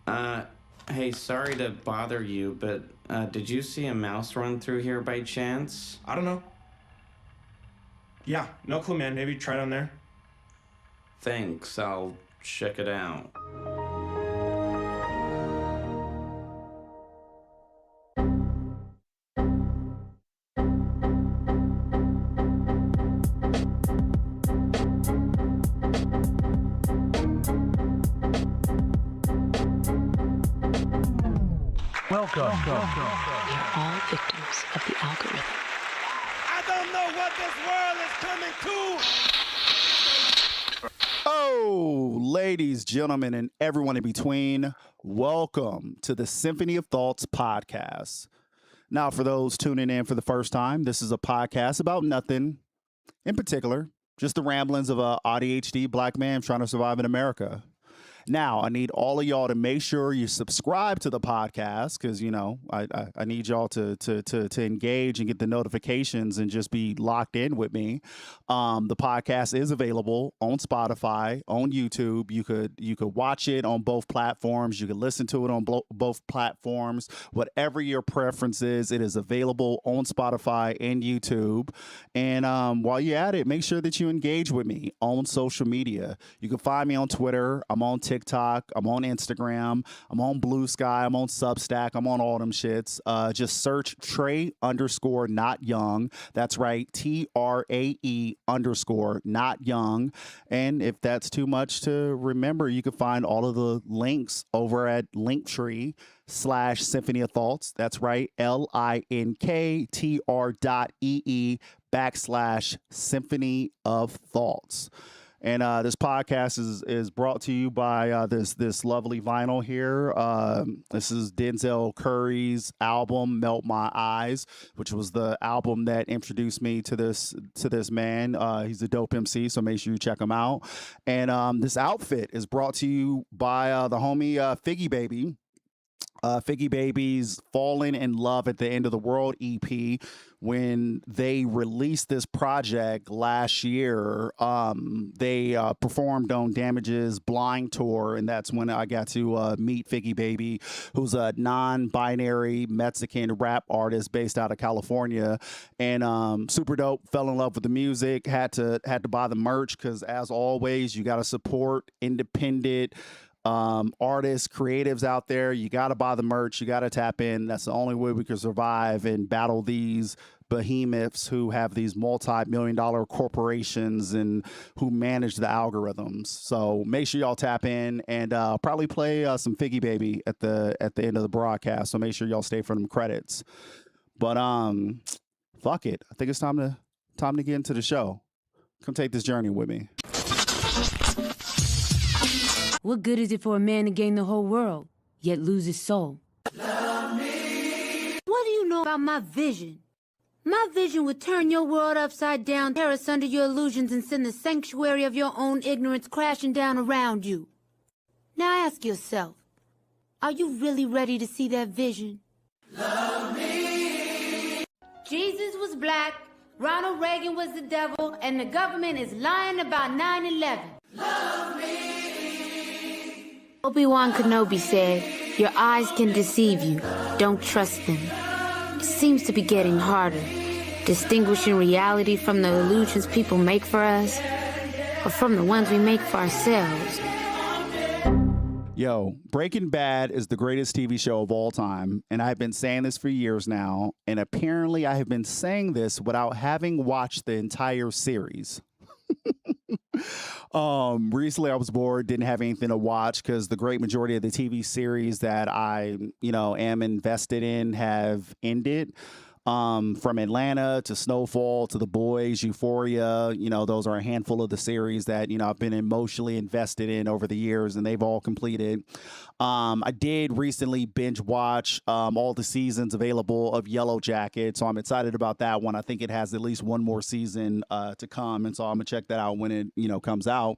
Uh, hey, sorry to bother you, but did you see a mouse run through here by chance? I don't know. Yeah, no clue, man. Maybe try down there. Thanks, I'll check it out. Welcome. We're all victims of the algorithm. I don't know what this world is coming to. Oh, ladies, gentlemen, and everyone in between, welcome to the Symphony of Thoughts podcast. Now, for those tuning in for the first time, this is a podcast about nothing in particular, just the ramblings of a ADHD black man trying to survive in America. Now, I need all of y'all to make sure you subscribe to the podcast because, you know, I need y'all to engage and get the notifications and just be locked in with me. The podcast is available on Spotify, on YouTube. You could watch it on both platforms. You can listen to it on both platforms. Whatever your preference is, it is available on Spotify and YouTube. And while you're at it, make sure that you engage with me on social media. You can find me on Twitter. I'm on TikTok, I'm on Instagram, I'm on Blue Sky, I'm on Substack, I'm on all them shits. Just search Trey_not young. That's right, TRAE_ not young. And if that's too much to remember, you can find all of the links over at Linktree/Symphony of Thoughts. That's right, linktr.ee/Symphony of Thoughts. And this podcast is brought to you by this lovely vinyl here. This is Denzel Curry's album "Melt My Eyes," which was the album that introduced me to this man. He's a dope MC, so make sure you check him out. And this outfit is brought to you by the homie Figgy Baby. Figgy Baby's "Falling in Love at the End of the World" EP. When they released this project last year, they performed on Damage's Blind Tour, and that's when I got to meet Figgy Baby, who's a non-binary Mexican rap artist based out of California, and super dope. Fell in love with the music. Had to buy the merch because, as always, you got to support independent artists, creatives out there. You got to buy the merch. You got to tap in. That's the only way we can survive and battle these behemoths who have these multi-million-dollar corporations and who manage the algorithms. So make sure y'all tap in, and probably play some Figgy Baby at the end of the broadcast. So make sure y'all stay for them credits. But fuck it. I think it's time to get into the show. Come take this journey with me. What good is it for a man to gain the whole world, yet lose his soul? Love me. What do you know about my vision? My vision would turn your world upside down, tear us under your illusions, and send the sanctuary of your own ignorance crashing down around you. Now ask yourself, are you really ready to see that vision? Love me. Jesus was black, Ronald Reagan was the devil, and the government is lying about 9/11. Love me. Obi-Wan Kenobi said, "Your eyes can deceive you. Don't trust them." It seems to be getting harder, distinguishing reality from the illusions people make for us, or from the ones we make for ourselves. Yo, Breaking Bad is the greatest TV show of all time, and I've been saying this for years now, and apparently I have been saying this without having watched the entire series. Recently I was bored, didn't have anything to watch because the great majority of the TV series that I, am invested in have ended. From Atlanta to Snowfall to The Boys, Euphoria, those are a handful of the series that, I've been emotionally invested in over the years, and they've all completed. I did recently binge watch all the seasons available of Yellow Jacket, so I'm excited about that one. I think it has at least one more season to come, and so I'm gonna check that out when it, comes out.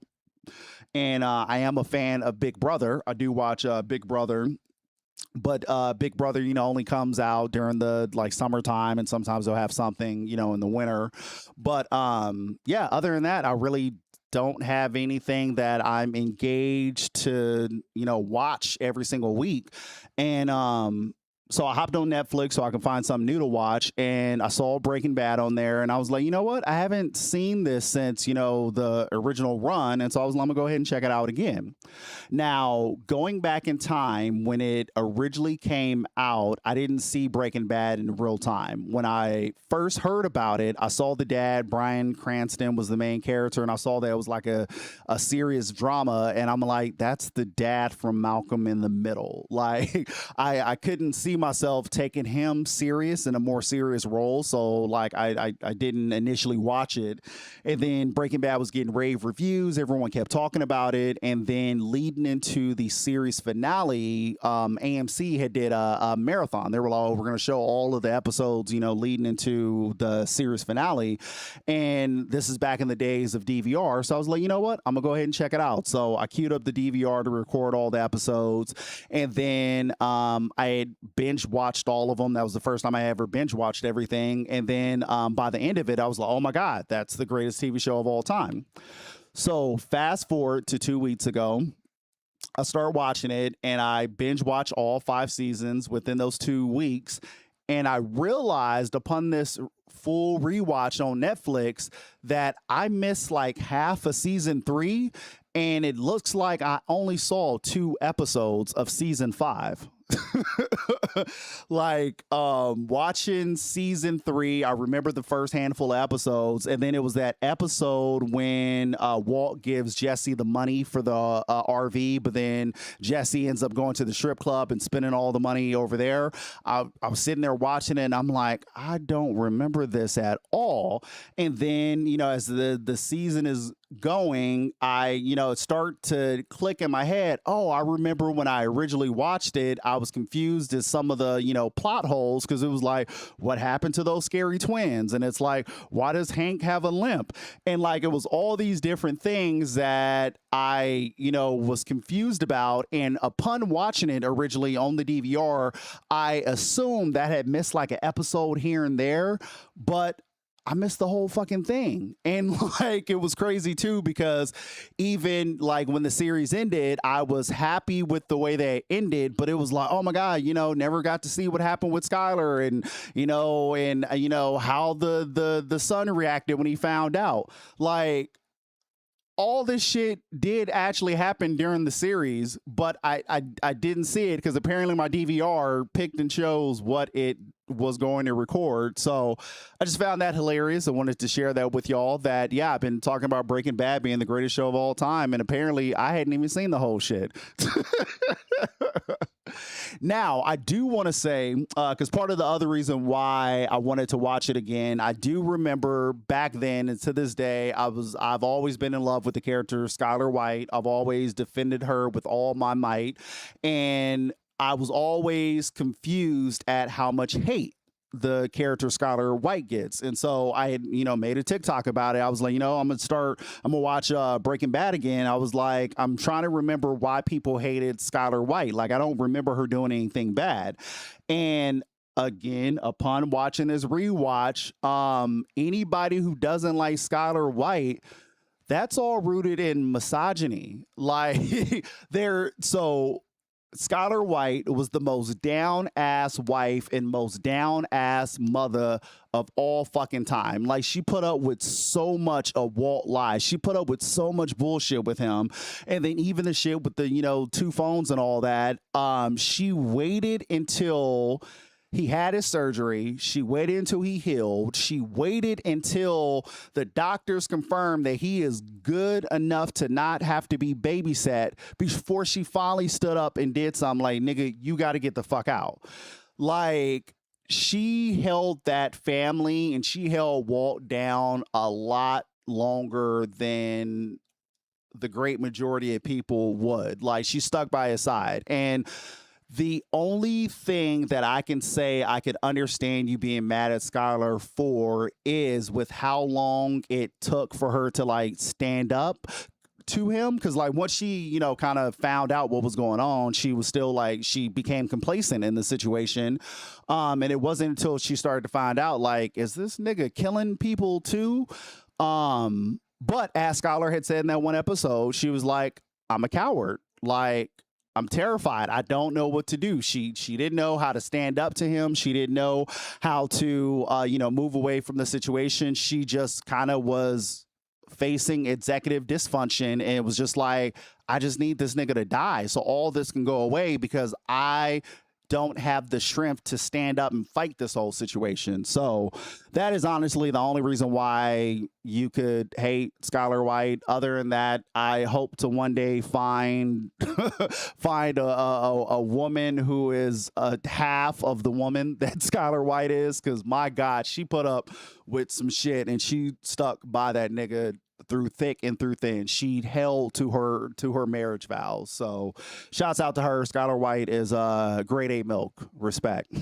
And I am a fan of Big Brother. I do watch Big Brother. But Big Brother, only comes out during the summertime, and sometimes they'll have something, in the winter. But yeah, other than that, I really don't have anything that I'm engaged to, watch every single week. And so I hopped on Netflix so I can find something new to watch, and I saw Breaking Bad on there, and I was like, you know what? I haven't seen this since, the original run, and so I was like, I'm going to go ahead and check it out again. Now, going back in time, when it originally came out, I didn't see Breaking Bad in real time. When I first heard about it, I saw the dad, Bryan Cranston, was the main character, and I saw that it was like a serious drama, and I'm like, that's the dad from Malcolm in the Middle. Like, I couldn't see myself taking him serious in a more serious role, so like I didn't initially watch it. And then Breaking Bad was getting rave reviews, everyone kept talking about it, and then leading into the series finale, AMC had did a marathon. They were like, oh, we're going to show all of the episodes, leading into the series finale. And this is back in the days of DVR, so I was like, you know what, I'm gonna go ahead and check it out. So I queued up the DVR to record all the episodes, and then I had binge watched all of them. That was the first time I ever binge watched everything. And then by the end of it, I was like, oh my God, that's the greatest TV show of all time. So fast forward to 2 weeks ago, I started watching it, and I binge watched all 5 seasons within those 2 weeks. And I realized upon this full rewatch on Netflix that I missed like half of season 3, and it looks like I only saw 2 episodes of season 5. Like watching season 3, I remember the first handful of episodes, and then it was that episode when Walt gives Jesse the money for the RV, but then Jesse ends up going to the strip club and spending all the money over there. I was sitting there watching it, and I'm like, I don't remember this at all. And then, as the season is going, it start to click in my head. Oh, I remember when I originally watched it, I was confused as some of the, plot holes, because it was like, what happened to those scary twins? And it's like, why does Hank have a limp? And like, it was all these different things that I, was confused about. And upon watching it originally on the DVR, I assumed that had missed like an episode here and there, but I missed the whole fucking thing. And like, it was crazy too, because even like when the series ended, I was happy with the way they ended, but it was like, oh my God, never got to see what happened with Skylar, and, how the son reacted when he found out. Like, all this shit did actually happen during the series, but I didn't see it because apparently my DVR picked and chose what it was going to record. So I just found that hilarious. I wanted to share that with y'all, that I've been talking about Breaking Bad being the greatest show of all time, and apparently I hadn't even seen the whole shit. Now, I do want to say, because part of the other reason why I wanted to watch it again, I do remember back then, and to this day, I've always been in love with the character Skylar White. I've always defended her with all my might, and I was always confused at how much hate the character Skylar White gets. And so I had, made a TikTok about it. I was like, I'm going to watch Breaking Bad again. I was like, I'm trying to remember why people hated Skylar White. Like, I don't remember her doing anything bad. And again, upon watching this rewatch, anybody who doesn't like Skylar White, that's all rooted in misogyny. Like, Skylar White was the most down-ass wife and most down-ass mother of all fucking time. Like, she put up with so much of Walt lies. She put up with so much bullshit with him. And then even the shit with the, 2 phones and all that, she waited until he had his surgery. She waited until he healed. She waited until the doctors confirmed that he is good enough to not have to be babysat before she finally stood up and did something like, nigga, you got to get the fuck out. Like, she held that family and she held Walt down a lot longer than the great majority of people would. Like, she stuck by his side. And the only thing that I can say I could understand you being mad at Skylar for is with how long it took for her to like stand up to him. Because like once she, kind of found out what was going on, she was still like, she became complacent in the situation. And it wasn't until she started to find out, like, is this nigga killing people too? But as Skylar had said in that one episode, she was like, I'm a coward. Like, I'm terrified. I don't know what to do. She didn't know how to stand up to him. She didn't know how to, move away from the situation. She just kind of was facing executive dysfunction, and it was just like, I just need this nigga to die so all this can go away, because I don't have the strength to stand up and fight this whole situation. So that is honestly the only reason why you could hate Skylar White. Other than that, I hope to one day find a woman who is a half of the woman that Skylar White is, because my God, she put up with some shit and she stuck by that nigga through thick and through thin. She held to her marriage vows. So shouts out to her. Skylar White is grade A milk. Respect.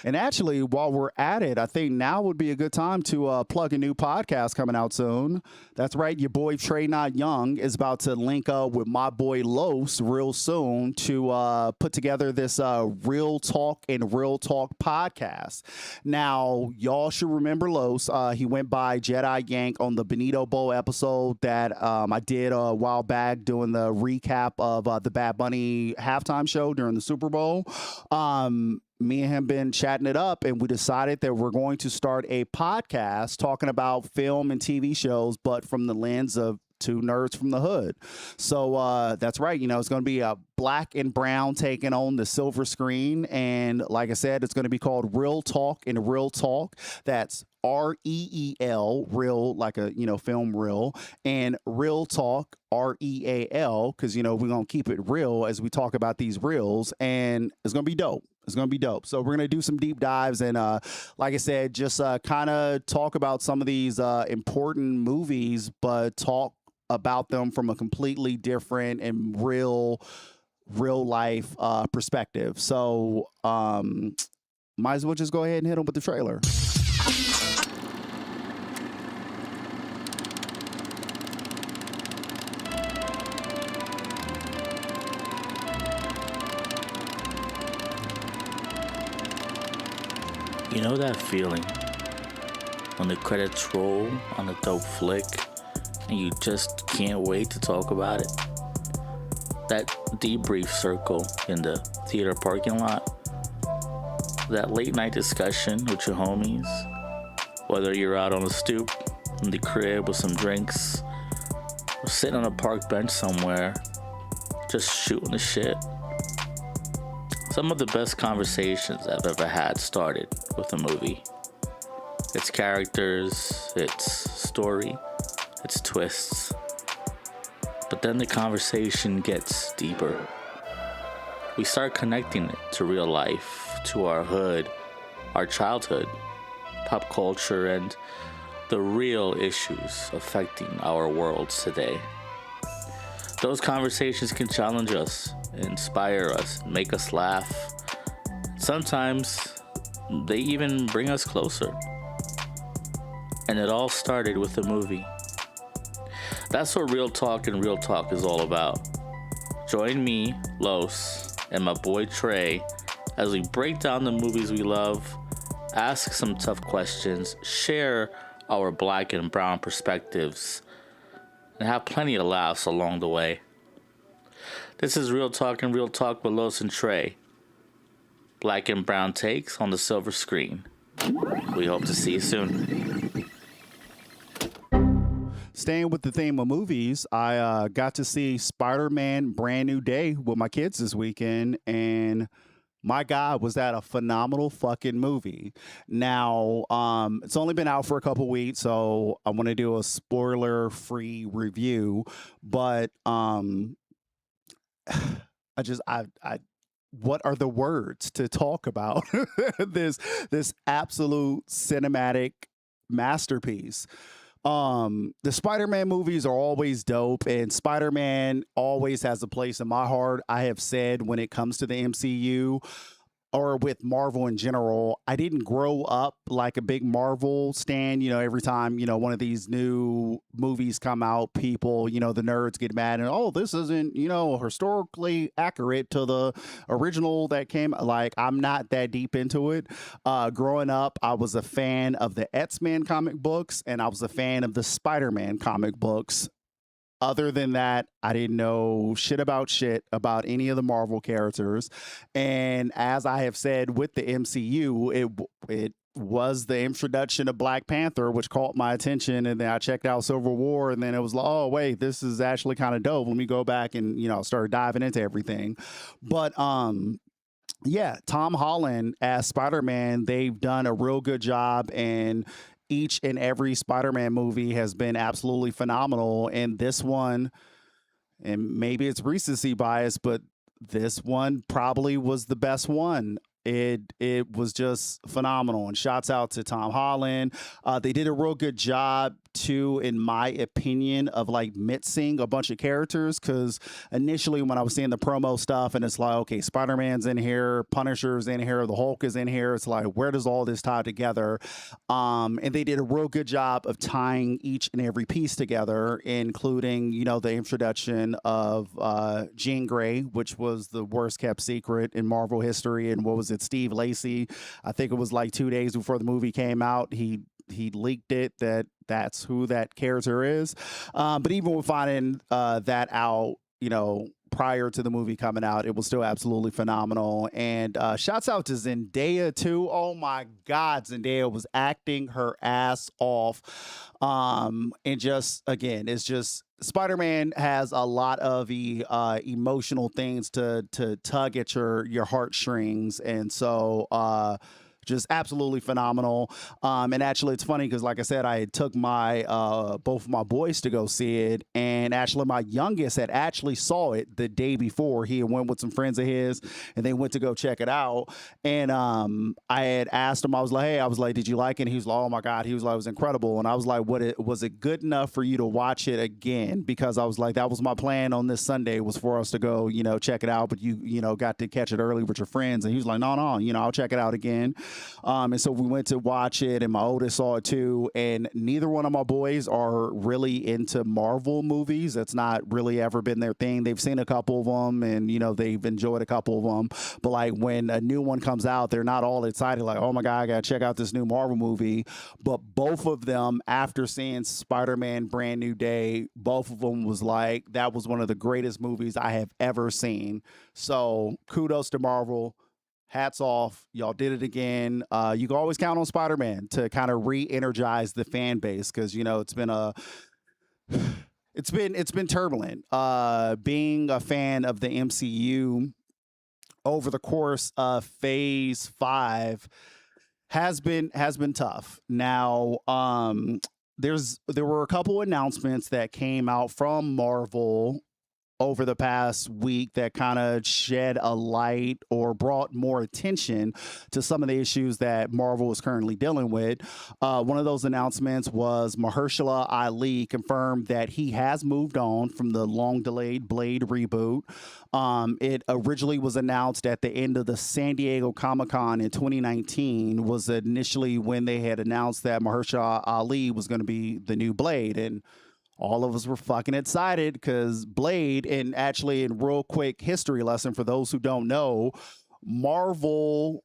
And actually, while we're at it, I think now would be a good time to plug a new podcast coming out soon. That's right. Your boy Trey Not Young is about to link up with my boy Los real soon to put together this Real Talk and Real Talk podcast. Now, y'all should remember Los. He went by Jedi Yank on the Benito Bowl episode that I did a while back, doing the recap of the Bad Bunny halftime show during the Super Bowl. Me and him been chatting it up, and we decided that we're going to start a podcast talking about film and TV shows, but from the lens of two nerds from the hood. So that's right. It's going to be a black and brown taking on the silver screen. And like I said, it's going to be called Real Talk and Real Talk. That's REEL, real, like a, film reel, and Real Talk, REAL, because, we're going to keep it real as we talk about these reels, and it's going to be dope. It's going to be dope. So we're going to do some deep dives and, like I said, just kind of talk about some of these important movies, but talk about them from a completely different and real life perspective. So might as well just go ahead and hit them with the trailer. You know that feeling when the credits roll on a dope flick and you just can't wait to talk about it? That debrief circle in the theater parking lot? That late night discussion with your homies? Whether you're out on the stoop, in the crib with some drinks, or sitting on a park bench somewhere, just shooting the shit. Some of the best conversations I've ever had started with a movie. Its characters, its story, its twists. But then the conversation gets deeper. We start connecting it to real life, to our hood, our childhood, pop culture, and the real issues affecting our worlds today. Those conversations can challenge us, inspire us, make us laugh. Sometimes they even bring us closer. And it all started with a movie. That's what Real Talk and Real Talk is all about. Join me, Los, and my boy Trey as we break down the movies we love, ask some tough questions, share our black and brown perspectives, and have plenty of laughs along the way. This is Real Talk and Real Talk with Los and Trey. Black and brown takes on the silver screen. We hope to see you soon. Staying with the theme of movies, I got to see Spider-Man Brand New Day with my kids this weekend, and my God, was that a phenomenal fucking movie. Now, it's only been out for a couple weeks, so I want to do a spoiler-free review, but what are the words to talk about this absolute cinematic masterpiece? The Spider-Man movies are always dope, and Spider-Man always has a place in my heart. I have said when it comes to the MCU, or with Marvel in general, I didn't grow up like a big Marvel stan. You know, every time, you know, one of these new movies come out, people, you know, the nerds get mad and, oh, this isn't, you know, historically accurate to the original that came. Like, I'm not that deep into it. Growing up, I was a fan of the X-Men comic books, and I was a fan of the Spider-Man comic books. Other than that, I didn't know shit about any of the Marvel characters. And as I have said with the MCU, it was the introduction of Black Panther, which caught my attention. And then I checked out Civil War, and then it was like, oh, wait, this is actually kind of dope. Let me go back and, you know, start diving into everything. But, yeah, Tom Holland as Spider-Man, they've done a real good job, and each and every Spider-Man movie has been absolutely phenomenal. And this one, and maybe it's recency bias, but this one probably was the best one. It was just phenomenal. And shouts out to Tom Holland. They did a real good job too, in my opinion, of like mixing a bunch of characters, because initially when I was seeing the promo stuff and it's like, okay, Spider-Man's in here, Punisher's in here, the Hulk is in here, it's like, where does all this tie together? And they did a real good job of tying each and every piece together, including, you know, the introduction of Jean Grey, which was the worst kept secret in Marvel history. And what was it, Steve Lacy, I think it was like 2 days before the movie came out, he leaked it that's who that character is. But even with finding that out, you know, prior to the movie coming out, it was still absolutely phenomenal. And shouts out to Zendaya too. Oh my God, Zendaya was acting her ass off. And just, again, it's just, Spider-Man has a lot of emotional things to tug at your heartstrings. And so, just absolutely phenomenal. And actually, it's funny because, like I said, I took my both of my boys to go see it, and actually my youngest had actually saw it the day before. He had went with some friends of his, and they went to go check it out. And I had asked him, I was like, hey, did you like it? And he was like, oh my God. He was like, it was incredible. And I was like, was it good enough for you to watch it again? Because I was like, that was my plan on this Sunday, was for us to go, you know, check it out. But you know, got to catch it early with your friends. And he was like, no, you know, I'll check it out again. And so we went to watch it, and my oldest saw it too. And neither one of my boys are really into Marvel movies. That's not really ever been their thing. They've seen a couple of them, and, you know, they've enjoyed a couple of them. But like when a new one comes out, they're not all excited, like, oh my God, I got to check out this new Marvel movie. But both of them, after seeing Spider-Man Brand New Day, both of them was like, that was one of the greatest movies I have ever seen. So kudos to Marvel. Hats off. Y'all did it again. You can always count on Spider-Man to kind of re-energize the fan base, because, you know, it's been turbulent. Being a fan of the MCU over the course of Phase 5 has been tough. Now, there were a couple announcements that came out from Marvel over the past week that kind of shed a light or brought more attention to some of the issues that Marvel is currently dealing with. One of those announcements was Mahershala Ali confirmed that he has moved on from the long-delayed Blade reboot. It originally was announced at the end of the San Diego Comic-Con in 2019, was initially when they had announced that Mahershala Ali was going to be the new Blade. And all of us were fucking excited because Blade, and actually, in real quick history lesson for those who don't know, Marvel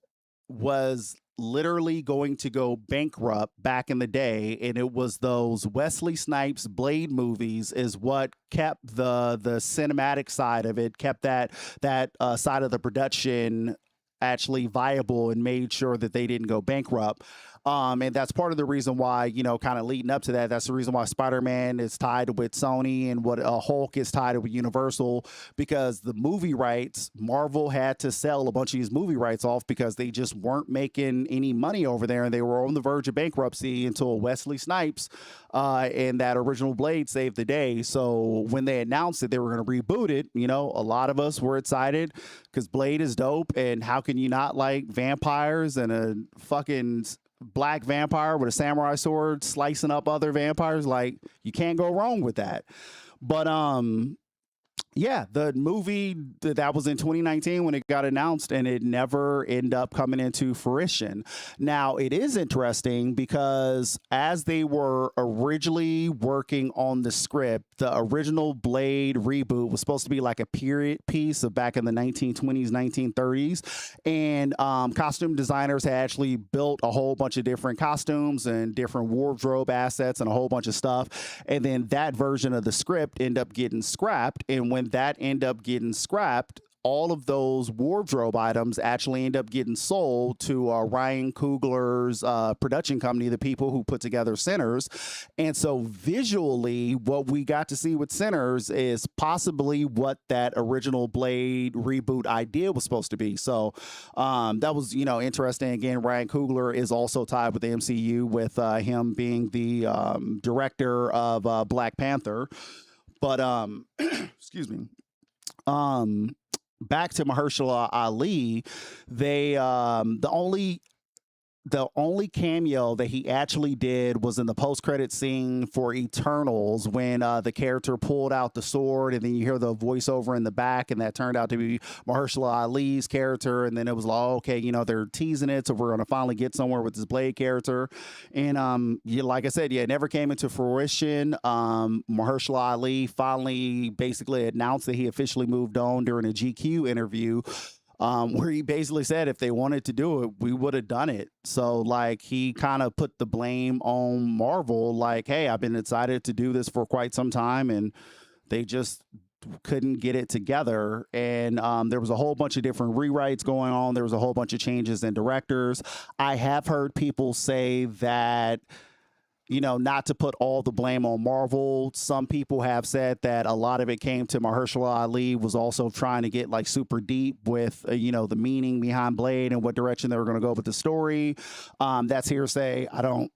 was literally going to go bankrupt back in the day, and it was those Wesley Snipes Blade movies is what kept the cinematic side of it, kept that side of the production actually viable, and made sure that they didn't go bankrupt. And that's part of the reason why, you know, kind of leading up to that, that's the reason why Spider-Man is tied with Sony, and what Hulk is tied with Universal, because the movie rights, Marvel had to sell a bunch of these movie rights off because they just weren't making any money over there, and they were on the verge of bankruptcy until Wesley Snipes and that original Blade saved the day. So when they announced that they were going to reboot it, you know, a lot of us were excited because Blade is dope, and how can you not like vampires and a fucking black vampire with a samurai sword slicing up other vampires? Like, you can't go wrong with that. But Yeah, the movie that was in 2019 when it got announced, and it never ended up coming into fruition. Now, it is interesting because as they were originally working on the script, the original Blade reboot was supposed to be like a period piece of back in the 1920s, 1930s. And costume designers had actually built a whole bunch of different costumes and different wardrobe assets and a whole bunch of stuff. And then that version of the script ended up getting scrapped. And when that ended up getting scrapped, all of those wardrobe items actually end up getting sold to Ryan Coogler's production company, the people who put together Sinners. And so visually, what we got to see with Sinners is possibly what that original Blade reboot idea was supposed to be. So that was, interesting. Again, Ryan Coogler is also tied with the MCU, with him being the director of Black Panther. But excuse me. Back to Mahershala Ali, they the only cameo that he actually did was in the post-credit scene for Eternals, when the character pulled out the sword, and then you hear the voiceover in the back, and that turned out to be Mahershala Ali's character. And then it was like, oh, okay, they're teasing it, so we're going to finally get somewhere with this Blade character. And like I said, it never came into fruition. Mahershala Ali finally basically announced that he officially moved on during a GQ interview, where he basically said if they wanted to do it, we would have done it. So, he kind of put the blame on Marvel, hey, I've been excited to do this for quite some time, and they just couldn't get it together. And there was a whole bunch of different rewrites going on. There was a whole bunch of changes in directors. I have heard people say that, not to put all the blame on Marvel. Some people have said that a lot of it came to Mahershala Ali was also trying to get super deep with, the meaning behind Blade and what direction they were going to go with the story. That's hearsay. I don't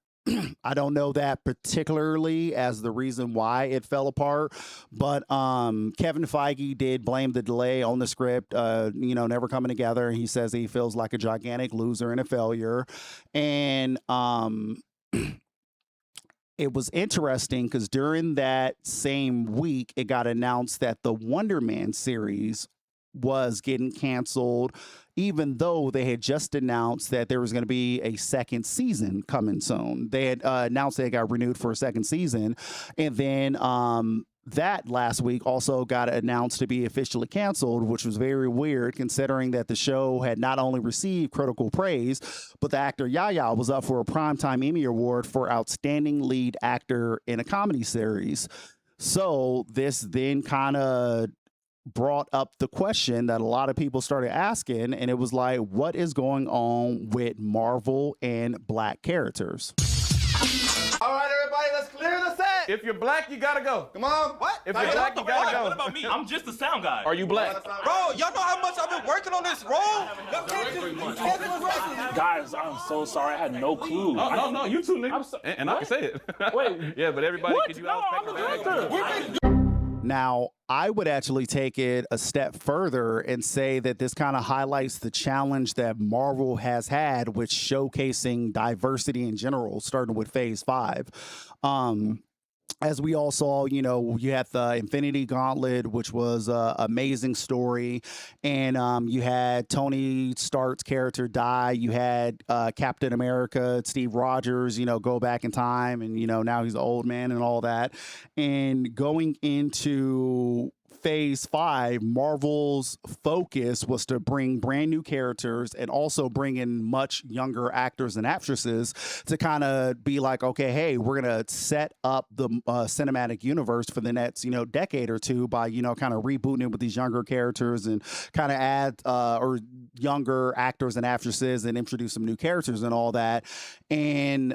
know that particularly as the reason why it fell apart, but Kevin Feige did blame the delay on the script, never coming together. He says he feels like a gigantic loser and a failure. And it was interesting because during that same week, it got announced that the Wonder Man series was getting canceled, even though they had just announced that there was going to be a second season coming soon. They had announced they got renewed for a second season. And then that last week also got announced to be officially canceled, which was very weird considering that the show had not only received critical praise, but the actor Yahya was up for a Primetime Emmy Award for Outstanding Lead Actor in a Comedy Series. So this then kind of brought up the question that a lot of people started asking, and it was like, what is going on with Marvel and Black characters? All right, everybody, let's clear the set. If you're Black, you gotta go. Come on. What? If you're Black, you gotta go. What about me? I'm just the sound guy. Are you Black? Bro, y'all know how much I've been working on this role? Guys, I'm so sorry. I had no clue. No, you too, nigga. And I can say it. Wait. Yeah, but everybody, What? could you No, I'm the director. Now, I would actually take it a step further and say that this kind of highlights the challenge that Marvel has had with showcasing diversity in general, starting with Phase 5. As we all saw, you had the Infinity Gauntlet, which was an amazing story. And you had Tony Stark's character die. You had Captain America, Steve Rogers, go back in time. And, now he's an old man and all that. And going into Phase 5, Marvel's focus was to bring brand new characters and also bring in much younger actors and actresses to kind of be like, okay, hey, we're going to set up the cinematic universe for the next, decade or two by, kind of rebooting it with these younger characters and kind of add or younger actors and actresses and introduce some new characters and all that. And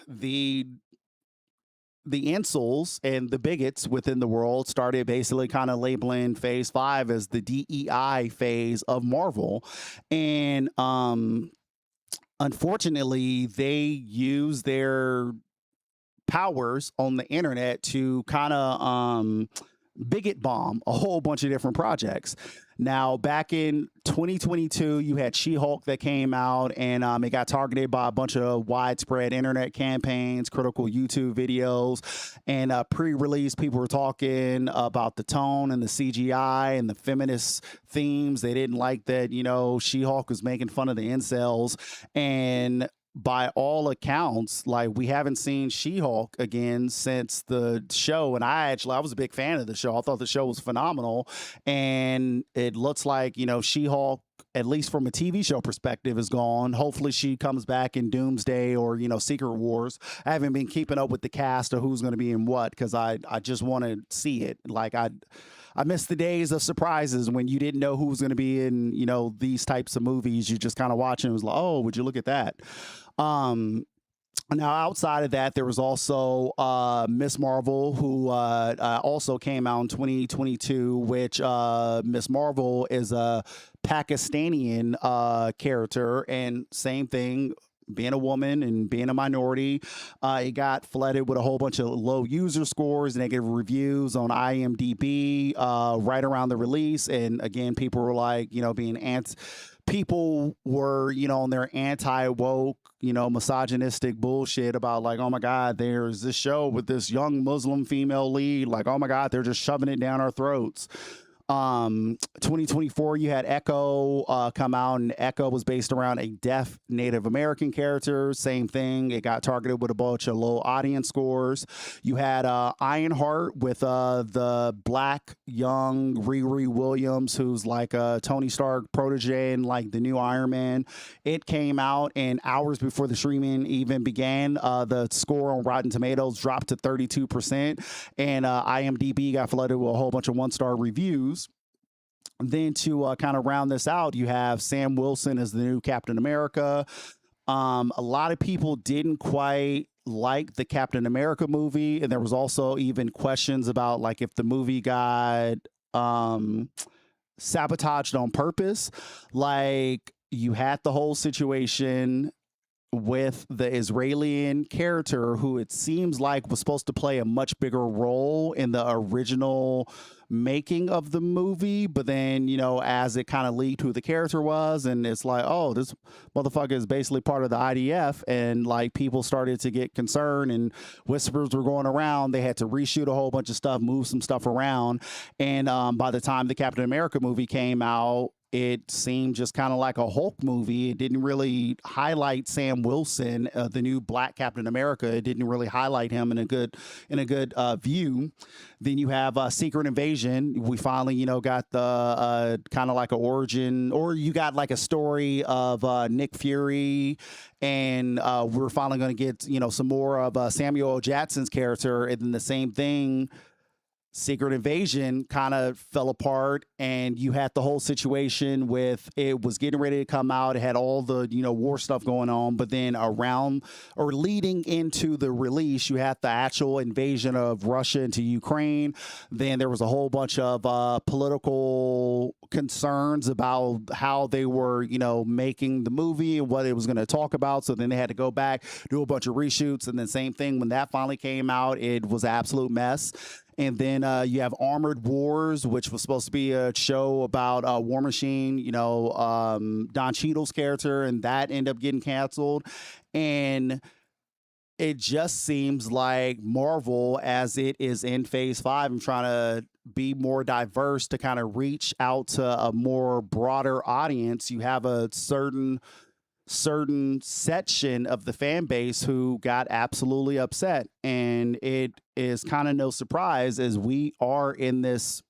the incels and the bigots within the world started basically kind of labeling Phase 5 as the DEI phase of Marvel. And unfortunately, they use their powers on the internet to kind of Bigot Bomb, a whole bunch of different projects. Now, back in 2022, you had She-Hulk that came out, and it got targeted by a bunch of widespread internet campaigns, critical YouTube videos, and pre-release, people were talking about the tone and the CGI and the feminist themes. They didn't like that, She-Hulk was making fun of the incels, and by all accounts, like, we haven't seen She-Hulk again since the show. And I was a big fan of the show. I thought the show was phenomenal. And it looks like, She-Hulk, at least from a TV show perspective, is gone. Hopefully she comes back in Doomsday or, Secret Wars. I haven't been keeping up with the cast of who's going to be in what, because I just want to see it. Like, I miss the days of surprises when you didn't know who was going to be in, these types of movies. You just kind of watching. It was like, oh, would you look at that? Now, outside of that, there was also Miss Marvel, who also came out in 2022, which Miss Marvel is a Pakistani character, and same thing, being a woman and being a minority, it got flooded with a whole bunch of low user scores, negative reviews on IMDb right around the release. And again, people were like, people were, on their anti-woke, misogynistic bullshit about like, oh my God, there's this show with this young Muslim female lead. Like, oh my God, they're just shoving it down our throats. 2024, you had Echo come out, and Echo was based around a deaf Native American character. Same thing. It got targeted with a bunch of low audience scores. You had Ironheart with the black young Riri Williams, who's like a Tony Stark protege and like the new Iron Man. It came out, and hours before the streaming even began, the score on Rotten Tomatoes dropped to 32%, and IMDb got flooded with a whole bunch of one-star reviews. Then to kind of round this out, you have Sam Wilson as the new Captain America. A lot of people didn't quite like the Captain America movie, and there was also even questions about like if the movie got sabotaged on purpose. Like, you had the whole situation with the Israeli character, who it seems like was supposed to play a much bigger role in the original making of the movie, but then as it kind of leaked who the character was, and it's like, oh, this motherfucker is basically part of the IDF, and like people started to get concerned, and whispers were going around. They had to reshoot a whole bunch of stuff, move some stuff around, and by the time the Captain America movie came out, it seemed just kind of like a Hulk movie. It didn't really highlight Sam Wilson, the new black Captain America. It didn't really highlight him in a good view. Then you have Secret Invasion. We finally, got the kind of like an origin, or you got like a story of Nick Fury, and we're finally going to get, some more of Samuel L. Jackson's character. And then the same thing, Secret Invasion kind of fell apart, and you had the whole situation with it was getting ready to come out. It had all the, war stuff going on, but then around or leading into the release, you had the actual invasion of Russia into Ukraine. Then there was a whole bunch of political concerns about how they were, making the movie and what it was going to talk about. So then they had to go back, do a bunch of reshoots. And then same thing, when that finally came out, it was an absolute mess. And then you have Armored Wars, which was supposed to be a show about War Machine, Don Cheadle's character, and that ended up getting canceled. And it just seems like Marvel, as it is in Phase 5, and trying to be more diverse to kind of reach out to a more broader audience. You have a certain section of the fan base who got absolutely upset, and it is kind of no surprise, as we are in this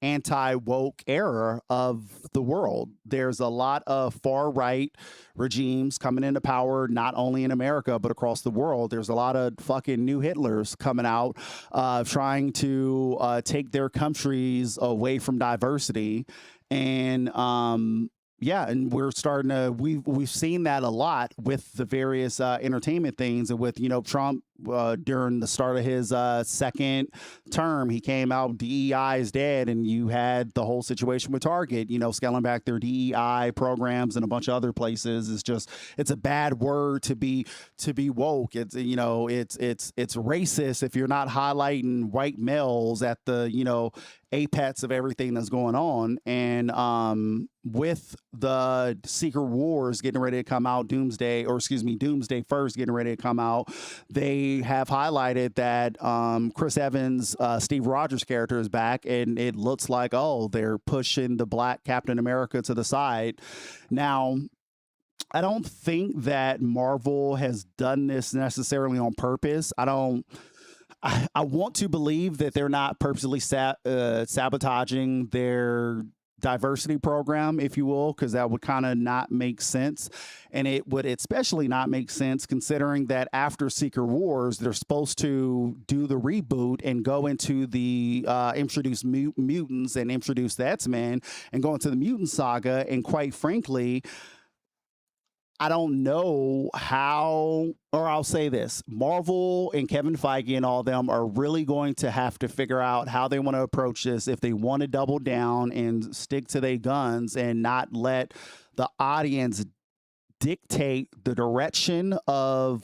anti-woke era of the world. There's a lot of far-right regimes coming into power, not only in America, but across the world. There's a lot of fucking new Hitlers coming out, trying to take their countries away from diversity. And yeah, and we're starting to, we've seen that a lot with the various entertainment things, and with, Trump during the start of his second term. He came out, DEI is dead, and you had the whole situation with Target, scaling back their DEI programs and a bunch of other places. It's a bad word to be woke. It's it's racist if you're not highlighting white males at the apex of everything that's going on. And with the Secret Wars getting ready to come out, Doomsday First getting ready to come out, they have highlighted that Chris Evans, Steve Rogers' character is back, and it looks like, they're pushing the Black Captain America to the side. Now, I don't think that Marvel has done this necessarily on purpose. I want to believe that they're not purposely sabotaging their diversity program, if you will, because that would kind of not make sense. And it would especially not make sense considering that after Secret Wars, they're supposed to do the reboot and go into the introduce mutants and introduce the X-Men and go into the mutant saga. And quite frankly, I don't know how, or I'll say this, Marvel and Kevin Feige and all of them are really going to have to figure out how they want to approach this if they want to double down and stick to their guns and not let the audience dictate the direction of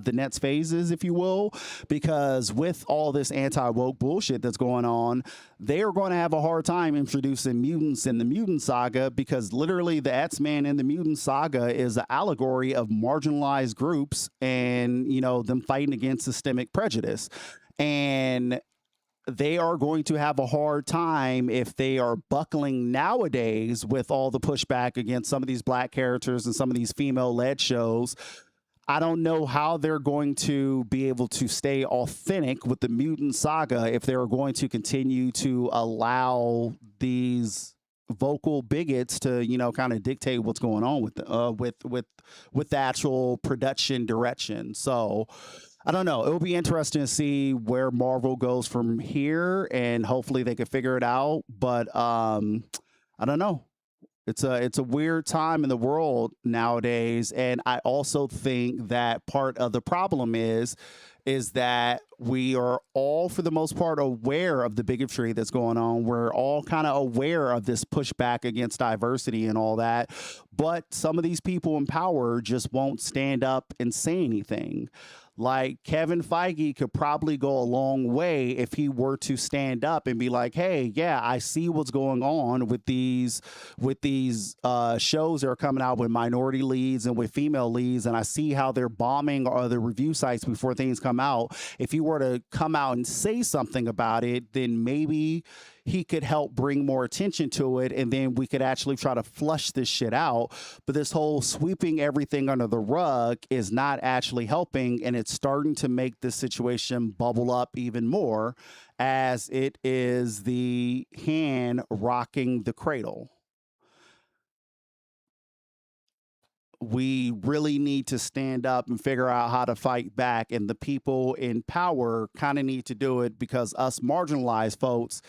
the next phases, if you will, because with all this anti-woke bullshit that's going on, they are going to have a hard time introducing mutants in the mutant saga, because literally the X-Men in the mutant saga is an allegory of marginalized groups and, them fighting against systemic prejudice. And they are going to have a hard time if they are buckling nowadays with all the pushback against some of these Black characters and some of these female-led shows. I don't know how they're going to be able to stay authentic with the mutant saga if they're going to continue to allow these vocal bigots to, kind of dictate what's going on with the actual production direction. So I don't know. It will be interesting to see where Marvel goes from here, and hopefully they can figure it out. But I don't know. It's a weird time in the world nowadays, and I also think that part of the problem is that we are all, for the most part, aware of the bigotry that's going on. We're all kind of aware of this pushback against diversity and all that, but some of these people in power just won't stand up and say anything. Like Kevin Feige could probably go a long way if he were to stand up and be like, hey, yeah, I see what's going on with these shows that are coming out with minority leads and with female leads, and I see how they're bombing the review sites before things come out. If he were to come out and say something about it, then maybe he could help bring more attention to it, and then we could actually try to flush this shit out. But this whole sweeping everything under the rug is not actually helping, and it's starting to make this situation bubble up even more, as it is the hand rocking the cradle. We really need to stand up and figure out how to fight back, and the people in power kind of need to do it, because us marginalized folks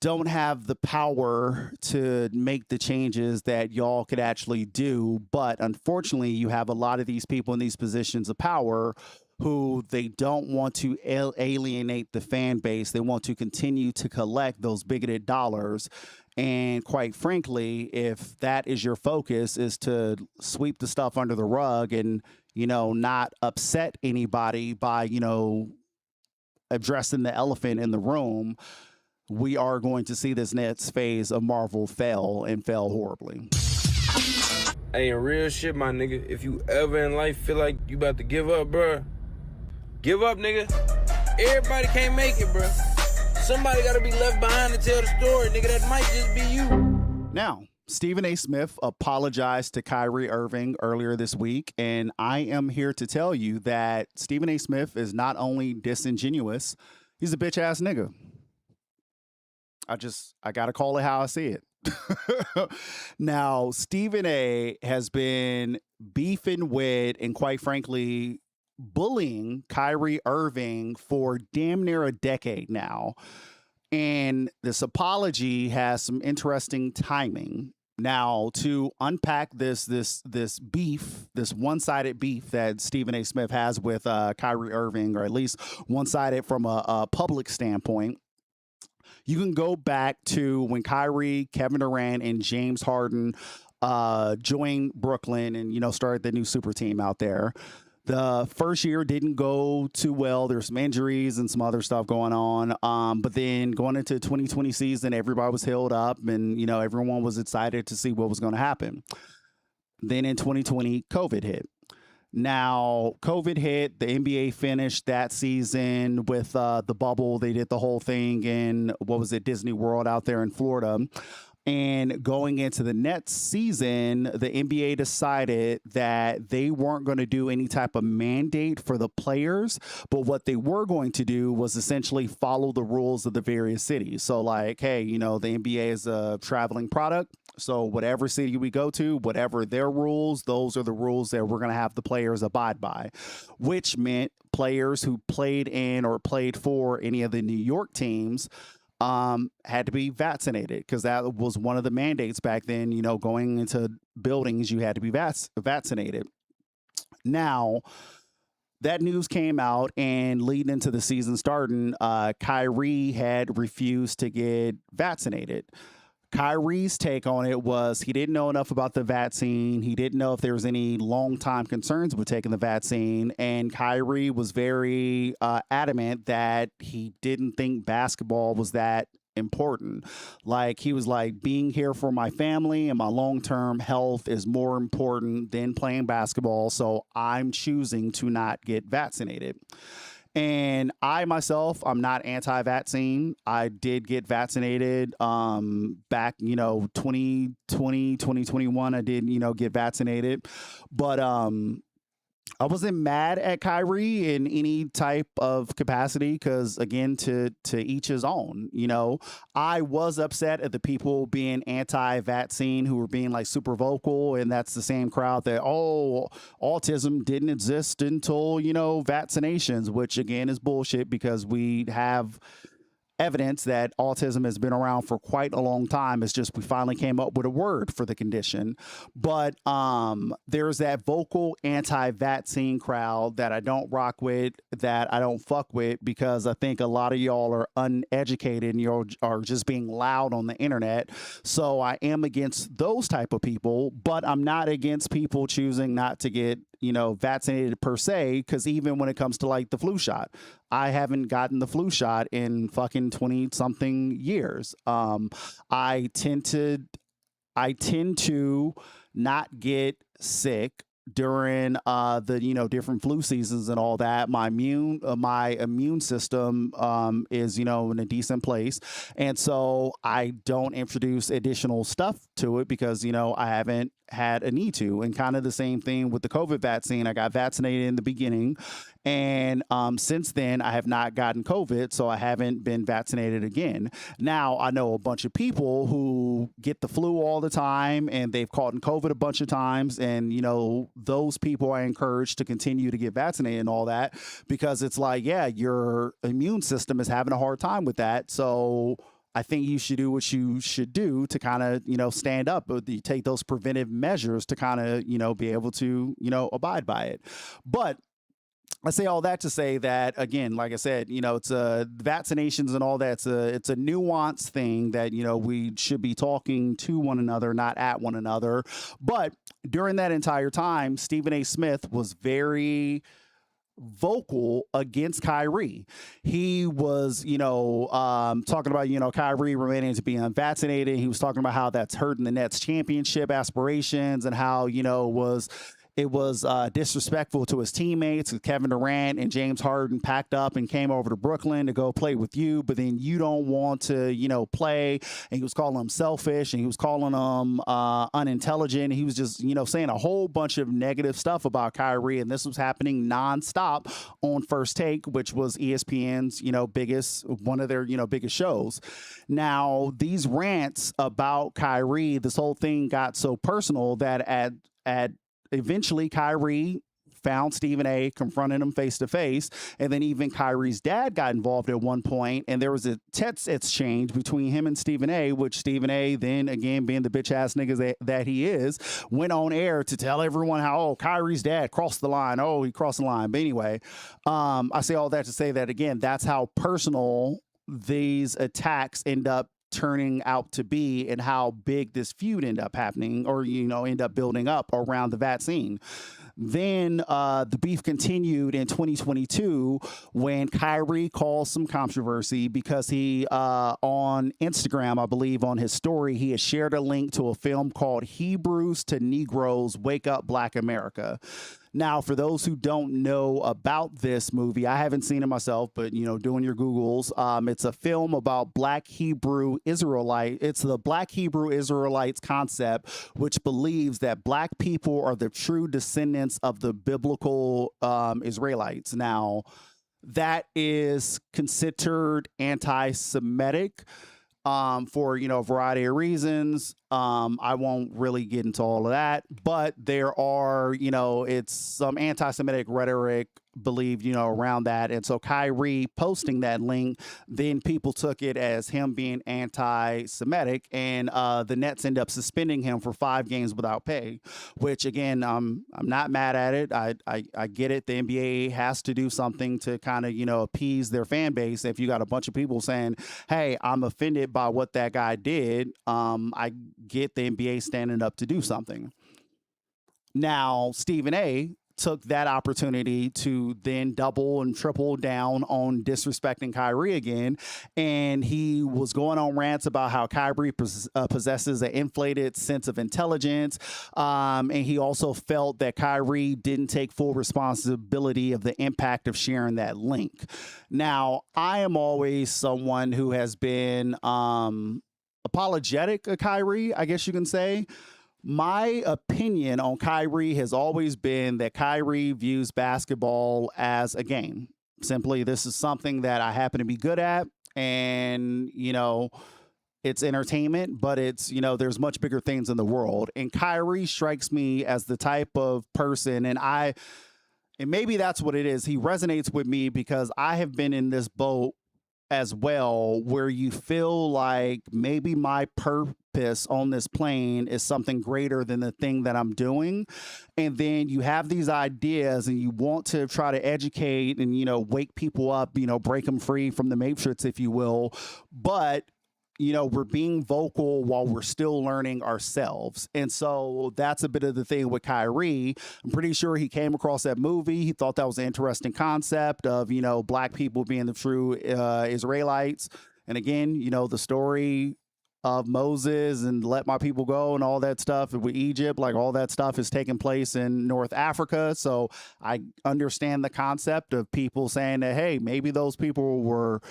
don't have the power to make the changes that y'all could actually do. But unfortunately, you have a lot of these people in these positions of power who they don't want to alienate the fan base. They want to continue to collect those bigoted dollars. And quite frankly, if that is your focus, is to sweep the stuff under the rug and, not upset anybody by, addressing the elephant in the room, we are going to see this next phase of Marvel fail, and fail horribly. Hey, in real shit, my nigga, if you ever in life feel like you about to give up, bruh, give up, nigga. Everybody can't make it, bruh. Somebody gotta be left behind to tell the story, nigga. That might just be you. Now, Stephen A. Smith apologized to Kyrie Irving earlier this week, and I am here to tell you that Stephen A. Smith is not only disingenuous, he's a bitch-ass nigga. I got to call it how I see it. Now, Stephen A. has been beefing with, and quite frankly, bullying Kyrie Irving for damn near a decade now. And this apology has some interesting timing. Now, to unpack this beef, this one-sided beef that Stephen A. Smith has with Kyrie Irving, or at least one-sided from a public standpoint, you can go back to when Kyrie, Kevin Durant, and James Harden joined Brooklyn and, started the new super team out there. The first year didn't go too well. There's some injuries and some other stuff going on. But then going into 2020 season, everybody was held up and, everyone was excited to see what was going to happen. Then in 2020, COVID hit. Now, COVID hit. The NBA finished that season with the bubble. They did the whole thing in, Disney World out there in Florida. And going into the next season, the NBA decided that they weren't going to do any type of mandate for the players, but what they were going to do was essentially follow the rules of the various cities. So like, hey, the NBA is a traveling product. So whatever city we go to, whatever their rules, those are the rules that we're going to have the players abide by, which meant players who played in or played for any of the New York teams had to be vaccinated, because that was one of the mandates back then. Going into buildings, you had to be vaccinated. Now, that news came out, and leading into the season starting, Kyrie had refused to get vaccinated. Kyrie's take on it was he didn't know enough about the vaccine. He didn't know if there was any long-time concerns with taking the vaccine. And Kyrie was very adamant that he didn't think basketball was that important. Like, he was like, being here for my family and my long-term health is more important than playing basketball. So I'm choosing to not get vaccinated. And I myself, I'm not anti-vaccine. I did get vaccinated back, 2020, 2021. I did, get vaccinated. But I wasn't mad at Kyrie in any type of capacity, because, again, to each his own. I was upset at the people being anti-vaccine who were being like super vocal, and that's the same crowd that, autism didn't exist until, vaccinations, which again is bullshit, because we have evidence that autism has been around for quite a long time. It's just we finally came up with a word for the condition. But there's that vocal anti-vaccine crowd that I don't rock with, that I don't fuck with, because I think a lot of y'all are uneducated and y'all are just being loud on the internet. So I am against those type of people, but I'm not against people choosing not to get vaccinated per se, because even when it comes to like the flu shot, I haven't gotten the flu shot in fucking 20 something years. I tend to not get sick during the different flu seasons and all that. My immune system is in a decent place, and so I don't introduce additional stuff to it, because I haven't had a need to. And kind of the same thing with the COVID vaccine. I got vaccinated in the beginning, and since then I have not gotten COVID, so I haven't been vaccinated again. Now, I know a bunch of people who get the flu all the time, and they've caught in COVID a bunch of times, and those people I encourage to continue to get vaccinated and all that, because it's like, yeah, your immune system is having a hard time with that. So I think you should do what you should do to kind of, stand up, you take those preventive measures to kind of, be able to, abide by it. But I say all that to say that, again, like I said, it's vaccinations and all that. It's a nuanced thing that, we should be talking to one another, not at one another. But during that entire time, Stephen A. Smith was very vocal against Kyrie. He was, talking about, Kyrie remaining to be unvaccinated. He was talking about how that's hurting the Nets championship aspirations, and how, it was disrespectful to his teammates. Kevin Durant and James Harden packed up and came over to Brooklyn to go play with you, but then you don't want to, play. And he was calling them selfish, and he was calling them unintelligent. He was just, saying a whole bunch of negative stuff about Kyrie. And this was happening nonstop on First Take, which was ESPN's, one of their, biggest shows. Now, these rants about Kyrie, this whole thing got so personal that eventually Kyrie found Stephen A, confronted him face to face, and then even Kyrie's dad got involved at one point, and there was a text exchange between him and Stephen A, which Stephen A, then again being the bitch ass nigga that he is, went on air to tell everyone how Kyrie's dad crossed the line. Oh, he crossed the line. But anyway, I say all that to say that again, that's how personal these attacks end up turning out to be, and how big this feud end up happening, or end up building up around the vaccine. Then the beef continued in 2022 when Kyrie caused some controversy because he, on Instagram, I believe on his story, he had shared a link to a film called Hebrews to Negroes Wake Up Black America. Now, for those who don't know about this movie, I haven't seen it myself, but, doing your Googles, it's a film about Black Hebrew Israelite. It's the Black Hebrew Israelites concept, which believes that Black people are the true descendants of the biblical Israelites. Now, that is considered anti-Semitic for, a variety of reasons. I won't really get into all of that, but there are, it's some anti-Semitic rhetoric believed, around that. And so Kyrie posting that link, then people took it as him being anti-Semitic, and the Nets end up suspending him for 5 games without pay, which again, I'm not mad at it. I get it. The NBA has to do something to kind of, appease their fan base. If you got a bunch of people saying, hey, I'm offended by what that guy did, I get the NBA standing up to do something. Now, Stephen A took that opportunity to then double and triple down on disrespecting Kyrie again. And he was going on rants about how Kyrie possesses an inflated sense of intelligence. And he also felt that Kyrie didn't take full responsibility of the impact of sharing that link. Now, I am always someone who has been apologetic of Kyrie, I guess you can say. My opinion on Kyrie has always been that Kyrie views basketball as a game. Simply, this is something that I happen to be good at, and, it's entertainment, but it's, there's much bigger things in the world. And Kyrie strikes me as the type of person, and maybe that's what it is. He resonates with me because I have been in this boat as well, where you feel like maybe my purpose on this plane is something greater than the thing that I'm doing. And then you have these ideas and you want to try to educate and, wake people up, break them free from the matrix, if you will. But we're being vocal while we're still learning ourselves. And so that's a bit of the thing with Kyrie. I'm pretty sure he came across that movie. He thought that was an interesting concept of, Black people being the true Israelites. And again, the story of Moses and let my people go and all that stuff with Egypt, like all that stuff is taking place in North Africa. So I understand the concept of people saying that, hey, maybe those people were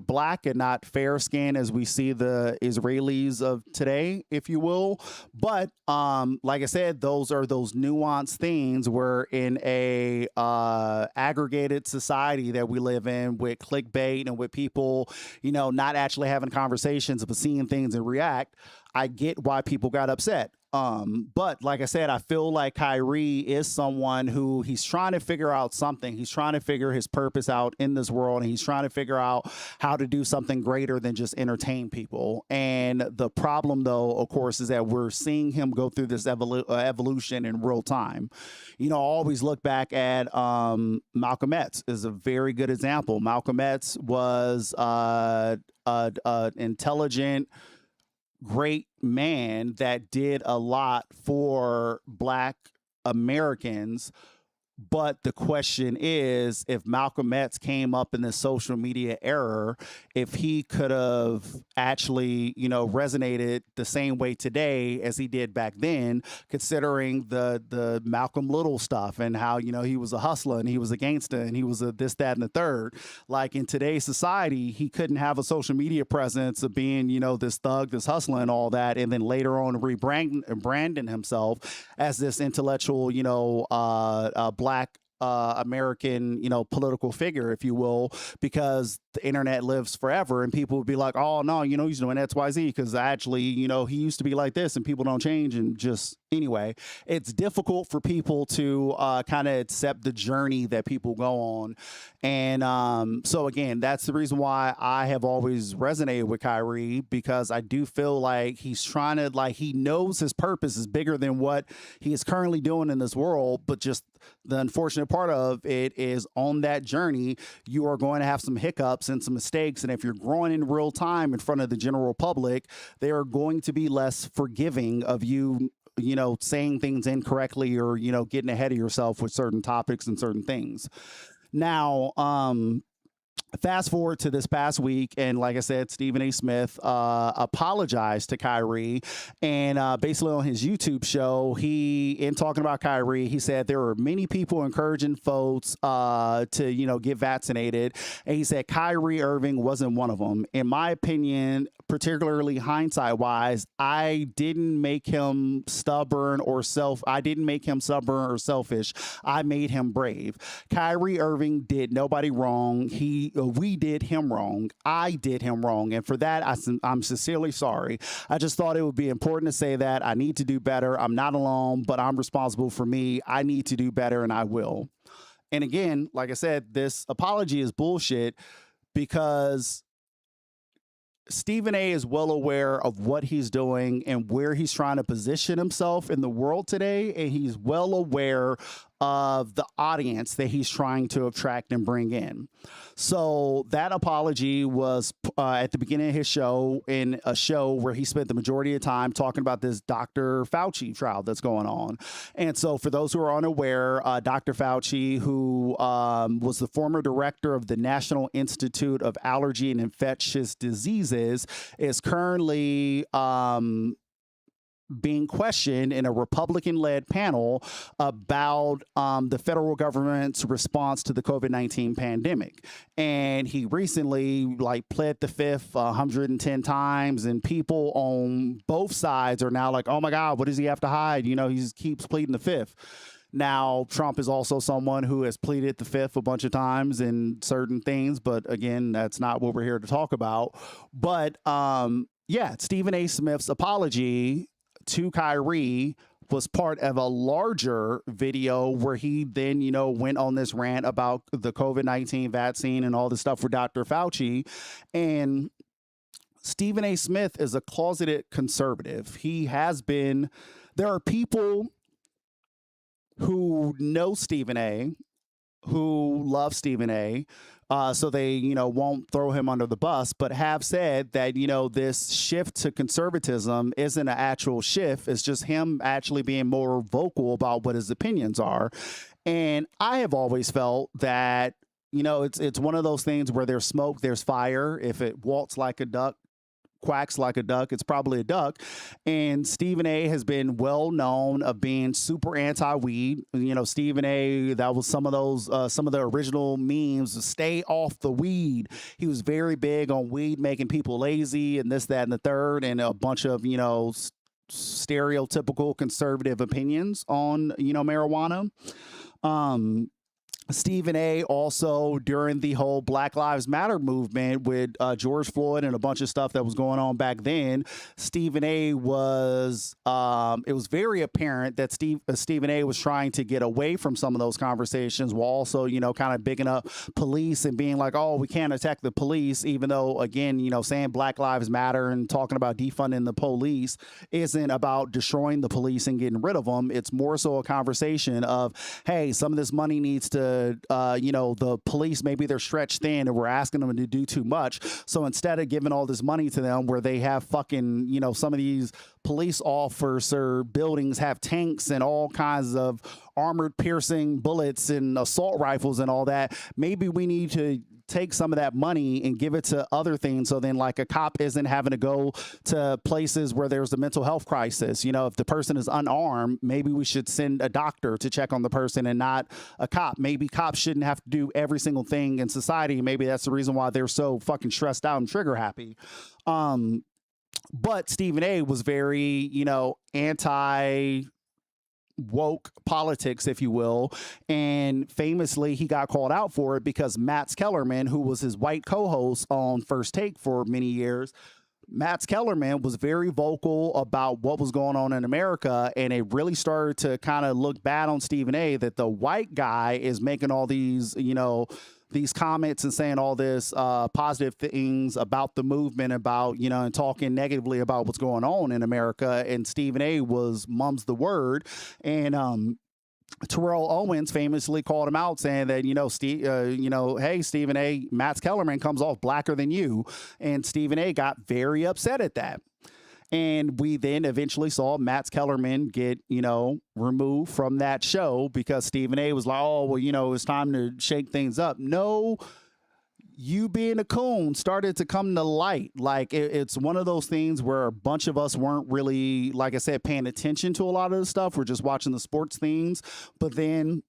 Black and not fair skinned as we see the Israelis of today, if you will. But like I said, those are those nuanced things where in a aggregated society that we live in with clickbait and with people, not actually having conversations but seeing things and react, I get why people got upset. But like I said, I feel like Kyrie is someone who he's trying to figure out something. He's trying to figure his purpose out in this world, and he's trying to figure out how to do something greater than just entertain people. And the problem, though, of course, is that we're seeing him go through this evolution in real time. I always look back at Malcolm X is a very good example. Malcolm X was intelligent, great man that did a lot for Black Americans. But the question is, if Malcolm X came up in the social media era, if he could have actually, resonated the same way today as he did back then, considering the Malcolm Little stuff and how, he was a hustler and he was a gangster and he was a this, that, and the third. Like in today's society, he couldn't have a social media presence of being, this thug, this hustler and all that. And then later on branding himself as this intellectual, Black American, political figure, if you will, because the internet lives forever, and people would be like, oh no, he's doing XYZ because actually, he used to be like this, and people don't change. And just anyway, it's difficult for people to kind of accept the journey that people go on. And so again, that's the reason why I have always resonated with Kyrie, because I do feel like he's trying to, like, he knows his purpose is bigger than what he is currently doing in this world. But just the unfortunate part of it is, on that journey, you are going to have some hiccups and some mistakes. And if you're growing in real time in front of the general public, they are going to be less forgiving of you, saying things incorrectly or, getting ahead of yourself with certain topics and certain things. Now, fast forward to this past week, and like I said, Stephen A. Smith apologized to Kyrie, and basically on his YouTube show, in talking about Kyrie, he said there were many people encouraging folks to get vaccinated, and he said Kyrie Irving wasn't one of them. In my opinion, particularly hindsight wise, I didn't make him stubborn or selfish. I made him brave. Kyrie Irving did nobody wrong. We did him wrong. I did him wrong. And for that, I'm sincerely sorry. I just thought it would be important to say that I need to do better. I'm not alone, but I'm responsible for me. I need to do better, and I will. And again, like I said, this apology is bullshit, because Stephen A. is well aware of what he's doing and where he's trying to position himself in the world today. And he's well aware of the audience that he's trying to attract and bring in. So that apology was at the beginning of his show, in a show where he spent the majority of time talking about this Dr. Fauci trial that's going on. And so for those who are unaware, Dr. Fauci, who was the former director of the National Institute of Allergy and Infectious Diseases, is currently being questioned in a Republican-led panel about the federal government's response to the COVID-19 pandemic. And he recently pled the fifth 110 times, and people on both sides are now like, oh my God, what does he have to hide? He just keeps pleading the fifth. Now, Trump is also someone who has pleaded the fifth a bunch of times in certain things, but again, that's not what we're here to talk about. But Stephen A. Smith's apology to Kyrie was part of a larger video where he then, went on this rant about the COVID-19 vaccine and all this stuff for Dr. Fauci. And Stephen A. Smith is a closeted conservative. He has been. There are people who know Stephen A., who love Stephen A., so they, won't throw him under the bus, but have said that, this shift to conservatism isn't an actual shift. It's just him actually being more vocal about what his opinions are. And I have always felt that, it's one of those things where there's smoke, there's fire. If it walks like a duck, quacks like a duck, it's probably a duck. And Stephen A. has been well known of being super anti-weed. Stephen A., that was some of the original memes, stay off the weed. He was very big on weed making people lazy and this, that, and the third, and a bunch of, stereotypical conservative opinions on, marijuana. Stephen A. also, during the whole Black Lives Matter movement with George Floyd and a bunch of stuff that was going on back then, Stephen A. was, it was very apparent that Stephen A. was trying to get away from some of those conversations while also, kind of bigging up police and being like, oh, we can't attack the police, even though, again, saying Black Lives Matter and talking about defunding the police isn't about destroying the police and getting rid of them. It's more so a conversation of, hey, some of this money needs to, the police, maybe they're stretched thin and we're asking them to do too much. So instead of giving all this money to them where they have fucking, some of these police officer buildings have tanks and all kinds of armored piercing bullets and assault rifles and all that, maybe we need to take some of that money and give it to other things. So then a cop isn't having to go to places where there's a mental health crisis. If the person is unarmed, maybe we should send a doctor to check on the person and not a cop. Maybe cops shouldn't have to do every single thing in society. Maybe that's the reason why they're so fucking stressed out and trigger happy. But Stephen A. was very, anti woke politics, if you will. And famously, he got called out for it because Matt Kellerman, who was his white co-host on First Take for many years, Matt Kellerman was very vocal about what was going on in America, and it really started to kind of look bad on Stephen A. that the white guy is making all these, these comments and saying all this positive things about the movement, about, and talking negatively about what's going on in America. And Stephen A. was mum's the word. And Terrell Owens famously called him out, saying that, hey, Stephen A., Matt Kellerman comes off blacker than you. And Stephen A. got very upset at that. And we then eventually saw Matt Kellerman get, removed from that show because Stephen A. was like, oh, well, it's time to shake things up. No, you being a coon started to come to light. Like, it's one of those things where a bunch of us weren't really, like I said, paying attention to a lot of the stuff. We're just watching the sports things. But then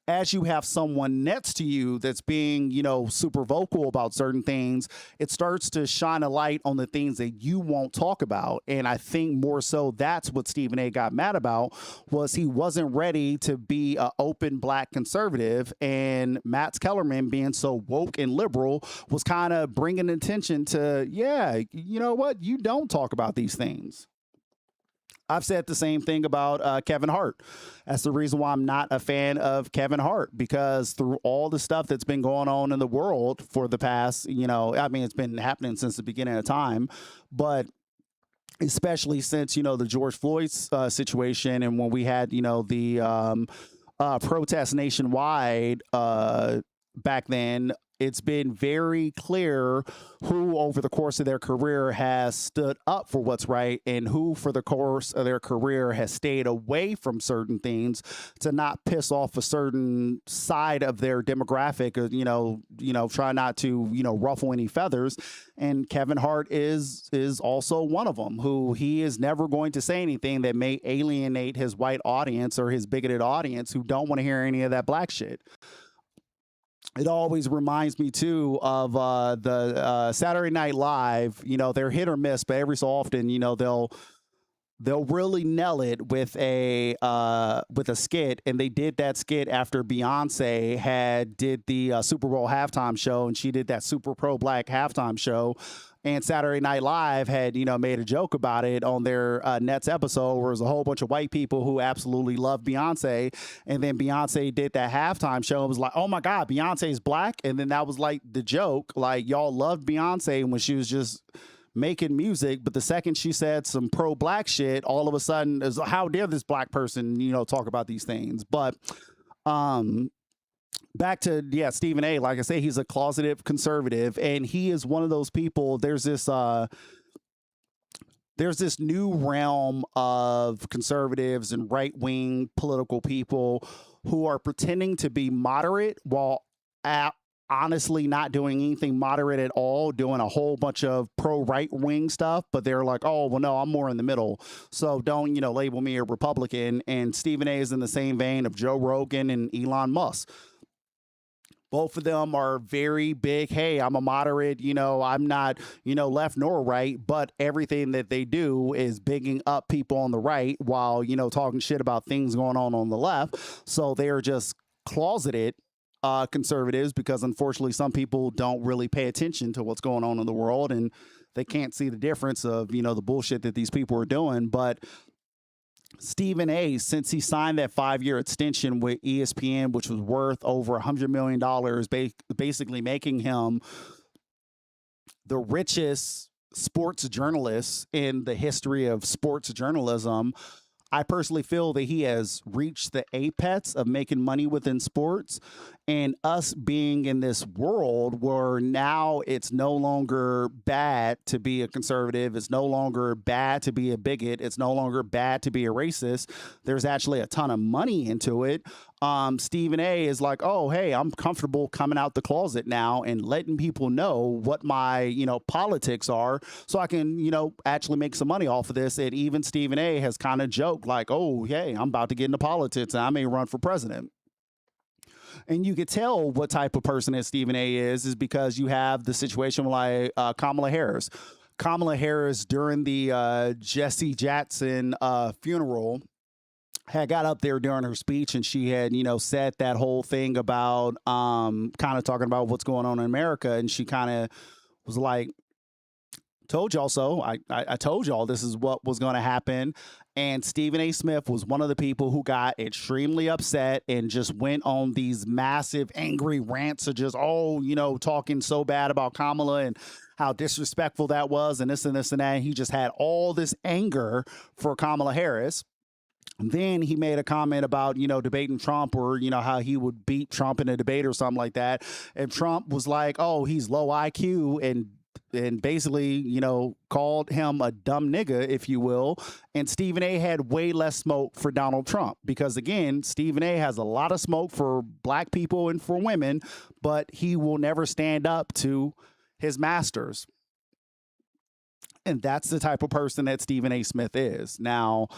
as you have someone next to you that's being, super vocal about certain things, it starts to shine a light on the things that you won't talk about. And I think more so that's what Stephen A. got mad about, was he wasn't ready to be an open black conservative. And Matt Kellerman, being so woke and liberal, was kind of bringing attention to, yeah, you know what? You don't talk about these things. I've said the same thing about Kevin Hart. That's the reason why I'm not a fan of Kevin Hart, because through all the stuff that's been going on in the world for the past, it's been happening since the beginning of time, but especially since, the George Floyd situation, and when we had, the protests nationwide back then, it's been very clear who over the course of their career has stood up for what's right, and who for the course of their career has stayed away from certain things to not piss off a certain side of their demographic, or, try not to, ruffle any feathers. And Kevin Hart is also one of them, who he is never going to say anything that may alienate his white audience or his bigoted audience who don't want to hear any of that black shit. It always reminds me, too, of the Saturday Night Live. They're hit or miss, but every so often, they'll really nail it with a skit. And they did that skit after Beyonce did the Super Bowl halftime show, and she did that super pro-black halftime show. And Saturday Night Live had, made a joke about it on their Nets episode, where it was a whole bunch of white people who absolutely love Beyonce. And then Beyonce did that halftime show and was like, oh my God, Beyonce's black. And then that was like the joke, like, y'all loved Beyonce when she was just making music. But the second she said some pro-black shit, all of a sudden, is how dare this black person, talk about these things. But back to, Stephen A., like I say, he's a closeted conservative, and he is one of those people. There's this new realm of conservatives and right-wing political people who are pretending to be moderate while honestly not doing anything moderate at all, doing a whole bunch of pro-right-wing stuff, but they're like, oh, well, no, I'm more in the middle, so don't, label me a Republican. And Stephen A. is in the same vein of Joe Rogan and Elon Musk. Both of them are very big, hey, I'm a moderate, I'm not, left nor right, but everything that they do is bigging up people on the right while, talking shit about things going on the left. So they're just closeted conservatives, because unfortunately some people don't really pay attention to what's going on in the world, and they can't see the difference of, the bullshit that these people are doing. But Stephen A., since he signed that 5-year extension with ESPN, which was worth over $100 million, basically making him the richest sports journalist in the history of sports journalism, I personally feel that he has reached the apex of making money within sports. And us being in this world where now it's no longer bad to be a conservative, it's no longer bad to be a bigot, it's no longer bad to be a racist, there's actually a ton of money into it. Stephen A. is like, oh, hey, I'm comfortable coming out the closet now and letting people know what my, politics are, so I can, actually make some money off of this. And even Stephen A. has kind of joked like, oh, hey, I'm about to get into politics and I may run for president. And you could tell what type of person that Stephen A. is because you have the situation like Kamala Harris. Kamala Harris, during the Jesse Jackson funeral, had got up there during her speech, and she had, said that whole thing about kind of talking about what's going on in America, and she kind of was like, told y'all so. I told y'all this is what was going to happen. And Stephen A. Smith was one of the people who got extremely upset and just went on these massive angry rants of just, talking so bad about Kamala and how disrespectful that was and this and this and that. And he just had all this anger for Kamala Harris. And then he made a comment about, debating Trump or, how he would beat Trump in a debate or something like that. And Trump was like, oh, he's low IQ and basically, called him a dumb nigga, if you will. And Stephen A. had way less smoke for Donald Trump because, again, Stephen A. has a lot of smoke for black people and for women, but he will never stand up to his masters. And that's the type of person that Stephen A. Smith is. Now,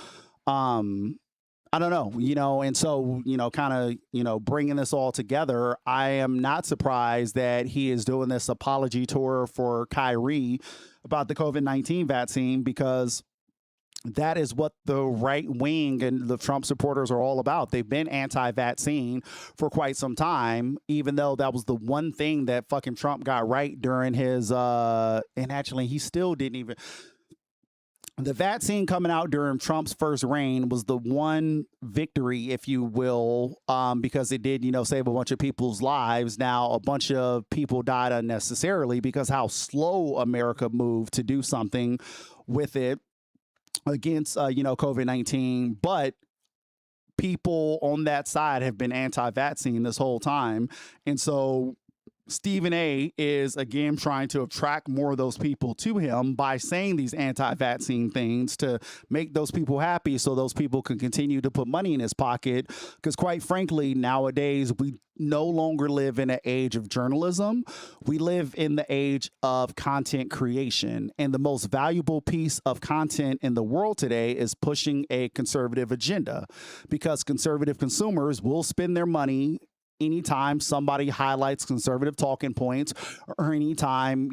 I don't know, and so, kind of, bringing this all together, I am not surprised that he is doing this apology tour for Kyrie about the COVID-19 vaccine, because that is what the right wing and the Trump supporters are all about. They've been anti-vaccine for quite some time, even though that was the one thing that fucking Trump got right during his, and actually he still didn't even... The vaccine coming out during Trump's first reign was the one victory, if you will, because it did, save a bunch of people's lives. Now, a bunch of people died unnecessarily because how slow America moved to do something with it against, COVID-19. But people on that side have been anti-vaccine this whole time. And so Stephen A. is, again, trying to attract more of those people to him by saying these anti-vaccine things to make those people happy so those people can continue to put money in his pocket. Because quite frankly, nowadays, we no longer live in an age of journalism. We live in the age of content creation. And the most valuable piece of content in the world today is pushing a conservative agenda, because conservative consumers will spend their money anytime somebody highlights conservative talking points, or anytime,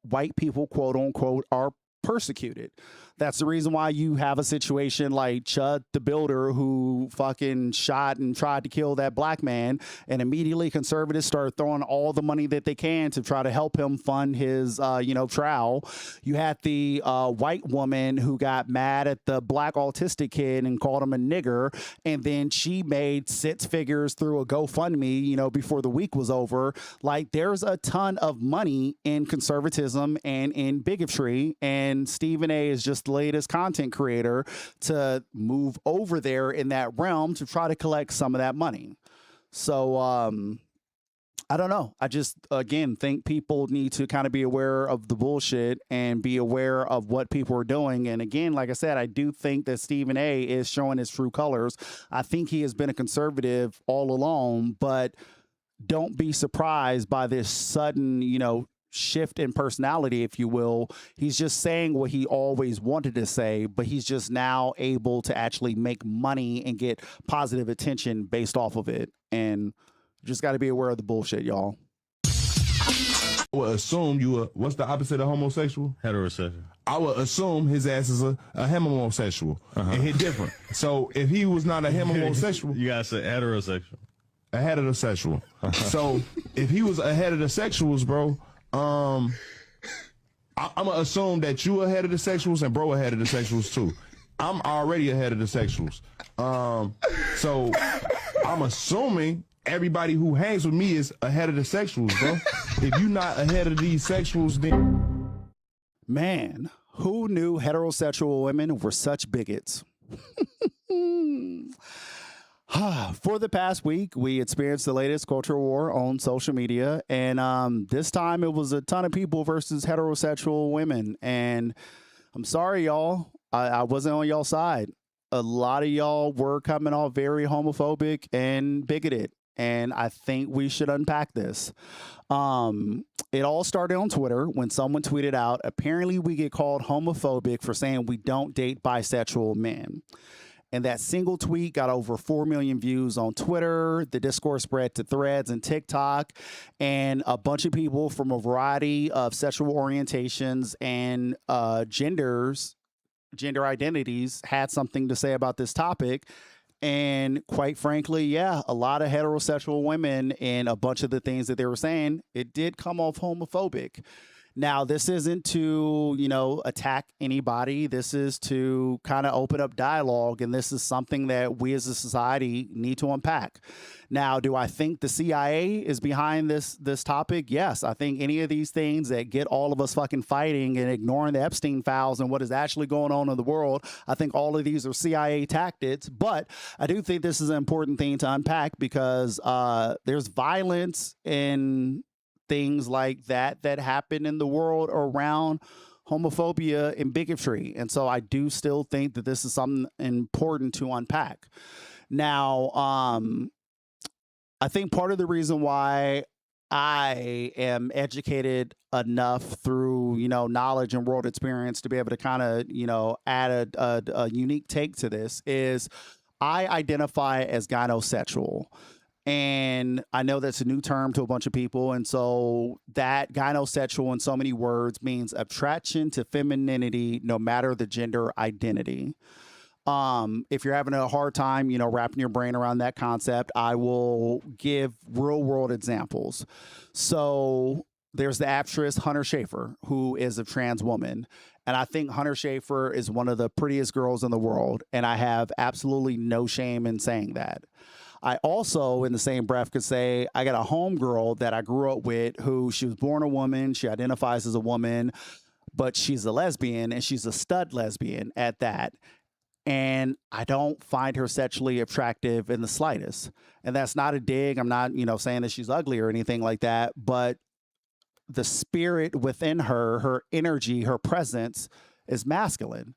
white people, quote unquote, are persecuted. That's the reason why you have a situation like Chud the Builder, who fucking shot and tried to kill that black man, and immediately conservatives started throwing all the money that they can to try to help him fund his, trial. You had the white woman who got mad at the black autistic kid and called him a nigger, and then she made 6 figures through a GoFundMe, before the week was over. Like, there's a ton of money in conservatism and in bigotry, and Stephen A. is just the latest content creator to move over there in that realm to try to collect some of that money. So I don't know. I just, again, think people need to kind of be aware of the bullshit and be aware of what people are doing. And again, like I said, I do think that Stephen A. is showing his true colors. I think he has been a conservative all along, but don't be surprised by this sudden, shift in personality, if you will. He's just saying what he always wanted to say, but he's just now able to actually make money and get positive attention based off of it. And you just got to be aware of the bullshit, y'all. I would assume what's the opposite of homosexual? Heterosexual. I would assume his ass is a homosexual. And he different. So if he was not a homosexual, you gotta say heterosexual. A heterosexual. So if he was a heterosexuals, bro, I'm gonna assume that you ahead of the sexuals and bro ahead of the sexuals too. I'm already ahead of the sexuals. So I'm assuming everybody who hangs with me is ahead of the sexuals, bro. If you're not ahead of these sexuals, then... Man, who knew heterosexual women were such bigots? For the past week, we experienced the latest culture war on social media, and this time it was a ton of people versus heterosexual women. And I'm sorry, y'all, I wasn't on y'all's side. A lot of y'all were coming off very homophobic and bigoted, and I think we should unpack this. It all started on Twitter when someone tweeted out, apparently we get called homophobic for saying we don't date bisexual men. And that single tweet got over 4 million views on Twitter. The discourse spread to Threads and TikTok. And a bunch of people from a variety of sexual orientations and gender identities had something to say about this topic. And quite frankly, yeah, a lot of heterosexual women and a bunch of the things that they were saying, it did come off homophobic. Now, this isn't to, attack anybody. This is to kind of open up dialogue, and this is something that we as a society need to unpack. Now, do I think the CIA is behind this topic? Yes. I think any of these things that get all of us fucking fighting and ignoring the Epstein files and what is actually going on in the world, I think all of these are CIA tactics. But I do think this is an important thing to unpack because there's violence in things like that happen in the world around homophobia and bigotry. And so I do still think that this is something important to unpack. Now, I think part of the reason why I am educated enough through, knowledge and world experience to be able to kind of, add a unique take to this is I identify as gynosexual. And I know that's a new term to a bunch of people. And so that gynosexual in so many words means attraction to femininity, no matter the gender identity. If you're having a hard time, wrapping your brain around that concept, I will give real world examples. So there's the actress Hunter Schafer, who is a trans woman. And I think Hunter Schafer is one of the prettiest girls in the world. And I have absolutely no shame in saying that. I also, in the same breath, could say I got a homegirl that I grew up with who she was born a woman. She identifies as a woman, but she's a lesbian and she's a stud lesbian at that. And I don't find her sexually attractive in the slightest. And that's not a dig. I'm not, saying that she's ugly or anything like that. But the spirit within her, her energy, her presence is masculine.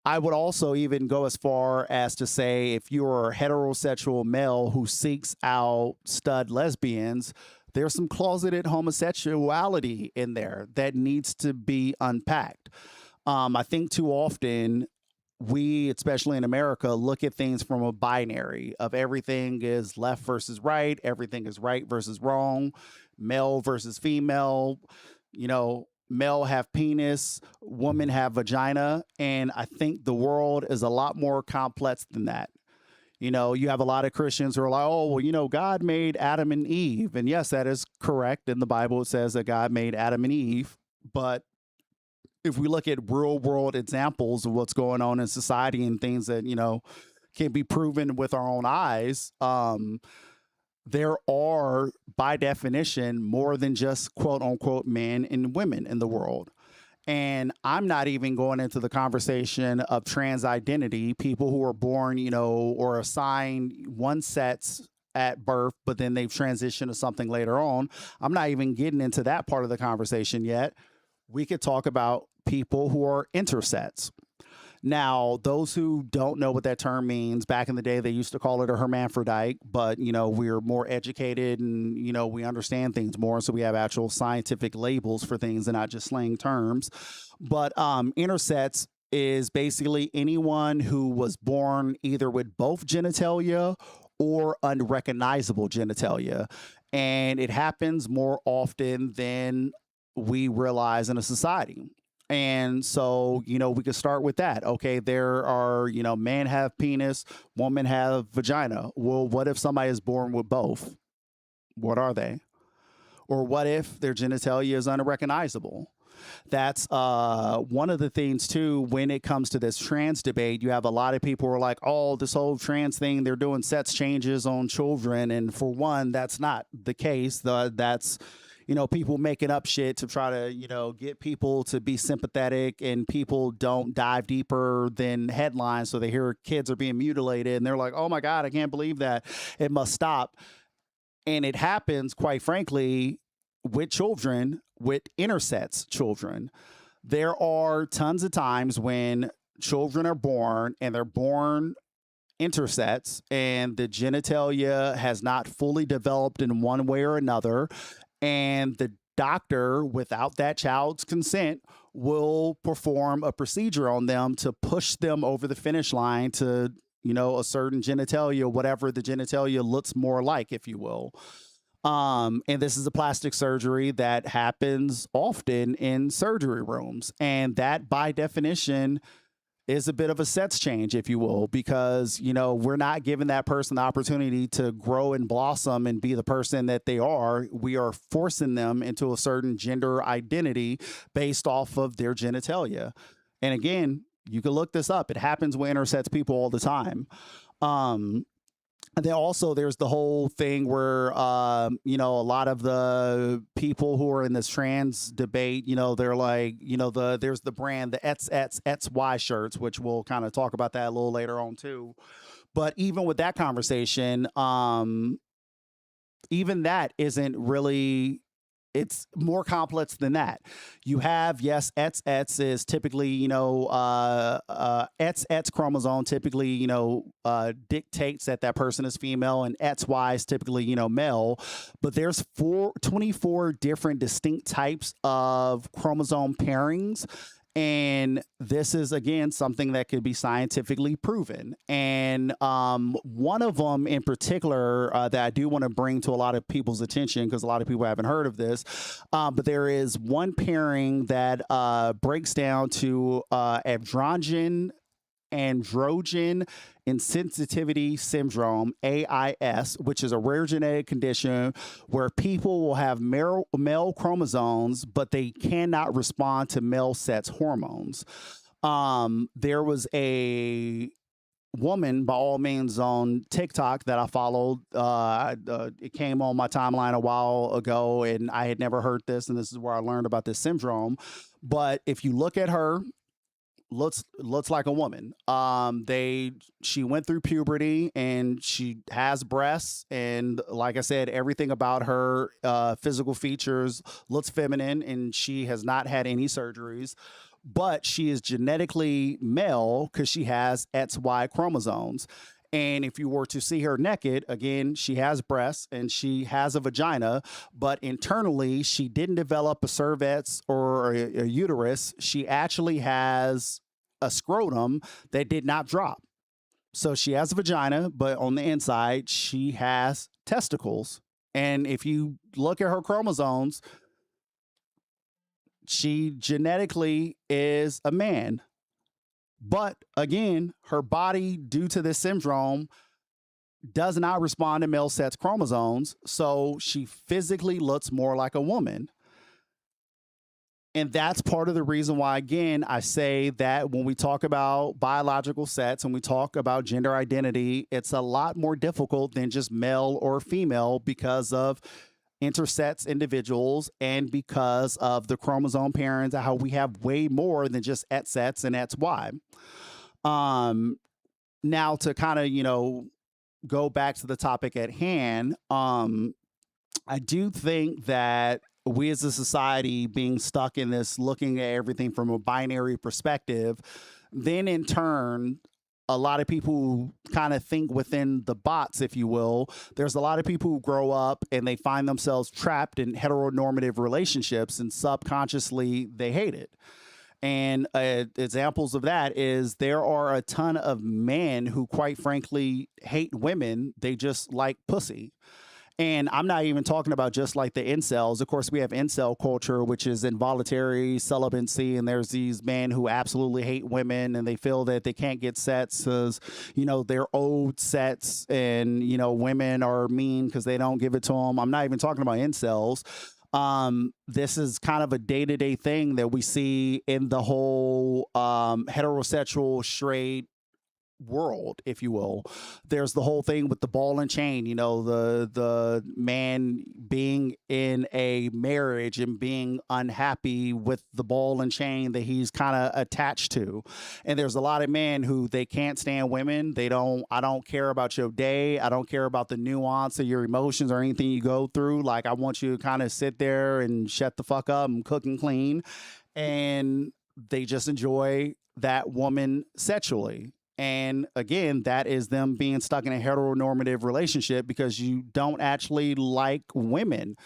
I would also even go as far as to say if you're a heterosexual male who seeks out stud lesbians, there's some closeted homosexuality in there that needs to be unpacked. I think too often we, especially in America, look at things from a binary of everything is left versus right, everything is right versus wrong, male versus female, male have penis, women have vagina. And I think the world is a lot more complex than that. You have a lot of Christians who are like, oh, well, God made Adam and Eve. And yes, that is correct. In the Bible, it says that God made Adam and Eve. But if we look at real world examples of what's going on in society and things that, can be proven with our own eyes, there are, by definition, more than just quote unquote men and women in the world. And I'm not even going into the conversation of trans identity, people who are born, or assigned one sex at birth, but then they've transitioned to something later on. I'm not even getting into that part of the conversation yet. We could talk about people who are intersex. Now, those who don't know what that term means, back in the day, they used to call it a hermaphrodite, but, we're more educated and, we understand things more. So we have actual scientific labels for things and not just slang terms. But intersex is basically anyone who was born either with both genitalia or unrecognizable genitalia. And it happens more often than we realize in a society. And so, we could start with that. Okay, there are, men have penis, women have vagina. Well, what if somebody is born with both? What are they? Or what if their genitalia is unrecognizable? That's one of the things, too, when it comes to this trans debate. You have a lot of people who are like, oh, this whole trans thing, they're doing sex changes on children. And for one, that's not the case. That's people making up shit to try to, get people to be sympathetic, and people don't dive deeper than headlines. So they hear kids are being mutilated and they're like, oh my God, I can't believe that. It must stop. And it happens, quite frankly, with children, with intersex children. There are tons of times when children are born and they're born intersex and the genitalia has not fully developed in one way or another. And the doctor, without that child's consent, will perform a procedure on them to push them over the finish line to, a certain genitalia, whatever the genitalia looks more like, if you will. And this is a plastic surgery that happens often in surgery rooms. And that, by definition, is a bit of a sets change, if you will, because, you know, we're not giving that person the opportunity to grow and blossom and be the person that they are. We are forcing them into a certain gender identity based off of their genitalia. And again, you can look this up. It happens with intersex people all the time. And then also there's the whole thing where, you know, a lot of the people who are in this trans debate, you know, they're like, you know, there's the brand, the XY shirts, which we'll kind of talk about that a little later on too. But even with that conversation, even that isn't really, it's more complex than that. You have, yes, XX is typically, you know, XX chromosome typically, you know, dictates that that person is female, and XY is typically, you know, male. But there's 24 different distinct types of chromosome pairings. And this is, again, something that could be scientifically proven. And one of them in particular that I do want to bring to a lot of people's attention, because a lot of people haven't heard of this, but there is one pairing that breaks down to androgen insensitivity syndrome, AIS, which is a rare genetic condition where people will have male chromosomes, but they cannot respond to male sex hormones. There was a woman, by all means, on TikTok that I followed. It came on my timeline a while ago, and I had never heard this, and this is where I learned about this syndrome. But if you look at her, looks like a woman. She went through puberty and she has breasts, and like I said, everything about her physical features looks feminine, and she has not had any surgeries, but she is genetically male because she has XY chromosomes. And if you were to see her naked, again, she has breasts and she has a vagina, but internally she didn't develop a cervix or a uterus. She actually has a scrotum that did not drop. So she has a vagina, but on the inside, she has testicles. And if you look at her chromosomes, she genetically is a man. But again, her body, due to this syndrome, does not respond to male sex chromosomes. So she physically looks more like a woman. And that's part of the reason why, again, I say that when we talk about biological sex and we talk about gender identity, it's a lot more difficult than just male or female because of intersex individuals and because of the chromosome pairings, how we have way more than just XX and XY. Now to kind of, you know, go back to the topic at hand, I do think that we as a society being stuck in this, looking at everything from a binary perspective, then in turn, a lot of people who kind of think within the box, if you will, there's a lot of people who grow up and they find themselves trapped in heteronormative relationships, and subconsciously they hate it. And examples of that is there are a ton of men who, quite frankly, hate women. They just like pussy. And I'm not even talking about just like the incels. Of course, we have incel culture, which is involuntary celibacy. And there's these men who absolutely hate women and they feel that they can't get sets because, you know, they're owed sets and, you know, women are mean because they don't give it to them. I'm not even talking about incels. This is kind of a day-to-day thing that we see in the whole heterosexual straight world, if you will. There's the whole thing with the ball and chain, you know, the man being in a marriage and being unhappy with the ball and chain that he's kind of attached to. And there's a lot of men who they can't stand women. I don't care about your day. I don't care about the nuance of your emotions or anything you go through. Like, I want you to kind of sit there and shut the fuck up and cook and clean. And they just enjoy that woman sexually. And again, that is them being stuck in a heteronormative relationship because you don't actually like women.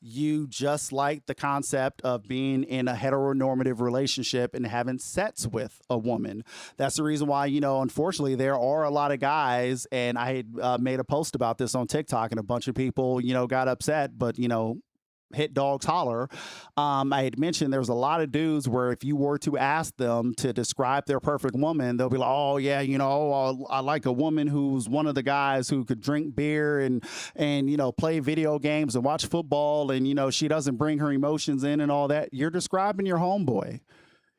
You just like the concept of being in a heteronormative relationship and having sex with a woman. That's the reason why, you know, unfortunately, there are a lot of guys, and I had made a post about this on TikTok, and a bunch of people, you know, got upset, but, you know, hit dogs holler. I had mentioned there's a lot of dudes where if you were to ask them to describe their perfect woman, they'll be like, oh yeah, I like a woman who's one of the guys who could drink beer and play video games and watch football, and she doesn't bring her emotions in and all that. You're describing your homeboy.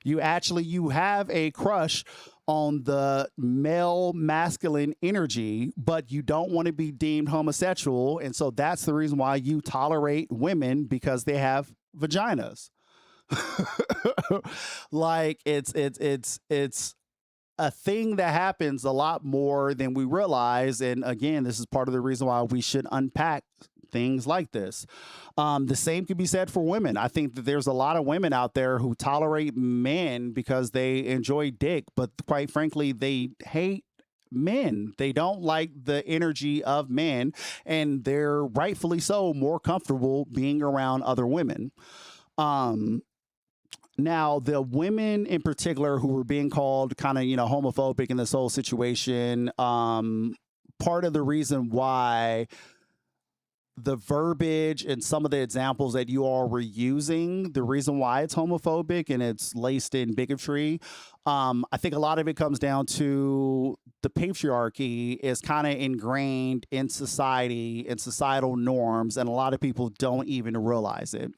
You have a crush on the male masculine energy, but you don't want to be deemed homosexual. And so that's the reason why you tolerate women, because they have vaginas. Like it's a thing that happens a lot more than we realize. And again, this is part of the reason why we should unpack things like this. The same could be said for women. I think that there's a lot of women out there who tolerate men because they enjoy dick, but quite frankly, they hate men. They don't like the energy of men, and they're rightfully so more comfortable being around other women. Now, the women in particular who were being called kind of, homophobic in this whole situation, part of the reason why the verbiage and some of the examples that you all were using, the reason why it's homophobic and it's laced in bigotry, I think a lot of it comes down to the patriarchy is kind of ingrained in society and societal norms, and a lot of people don't even realize it.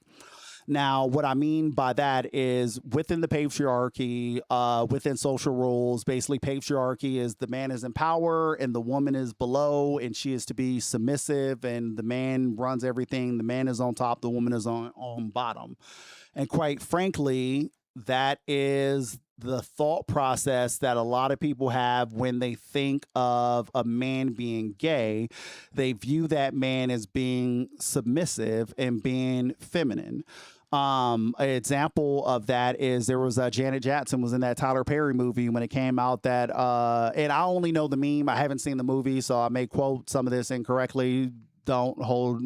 Now, what I mean by that is within the patriarchy, within social rules, basically patriarchy is the man is in power and the woman is below, and she is to be submissive, and the man runs everything. The man is on top, the woman is on bottom. And quite frankly, that is the thought process that a lot of people have when they think of a man being gay. They view that man as being submissive and being feminine. An example of that is there was Janet Jackson was in that Tyler Perry movie when it came out that, and I only know the meme. I haven't seen the movie, so I may quote some of this incorrectly. Don't hold,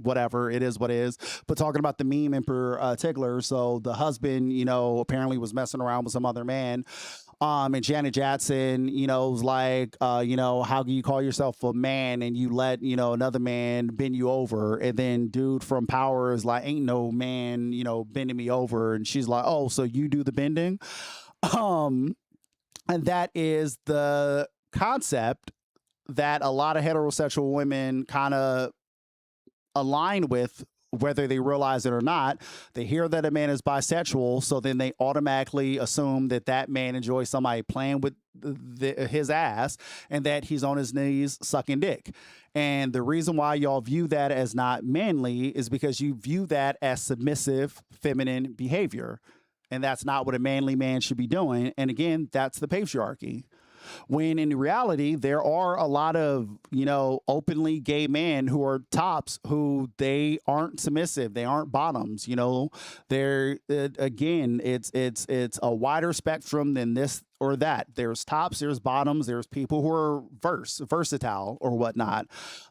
whatever, it is what it is. But talking about the meme in particular, so the husband, apparently was messing around with some other man. And Janet Jackson, was like, how can you call yourself a man and you let, another man bend you over? And then dude from Power is like, ain't no man, bending me over. And she's like, oh, so you do the bending? And that is the concept that a lot of heterosexual women kind of align with, whether they realize it or not. They hear that a man is bisexual, so then they automatically assume that that man enjoys somebody playing with his ass and that he's on his knees sucking dick. And the reason why y'all view that as not manly is because you view that as submissive, feminine behavior. And that's not what a manly man should be doing. And again, that's the patriarchy. When in reality, there are a lot of, openly gay men who are tops who they aren't submissive. They aren't bottoms, They're, again, it's a wider spectrum than this or that. There's tops, there's bottoms, there's people who are versatile or whatnot.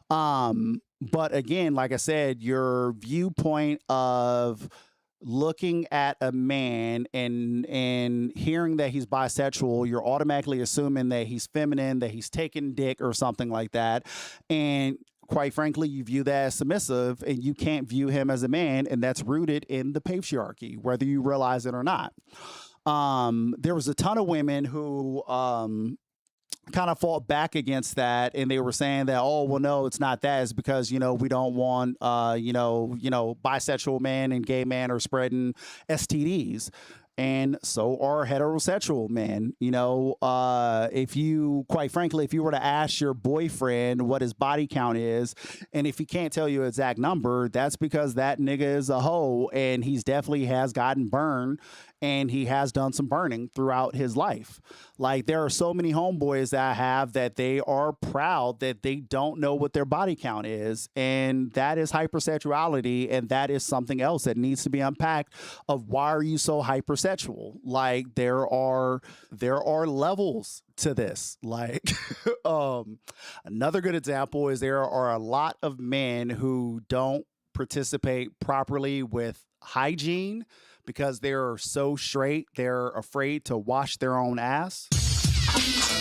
But again, like I said, your viewpoint of looking at a man and hearing that he's bisexual, you're automatically assuming that he's feminine, that he's taking dick or something like that. And quite frankly, you view that as submissive, and you can't view him as a man, and that's rooted in the patriarchy, whether you realize it or not. There was a ton of women who kind of fought back against that, and they were saying that, oh, well, no, it's not that. It's because, we don't want, bisexual men and gay men are spreading STDs. And so are heterosexual men. If you, quite frankly, if you were to ask your boyfriend what his body count is, and if he can't tell you an exact number, that's because that nigga is a hoe, and he's definitely has gotten burned, and he has done some burning throughout his life. Like, there are so many homeboys that I have that they are proud that they don't know what their body count is. And that is hypersexuality. And that is something else that needs to be unpacked of why are you so hypersexual? Like, there are levels to this. Like, another good example is there are a lot of men who don't participate properly with hygiene, because they're so straight, they're afraid to wash their own ass.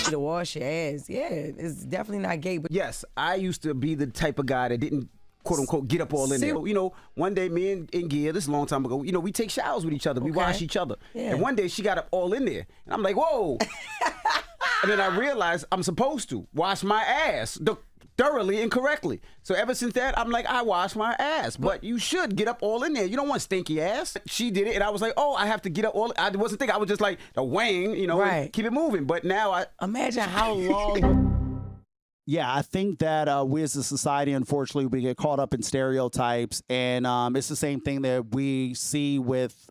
To wash your ass, yeah, it's definitely not gay. But yes, I used to be the type of guy that didn't quote unquote get up all in there. You know, one day me and Gia, this is a long time ago, you know, we take showers with each other. We wash each other. Yeah. And one day she got up all in there. And I'm like, whoa. And then I realized I'm supposed to wash my ass thoroughly and correctly. So ever since that, I'm like, I wash my ass. But you should get up all in there. You don't want stinky ass. She did it, and I was like, oh, I have to get up all. I wasn't thinking. I was just like, the wang, you know, and keep it moving. But now I imagine how long. Yeah, I think that we as a society, unfortunately, we get caught up in stereotypes, and it's the same thing that we see with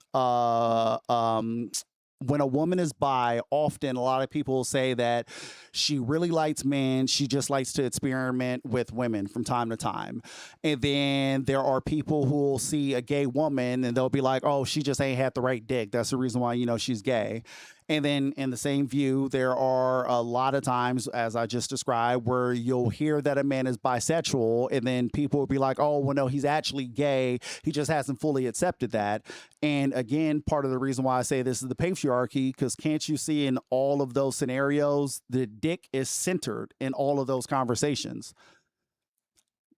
when a woman is bi. Often, a lot of people say that she really likes men. She just likes to experiment with women from time to time. And then there are people who will see a gay woman and they'll be like, oh, she just ain't had the right dick. That's the reason why, you know, she's gay. And then in the same view, there are a lot of times, as I just described, where you'll hear that a man is bisexual, and then people will be like, oh, well, no, he's actually gay. He just hasn't fully accepted that. And again, part of the reason why I say this is the patriarchy, because can't you see in all of those scenarios, the dick is centered in all of those conversations.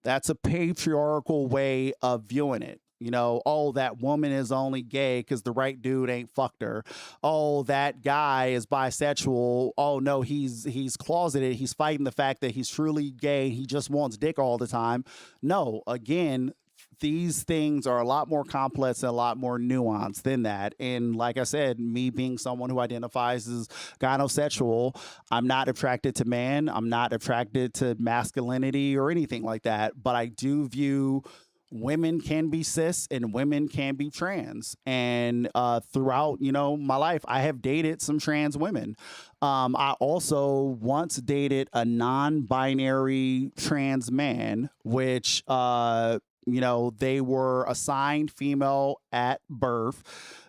That's a patriarchal way of viewing it. You know, oh, that woman is only gay because the right dude ain't fucked her. Oh, that guy is bisexual. Oh, no, he's closeted. He's fighting the fact that he's truly gay. He just wants dick all the time. No, again, these things are a lot more complex and a lot more nuanced than that. And like I said, me being someone who identifies as gynosexual, I'm not attracted to man. I'm not attracted to masculinity or anything like that. But I do view women can be cis and women can be trans. And throughout, you know, my life, I have dated some trans women. I also once dated a non-binary trans man, which, you know, they were assigned female at birth.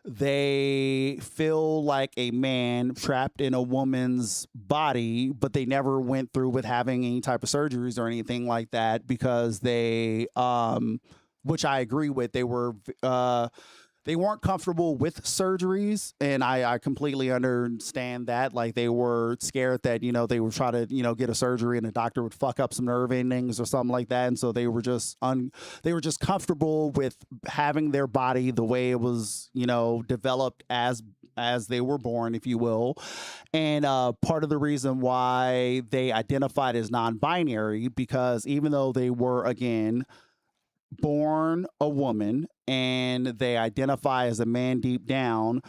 They feel like a man trapped in a woman's body, but they never went through with having any type of surgeries or anything like that because they, which I agree with, they weren't comfortable with surgeries, and I completely understand that. Like, they were scared that, you know, they would try to, you know, get a surgery and the doctor would fuck up some nerve endings or something like that, and so they were just comfortable with having their body the way it was, you know, developed as they were born, if you will. And part of the reason why they identified as non-binary, because even though they were, again, born a woman and they identify as a man deep down,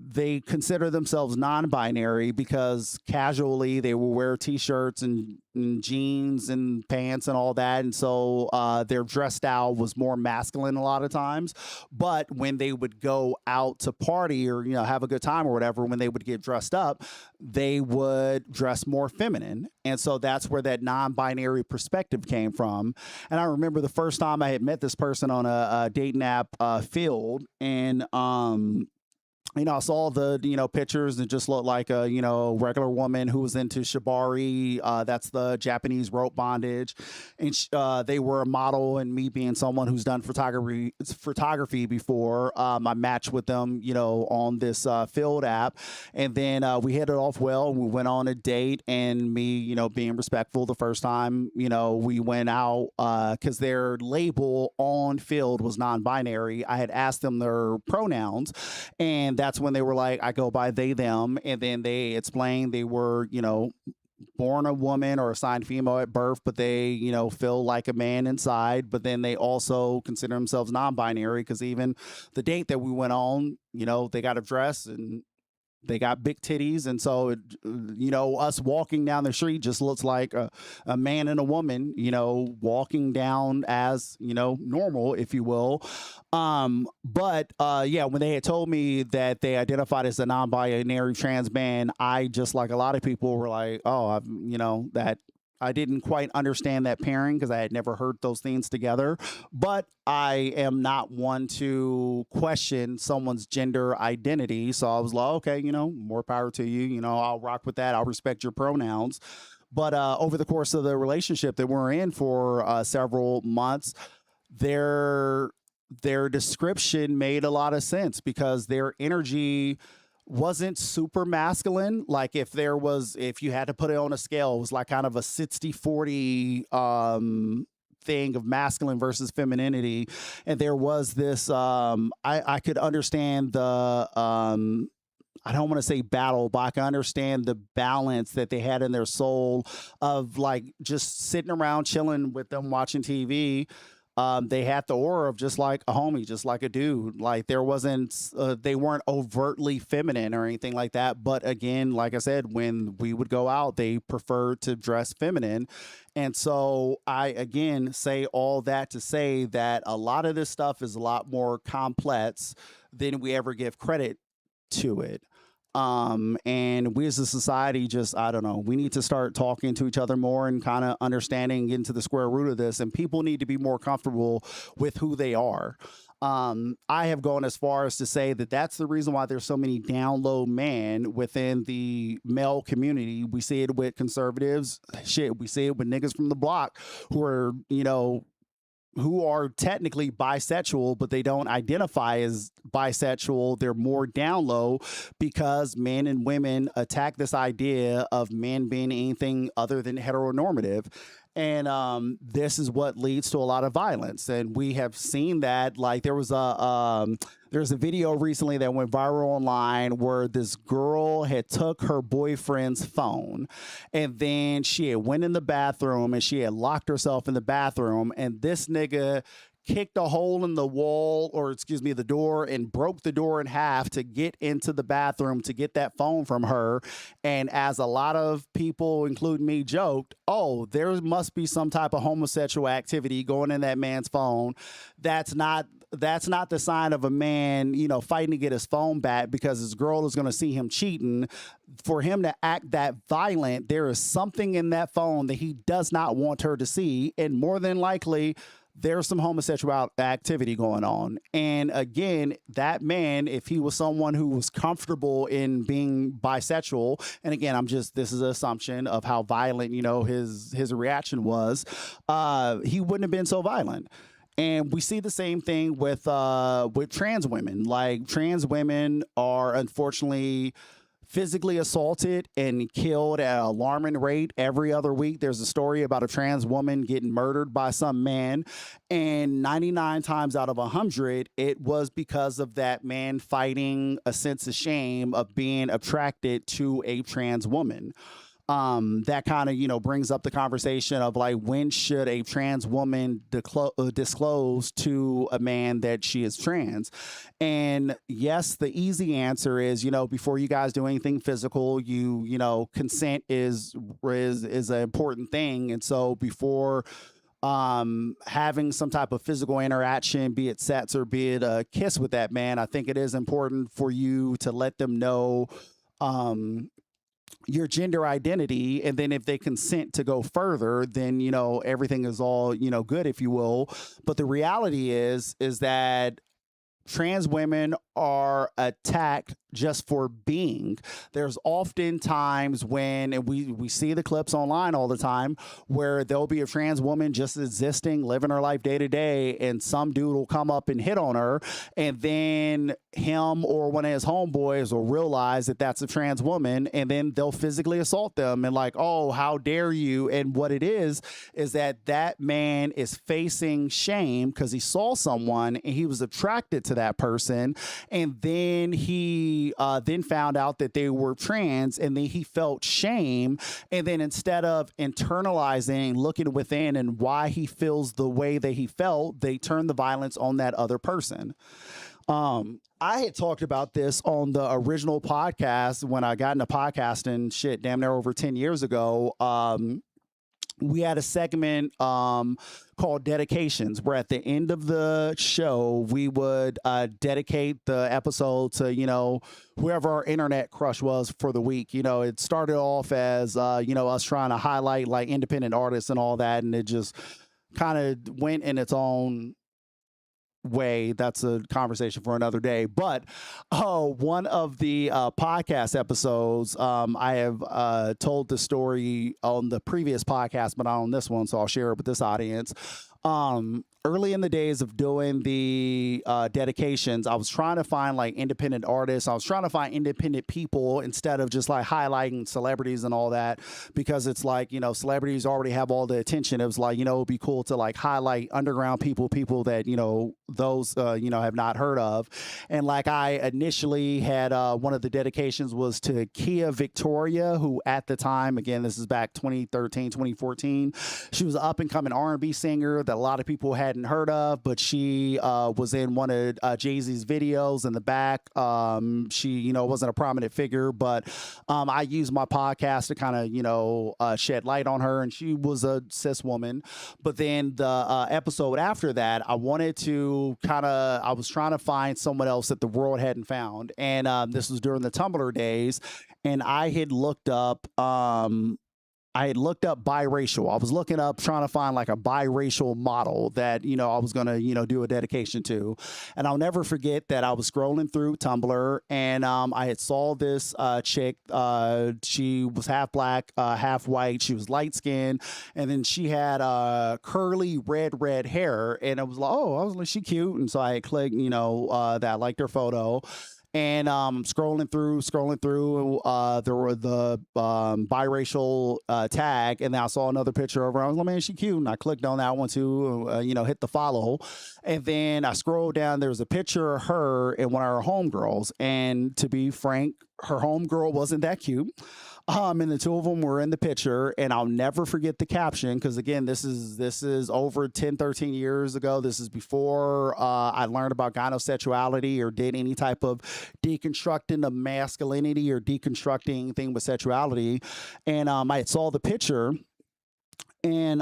they consider themselves non-binary because casually they will wear t-shirts and jeans and pants and all that, and so their dress style was more masculine a lot of times. But when they would go out to party or, you know, have a good time or whatever, when they would get dressed up, they would dress more feminine. And so that's where that non-binary perspective came from. And I remember the first time I had met this person on a dating app field, and you know, I saw the, you know, pictures and just looked like a, you know, regular woman who was into shibari. That's the Japanese rope bondage. And they were a model, and me being someone who's done photography before, I matched with them, you know, on this field app. And then we hit it off well. We went on a date, and me, you know, being respectful the first time, you know, we went out because their label on field was non-binary. I had asked them their pronouns, and that's when they were like, I go by they, them. And then they explained they were, you know, born a woman or assigned female at birth, but they, you know, feel like a man inside. But then they also consider themselves non-binary because even the date that we went on, you know, they got a dress and they got big titties. And so, you know, us walking down the street just looks like a man and a woman, you know, walking down as, you know, normal, if you will. But yeah, when they had told me that they identified as a non-binary trans man, I just, like a lot of people, were like, oh, you know, that I didn't quite understand that pairing because I had never heard those things together. But I am not one to question someone's gender identity. So I was like, okay, you know, more power to you. You know, I'll rock with that. I'll respect your pronouns. But over the course of the relationship that we're in for several months, their description made a lot of sense because their energy wasn't super masculine. Like if you had to put it on a scale, it was like kind of a 60-40 thing of masculine versus femininity, and there was this. I could understand the. I don't want to say battle, but I can understand the balance that they had in their soul of like just sitting around chilling with them watching TV. They had the aura of just like a homie, just like a dude. Like there wasn't, they weren't overtly feminine or anything like that. But again, like I said, when we would go out, they preferred to dress feminine. And so I, again, say all that to say that a lot of this stuff is a lot more complex than we ever give credit to it. And we as a society just, I don't know, we need to start talking to each other more and kind of understanding, getting to the square root of this. And people need to be more comfortable with who they are. I have gone as far as to say that that's the reason why there's so many down low men within the male community. We see it with conservatives. Shit, we see it with niggas from the block who are, you know, who are technically bisexual, but they don't identify as bisexual. They're more down low because men and women attack this idea of men being anything other than heteronormative. And this is what leads to a lot of violence. And we have seen that. Like there's a video recently that went viral online where this girl had took her boyfriend's phone, and then she had went in the bathroom and she had locked herself in the bathroom, and this nigga kicked a hole in the wall, or excuse me, the door, and broke the door in half to get into the bathroom to get that phone from her. And as a lot of people, including me, joked, oh, there must be some type of homosexual activity going in that man's phone. That's not the sign of a man, you know, fighting to get his phone back because his girl is going to see him cheating. For him to act that violent, there is something in that phone that he does not want her to see. And more than likely, there's some homosexual activity going on. And again, that man, if he was someone who was comfortable in being bisexual, and again, this is an assumption of how violent, you know, his reaction was, he wouldn't have been so violent. And we see the same thing with trans women. Like trans women are unfortunately physically assaulted and killed at an alarming rate every other week. There's a story about a trans woman getting murdered by some man, and 99 times out of 100, it was because of that man fighting a sense of shame of being attracted to a trans woman. That kind of, you know, brings up the conversation of like, when should a trans woman disclose to a man that she is trans? And yes, the easy answer is, you know, before you guys do anything physical, you know, consent is an important thing. And so before having some type of physical interaction, be it sex or be it a kiss with that man, I think it is important for you to let them know your gender identity, and then if they consent to go further, then, you know, everything is all, you know, good, if you will. But the reality is that trans women are attacked just for being. There's often times when, and we see the clips online all the time, where there'll be a trans woman just existing, living her life day to day, and some dude will come up and hit on her, and then him or one of his homeboys will realize that that's a trans woman, and then they'll physically assault them and like, oh, how dare you? And what it is that man is facing shame because he saw someone and he was attracted to that person, and then he then found out that they were trans, and then he felt shame, and then instead of internalizing, looking within and why he feels the way that he felt, they turned the violence on that other person. I had talked about this on the original podcast when I got into podcasting shit damn near over 10 years ago. We had a segment called Dedications, where at the end of the show, we would dedicate the episode to, you know, whoever our internet crush was for the week. You know, it started off as, you know, us trying to highlight like independent artists and all that, and it just kind of went in its own way. That's a conversation for another day. But one of the podcast episodes, I have told the story on the previous podcast, but not on this one, so I'll share it with this audience. Early in the days of doing the dedications, I was trying to find like independent artists. I was trying to find independent people instead of just like highlighting celebrities and all that, because it's like, you know, celebrities already have all the attention. It was like, you know, it'd be cool to like highlight underground people that, you know, those, you know, have not heard of. And like I initially had one of the dedications was to Kia Victoria, who at the time, again, this is back 2013, 2014, she was an up and coming R&B singer that a lot of people hadn't heard of, but she was in one of Jay-Z's videos in the back. She, you know, wasn't a prominent figure, but I used my podcast to kind of, you know, shed light on her, and she was a cis woman. But then the episode after that, I was trying to find someone else that the world hadn't found, and this was during the Tumblr days, and I had looked up biracial. I was looking up, trying to find like a biracial model that, you know, I was going to, you know, do a dedication to. And I'll never forget that I was scrolling through Tumblr, and I had saw this chick. She was half black, half white. She was light skinned. And then she had curly red hair. And it was like, oh, I was like, she cute. And so I clicked, you know, that I liked her photo. And scrolling through, there were the biracial tag, and then I saw another picture of her. I was like, man, she cute, and I clicked on that one too. You know, hit the follow, and then I scrolled down. There was a picture of her and one of her homegirls, and to be frank, her homegirl wasn't that cute. And the two of them were in the picture, and I'll never forget the caption, because again, this is over 10, 13 years ago. This is before I learned about gynosexuality or did any type of deconstructing of masculinity or deconstructing anything with sexuality. And I had saw the picture, and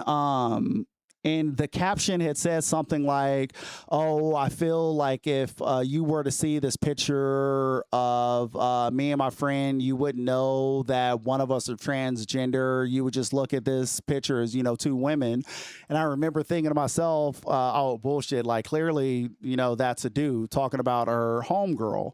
the caption had said something like, oh, I feel like if you were to see this picture of me and my friend, you wouldn't know that one of us are transgender. You would just look at this picture as, you know, two women. And I remember thinking to myself, oh, bullshit, like clearly, you know, that's a dude talking about her homegirl.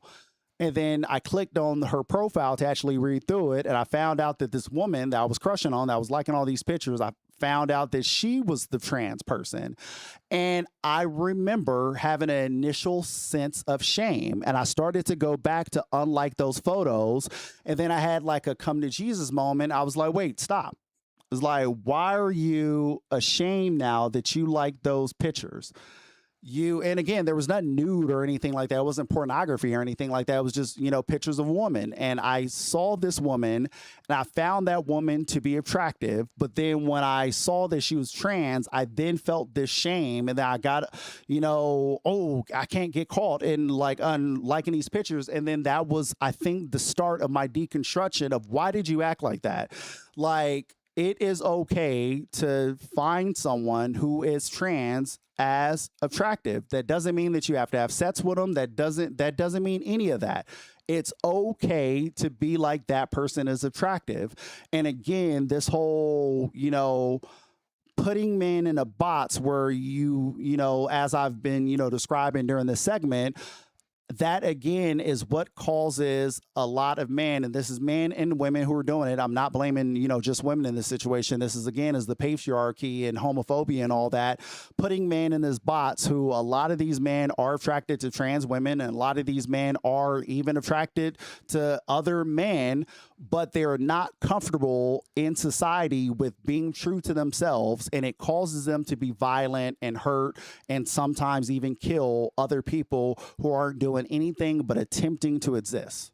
And then I clicked on her profile to actually read through it, and I found out that this woman that I was crushing on, that I was liking all these pictures, I found out that she was the trans person. And I remember having an initial sense of shame, and I started to go back to unlike those photos. And then I had like a come to Jesus moment. I was like, wait, stop. It's like, why are you ashamed now that you like those pictures? And again, there was nothing nude or anything like that. It wasn't pornography or anything like that. It was just, you know, pictures of women. And I saw this woman, and I found that woman to be attractive. But then when I saw that she was trans, I then felt this shame. And then I got, you know, oh, I can't get caught in like liking these pictures. And then that was, I think, the start of my deconstruction of why did you act like that? Like, it is okay to find someone who is trans as attractive. That doesn't mean that you have to have sex with them. That doesn't mean any of that. It's okay to be like that person is attractive. And again, this whole, you know, putting men in a box where you know, as I've been, you know, describing during this segment, that again is what causes a lot of men, and this is men and women who are doing it. I'm not blaming, you know, just women in this situation. This is again is the patriarchy and homophobia and all that, putting men in this box who a lot of these men are attracted to trans women, and a lot of these men are even attracted to other men, but they're not comfortable in society with being true to themselves, and it causes them to be violent and hurt and sometimes even kill other people who aren't doing anything but attempting to exist.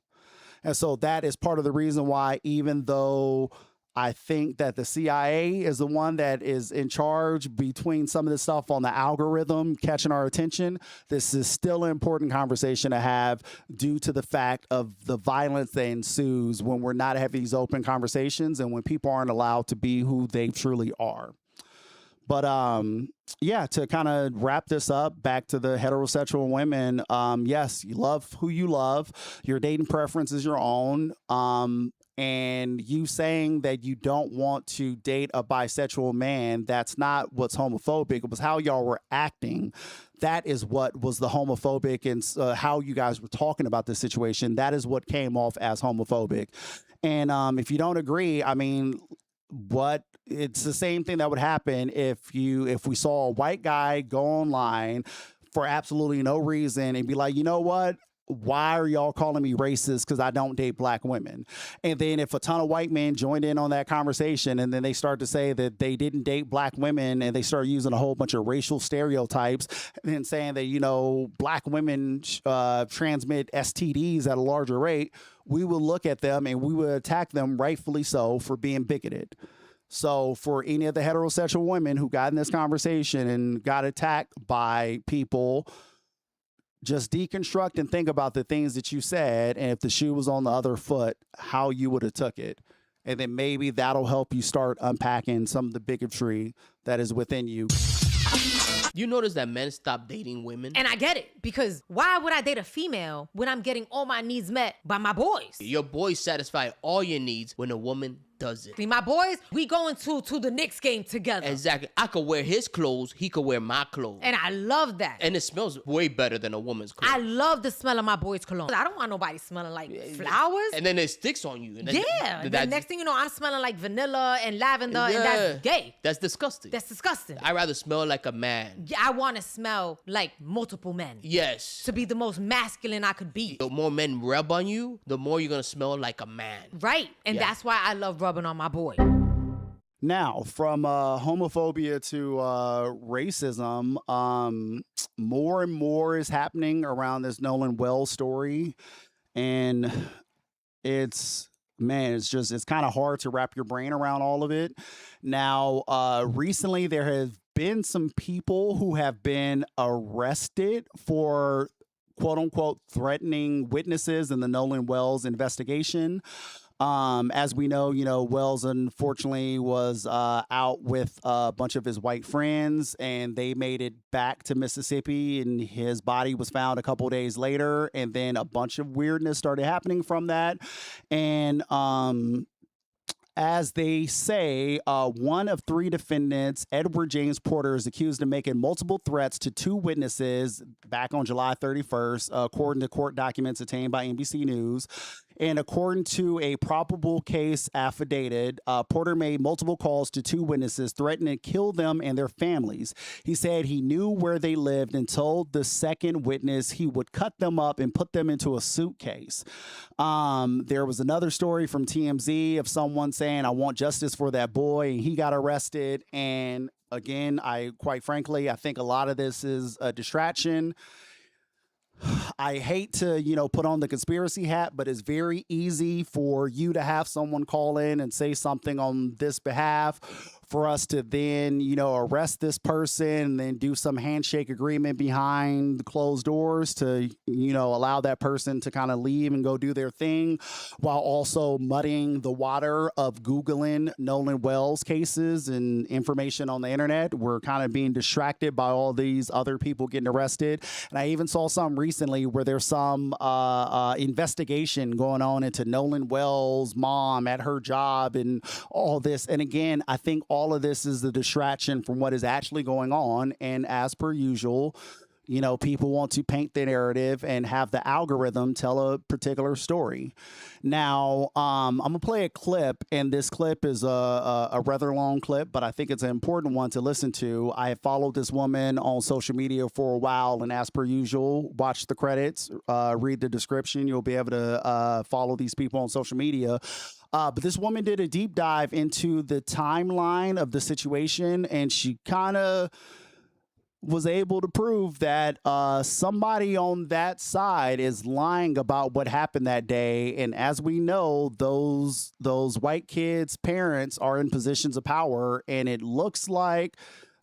And so that is part of the reason why, even though I think that the CIA is the one that is in charge between some of this stuff on the algorithm catching our attention, this is still an important conversation to have due to the fact of the violence that ensues when we're not having these open conversations and when people aren't allowed to be who they truly are. But yeah, to kind of wrap this up, back to the heterosexual women, yes, you love who you love. Your dating preference is your own. And you saying that you don't want to date a bisexual man, that's not what's homophobic. It was how y'all were acting. That is what was the homophobic, and how you guys were talking about this situation. That is what came off as homophobic. And if you don't agree, I mean, it's the same thing that would happen if we saw a white guy go online for absolutely no reason and be like, you know what? Why are y'all calling me racist because I don't date black women? And then if a ton of white men joined in on that conversation and then they start to say that they didn't date black women and they start using a whole bunch of racial stereotypes and then saying that, you know, black women transmit STDs at a larger rate, we will look at them and we will attack them, rightfully so, for being bigoted. So for any of the heterosexual women who got in this conversation and got attacked by people, just deconstruct and think about the things that you said, and if the shoe was on the other foot, how you would have took it. And then maybe that'll help you start unpacking some of the bigotry that is within you. You notice that men stop dating women? And I get it, because why would I date a female when I'm getting all my needs met by my boys? Your boys satisfy all your needs when a woman does it. My boys, we going to the Knicks game together. Exactly. I could wear his clothes, he could wear my clothes. And I love that. And it smells way better than a woman's clothes. I love the smell of my boys' cologne. I don't want nobody smelling like flowers. And then it sticks on you. The next thing you know, I'm smelling like vanilla and lavender, and that's gay. That's disgusting. That's disgusting. I'd rather smell like a man. Yeah, I want to smell like multiple men. Yes. To be the most masculine I could be. The more men rub on you, the more you're going to smell like a man. Right. And that's why I love rubbing on my boy. Now, from homophobia to racism, more and more is happening around this Nolan Wells story. And it's kind of hard to wrap your brain around all of it. Now, recently there have been some people who have been arrested for quote unquote threatening witnesses in the Nolan Wells investigation. As we know, Wells unfortunately was out with a bunch of his white friends, and they made it back to Mississippi, and his body was found a couple days later, and then a bunch of weirdness started happening from that. And as they say, one of three defendants, Edward James Porter, is accused of making multiple threats to two witnesses back on July 31st, according to court documents obtained by NBC News. And according to a probable case affidavit, Porter made multiple calls to two witnesses, threatening to kill them and their families. He said he knew where they lived and told the second witness he would cut them up and put them into a suitcase. There was another story from TMZ of someone saying, I want justice for that boy, and he got arrested. And again, quite frankly, I think a lot of this is a distraction. I hate to, put on the conspiracy hat, but it's very easy for you to have someone call in and say something on this behalf, for us to then, arrest this person and then do some handshake agreement behind the closed doors to, allow that person to kind of leave and go do their thing, while also muddying the water of Googling Nolan Wells cases and information on the internet. We're kind of being distracted by all these other people getting arrested. And I even saw some recently where there's some investigation going on into Nolan Wells' mom at her job and all this. And again, I think all of this is the distraction from what is actually going on. And as per usual, people want to paint the narrative and have the algorithm tell a particular story. Now, I'm going to play a clip, and this clip is a rather long clip, but I think it's an important one to listen to. I have followed this woman on social media for a while, and as per usual, watch the credits, read the description. You'll be able to follow these people on social media. But this woman did a deep dive into the timeline of the situation, and she kind of was able to prove that somebody on that side is lying about what happened that day. And as we know, those white kids' parents are in positions of power, and it looks like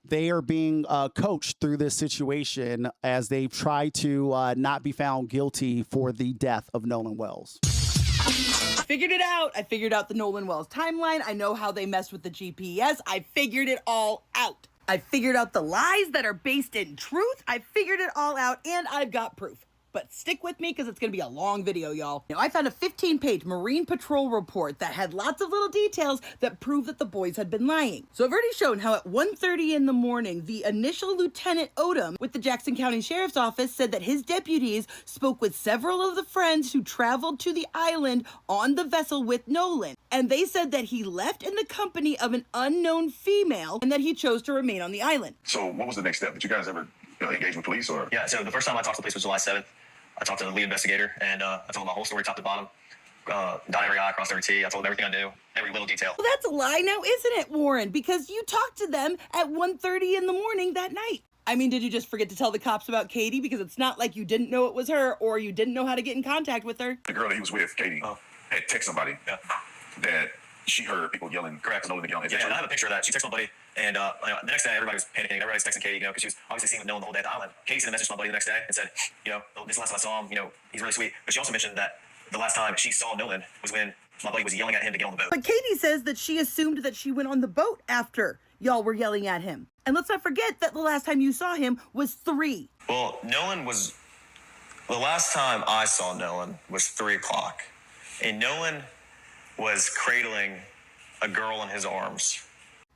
they are being coached through this situation as they try to not be found guilty for the death of Nolan Wells. Figured it out. I figured out the Nolan Wells timeline. I know how they messed with the GPS. I figured it all out. I figured out the lies that are based in truth. I figured it all out, and I've got proof. but stick with me because it's going to be a long video, y'all. Now, I found a 15-page Marine Patrol report that had lots of little details that prove that the boys had been lying. So I've already shown how at 1:30 in the morning, the initial Lieutenant Odom with the Jackson County Sheriff's Office said that his deputies spoke with several of the friends who traveled to the island on the vessel with Nolan. And they said that he left in the company of an unknown female and that he chose to remain on the island. So what was the next step? Did you guys ever engage with police or? Yeah, so the first time I talked to police was July 7th. I talked to the lead investigator and I told him my whole story top to bottom. Dot every I, crossed every T. I told him everything I knew, every little detail. Well, that's a lie now, isn't it, Warren? Because you talked to them at 1:30 in the morning that night. I mean, did you just forget to tell the cops about Katie? Because it's not like you didn't know it was her or you didn't know how to get in contact with her. The girl that he was with, Katie, had texted somebody that she heard people yelling. Correct. Nolan yelling. Yeah, and I have a picture of that. She texted my buddy, and the next day everybody was panicking. Everybody was texting Katie, because she was obviously seen with Nolan the whole day at the island. Katie sent a message to my buddy the next day and said, this is the last time I saw him. He's really sweet. But she also mentioned that the last time she saw Nolan was when my buddy was yelling at him to get on the boat. But Katie says that she assumed that she went on the boat after y'all were yelling at him. And let's not forget that the last time you saw him was 3. Well, the last time I saw Nolan was 3 o'clock. And Nolan was cradling a girl in his arms.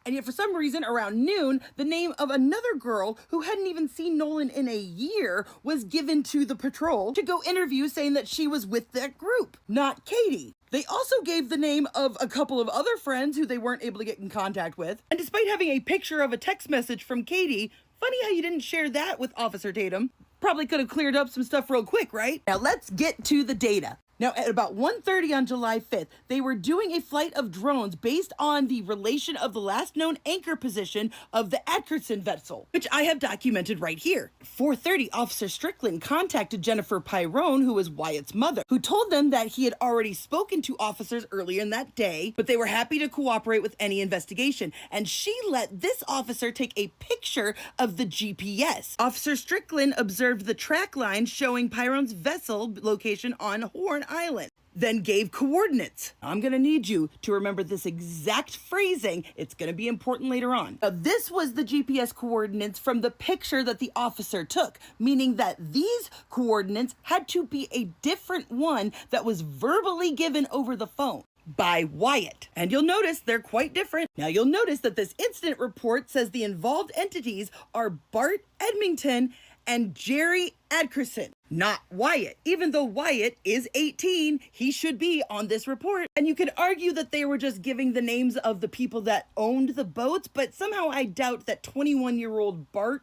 And yet for some reason around noon, the name of another girl who hadn't even seen Nolan in a year was given to the patrol to go interview, saying that she was with that group, not Katie. They also gave the name of a couple of other friends who they weren't able to get in contact with. And despite having a picture of a text message from Katie, funny how you didn't share that with Officer Tatum. Probably could have cleared up some stuff real quick, right? Now let's get to the data. Now, at about 1:30 on July 5th, they were doing a flight of drones based on the relation of the last known anchor position of the Atkinson vessel, which I have documented right here. 4:30, Officer Strickland contacted Jennifer Pyrone, who was Wyatt's mother, who told them that he had already spoken to officers earlier in that day, but they were happy to cooperate with any investigation. And she let this officer take a picture of the GPS. Officer Strickland observed the track line showing Pyrone's vessel location on Horn Island, then gave coordinates. I'm going to need you to remember this exact phrasing. It's going to be important later on. Now, this was the GPS coordinates from the picture that the officer took, meaning that these coordinates had to be a different one that was verbally given over the phone by Wyatt. And you'll notice they're quite different. Now, you'll notice that this incident report says the involved entities are Bart Edmington and Jerry Adkerson, not Wyatt. Even though Wyatt is 18, he should be on this report. And you could argue that they were just giving the names of the people that owned the boats, but somehow I doubt that 21-year-old Bart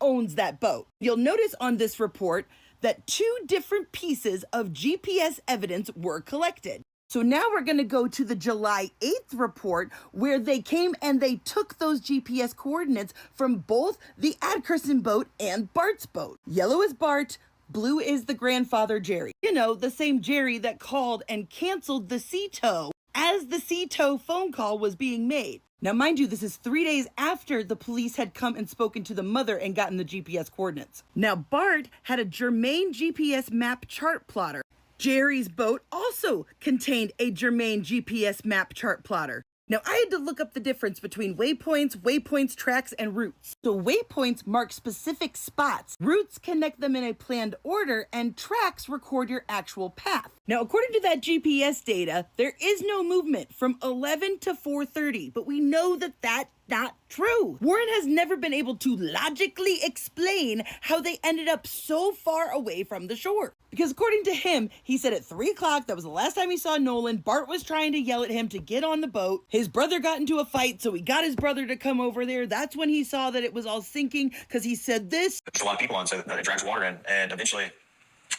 owns that boat. You'll notice on this report that 2 different pieces of GPS evidence were collected. So now we're going to go to the July 8th report, where they came and they took those GPS coordinates from both the Adkerson boat and Bart's boat. Yellow is Bart, blue is the grandfather Jerry. You know, the same Jerry that called and canceled the sea tow as the sea tow phone call was being made. Now, mind you, this is 3 days after the police had come and spoken to the mother and gotten the GPS coordinates. Now, Bart had a germane GPS map chart plotter. Jerry's boat also contained a germane GPS map chart plotter. Now, I had to look up the difference between waypoints, tracks, and routes. So waypoints mark specific spots. Routes connect them in a planned order, and tracks record your actual path. Now, according to that GPS data, there is no movement from 11 to 4:30, but we know that that's not true. Warren has never been able to logically explain how they ended up so far away from the shore. Because according to him, he said at 3 o'clock, that was the last time he saw Nolan. Bart was trying to yell at him to get on the boat. His brother got into a fight, so he got his brother to come over there. That's when he saw that it was all sinking, because he said this. There's a lot of people on, so it drags water in, and eventually,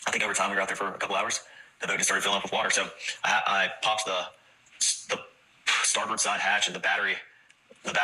I think over time we were out there for a couple hours, the boat just started filling up with water. So I popped the starboard side hatch, and the battery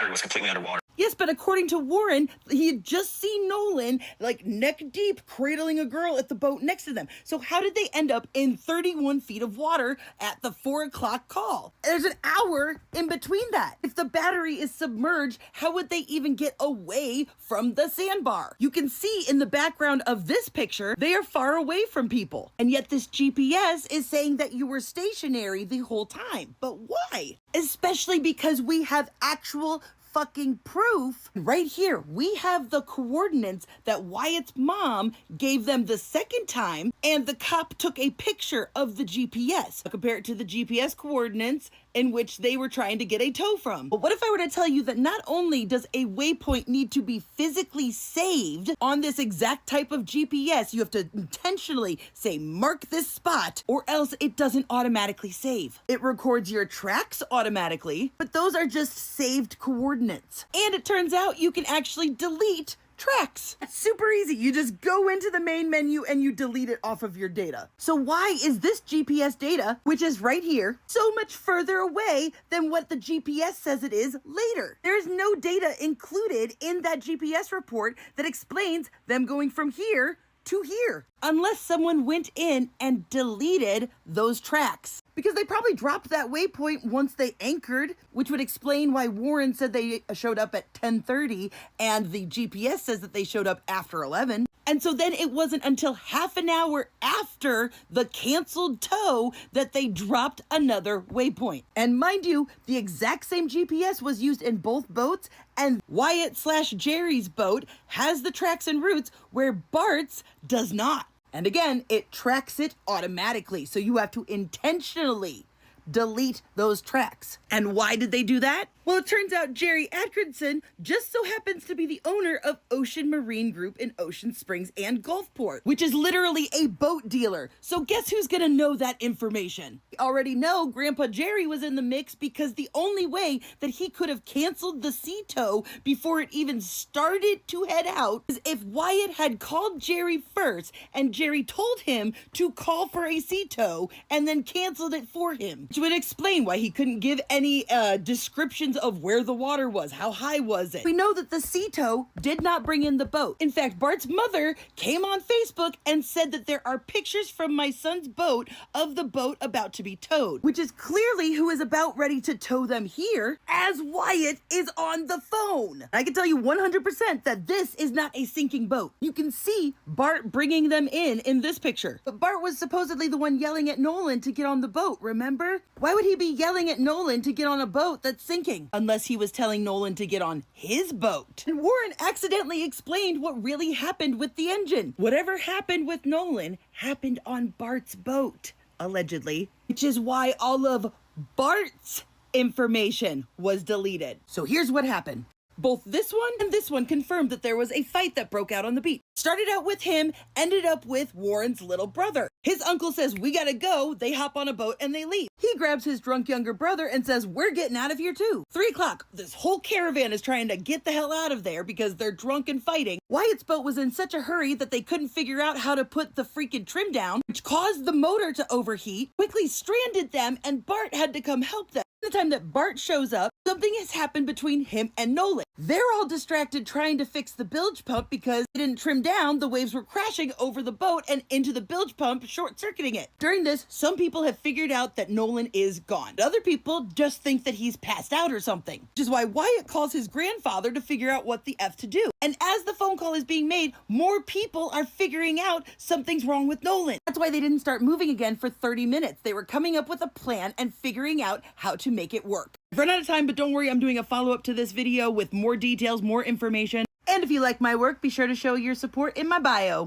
was completely underwater. Yes, but according to Warren, he had just seen Nolan, like, neck deep, cradling a girl at the boat next to them. So how did they end up in 31 feet of water at the 4 o'clock call? There's an hour in between that. If the battery is submerged, how would they even get away from the sandbar? You can see in the background of this picture, they are far away from people. And yet this GPS is saying that you were stationary the whole time. But why? Especially because we have actual fucking proof. Right here, we have the coordinates that Wyatt's mom gave them the second time, and the cop took a picture of the GPS. Compare it to the GPS coordinates in which they were trying to get a tow from. But what if I were to tell you that not only does a waypoint need to be physically saved on this exact type of GPS, you have to intentionally say, mark this spot, or else it doesn't automatically save. It records your tracks automatically, but those are just saved coordinates. And it turns out you can actually delete tracks. It's super easy. You just go into the main menu and you delete it off of your data. So why is this GPS data, which is right here, so much further away than what the GPS says it is later? There is no data included in that GPS report that explains them going from here to here, unless someone went in and deleted those tracks. Because they probably dropped that waypoint once they anchored, which would explain why Warren said they showed up at 10:30 and the GPS says that they showed up after 11. And so then it wasn't until half an hour after the canceled tow that they dropped another waypoint. And mind you, the exact same GPS was used in both boats, and Wyatt/Jerry's boat has the tracks and routes where Bart's does not. And again, it tracks it automatically, so you have to intentionally delete those tracks. And why did they do that? Well, it turns out Jerry Atkinson just so happens to be the owner of Ocean Marine Group in Ocean Springs and Gulfport, which is literally a boat dealer. So guess who's gonna know that information? We already know Grandpa Jerry was in the mix, because the only way that he could have canceled the sea tow before it even started to head out is if Wyatt had called Jerry first and Jerry told him to call for a sea tow and then canceled it for him, which would explain why he couldn't give any descriptions of where the water was, how high was it. We know that the sea tow did not bring in the boat. In fact, Bart's mother came on Facebook and said that there are pictures from my son's boat of the boat about to be towed, which is clearly who is about ready to tow them here, as Wyatt is on the phone. I can tell you 100% that this is not a sinking boat. You can see Bart bringing them in this picture. But Bart was supposedly the one yelling at Nolan to get on the boat, remember? Why would he be yelling at Nolan to get on a boat that's sinking? Unless he was telling Nolan to get on his boat. And Warren accidentally explained what really happened with the engine. Whatever happened with Nolan happened on Bart's boat, allegedly, which is why all of Bart's information was deleted. So here's what happened. Both this one and this one confirmed that there was a fight that broke out on the beach. Started out with him, ended up with Warren's little brother. His uncle says, we gotta go. They hop on a boat and they leave. He grabs his drunk younger brother and says, we're getting out of here too. 3 o'clock, this whole caravan is trying to get the hell out of there because they're drunk and fighting. Wyatt's boat was in such a hurry that they couldn't figure out how to put the freaking trim down, which caused the motor to overheat, quickly stranded them, and Bart had to come help them. The time that Bart shows up, something has happened between him and Nolan. They're all distracted trying to fix the bilge pump because it didn't trim down. The waves were crashing over the boat and into the bilge pump, short-circuiting it. During this, some people have figured out that Nolan is gone. Other people just think that he's passed out or something, which is why Wyatt calls his grandfather to figure out what the F to do. And as the phone call is being made, more people are figuring out something's wrong with Nolan. That's why they didn't start moving again for 30 minutes. They were coming up with a plan and figuring out how to make it work. I've run out of time, but don't worry, I'm doing a follow-up to this video with more details, more information. And if you like my work, be sure to show your support in my bio.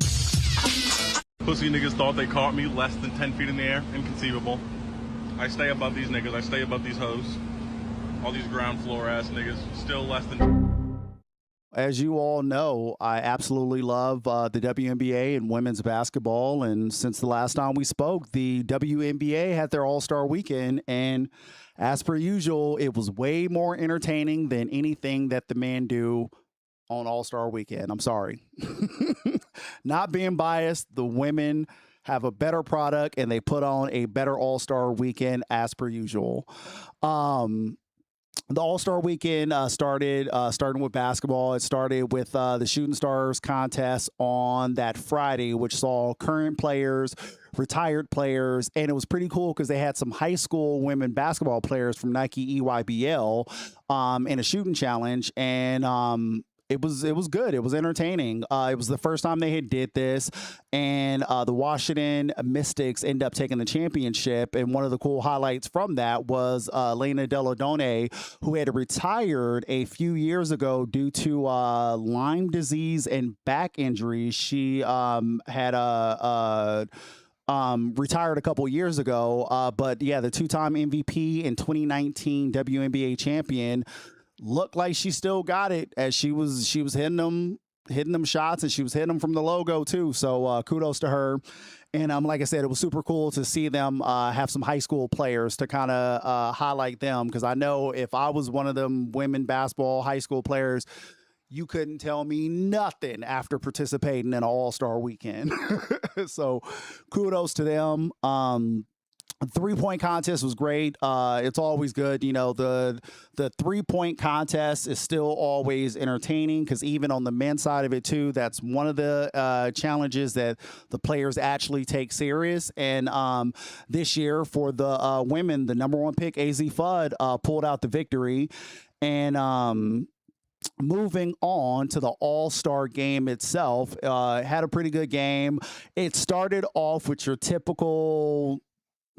Pussy niggas thought they caught me less than 10 feet in the air. Inconceivable. I stay above these niggas. I stay above these hoes. All these ground floor ass niggas. Still less than... As you all know, I absolutely love the WNBA and women's basketball. And since the last time we spoke, the WNBA had their All-Star weekend. And as per usual, it was way more entertaining than anything that the men do on All-Star weekend. I'm sorry. Not being biased, the women have a better product and they put on a better All-Star weekend as per usual. The All-Star weekend starting with basketball. It started with the Shooting Stars contest on that Friday, which saw current players, retired players, and it was pretty cool because they had some high school women basketball players from Nike EYBL in a shooting challenge, and it was good. It was entertaining. It was the first time they had did this, and the Washington Mystics end up taking the championship. And one of the cool highlights from that was Lena Deladone, who had retired a few years ago due to Lyme disease and back injuries. She had retired a couple years ago, but yeah, the two-time MVP and 2019 WNBA champion looked like she still got it, as she was hitting them shots, and she was hitting them from the logo too. So kudos to her. And like I said, it was super cool to see them have some high school players to kind of highlight them, because I know if I was one of them women basketball high school players, you couldn't tell me nothing after participating in an All-Star weekend. So kudos to them. Three-point contest was great. It's always good. You know, the three-point contest is still always entertaining, because even on the men's side of it too, that's one of the challenges that the players actually take serious. And this year for the women, the number 1 pick, AZ Fudd, pulled out the victory. And moving on to the All-Star game itself, had a pretty good game. It started off with your typical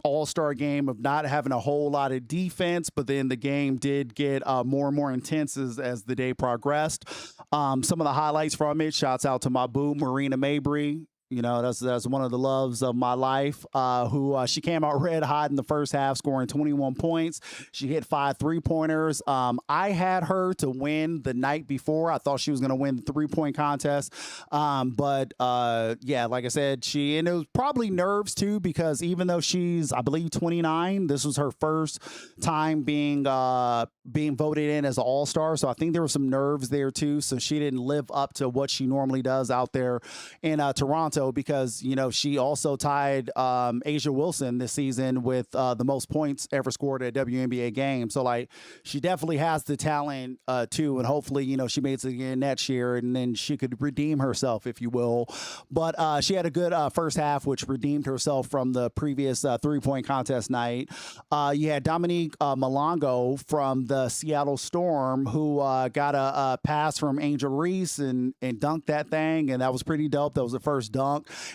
All-Star game of not having a whole lot of defense, but then the game did get more and more intense as the day progressed. Some of the highlights from it, shouts out to my boo, Marina Mabry. You know, that's one of the loves of my life, who she came out red hot in the first half, scoring 21 points. She hit 5 3-pointers. I had her to win the night before. I thought she was going to win the 3-point contest. But yeah, like I said, and it was probably nerves too, because even though she's, I believe, 29, this was her first time being voted in as an All-Star. So I think there were some nerves there too. So she didn't live up to what she normally does out there in Toronto, because, you know, she also tied Asia Wilson this season with the most points ever scored at a WNBA game. So, like, she definitely has the talent too, and hopefully, you know, she makes it again next year, and then she could redeem herself, if you will. But she had a good first half, which redeemed herself from the previous 3-point contest night. You had Dominique Malongo from the Seattle Storm, who got a pass from Angel Reese and dunked that thing, and that was pretty dope. That was the first dunk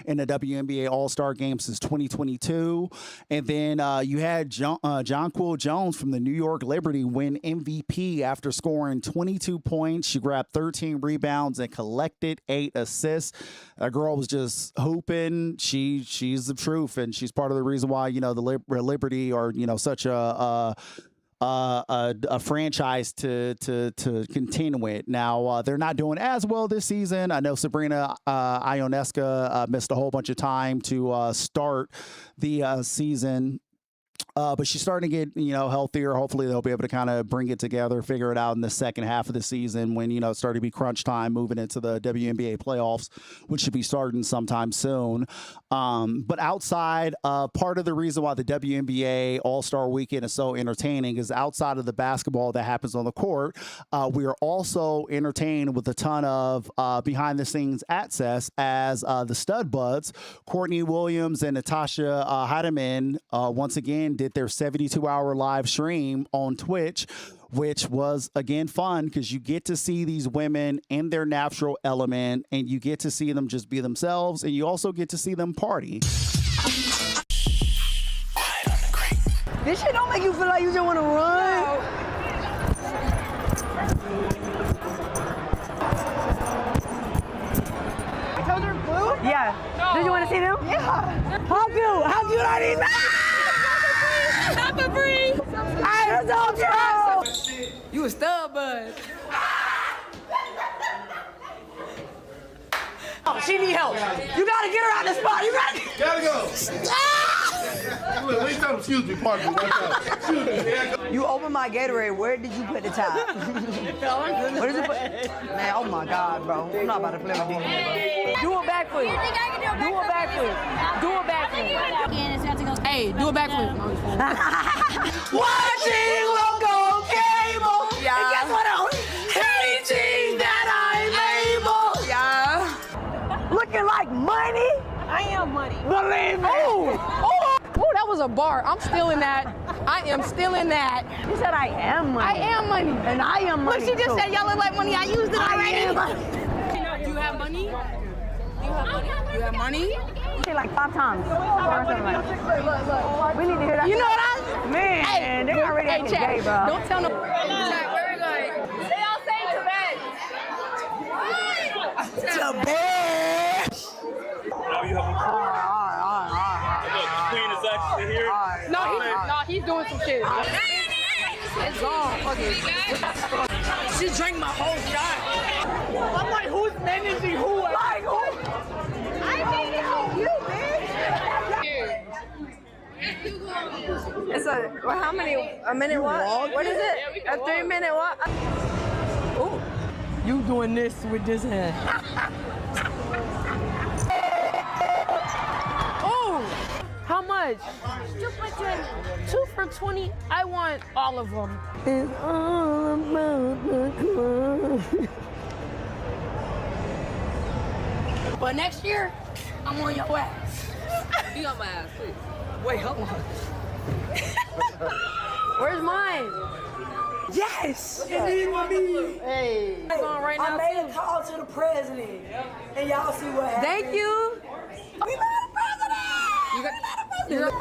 in the WNBA All-Star game since 2022. And then you had Jonquil Jones from the New York Liberty win MVP after scoring 22 points. She grabbed 13 rebounds and collected 8 assists. That girl was just hooping. She's the truth, and she's part of the reason why, you know, the Liberty are, you know, such a franchise to continue with. Now, they're not doing as well this season. I know Sabrina Ionescu missed a whole bunch of time to start the season. But she's starting to get, you know, healthier. Hopefully they'll be able to kind of bring it together, figure it out in the second half of the season when, you know, it's starting to be crunch time, moving into the WNBA playoffs, which should be starting sometime soon. But outside, part of the reason why the WNBA All-Star Weekend is so entertaining is outside of the basketball that happens on the court, we are also entertained with a ton of behind-the-scenes access as the StudBudz, Courtney Williams and Natasha Heidemann, once again did their 72-hour live stream on Twitch, which was, again, fun because you get to see these women in their natural element, and you get to see them just be themselves, and you also get to see them party. This shit don't make you feel like you just want to run. No. I told her blue? Yeah. No. Did you want to see them? Yeah. How cute are these? Not for free. I told you. You a StudBudz. Oh, she need help. You gotta get her out of the spot. You gotta go. Wait, tell him, excuse me, pardon me. You opened my Gatorade. Where did you put the top? Where did you put? Man, oh my God, bro. I'm not about to play with you. Do a backflip. Do a backflip. Do a backflip. Hey, do a backflip. Watching local cable. Yeah. And guess what else? Hating that I'm able. Yeah. Looking like money. I am money. Believe me. Oh, that was a bar. I'm stealing that. I am still in that. She said I am money. I am money. And I am money. Look, she just too. said y'all look like money. I used it already. Do you have money? You have money? Say like 5 times. Look. We need to hear that. You know what Man, hey, they already acting gay, bro. Don't tell no. Chat, where we going? They all say to bed. Now you have a Queen is actually here. No, he's doing some shit. It's gone. Okay. She drank my whole shot. I'm like, who's managing who? Like, who? I think you, bitch. It's how many? A minute what? What is it? A 3-minute what? Ooh. You doing this with this hand. Oh, how much? 2 for 20. I want all of them. It's all about the club. But next year, I'm on your ass. You on my ass, please. Wait, hold on. Where's mine? Yes! Hey. It's on right now, I made a call to the president, and y'all see what happened. Thank you. We made a president!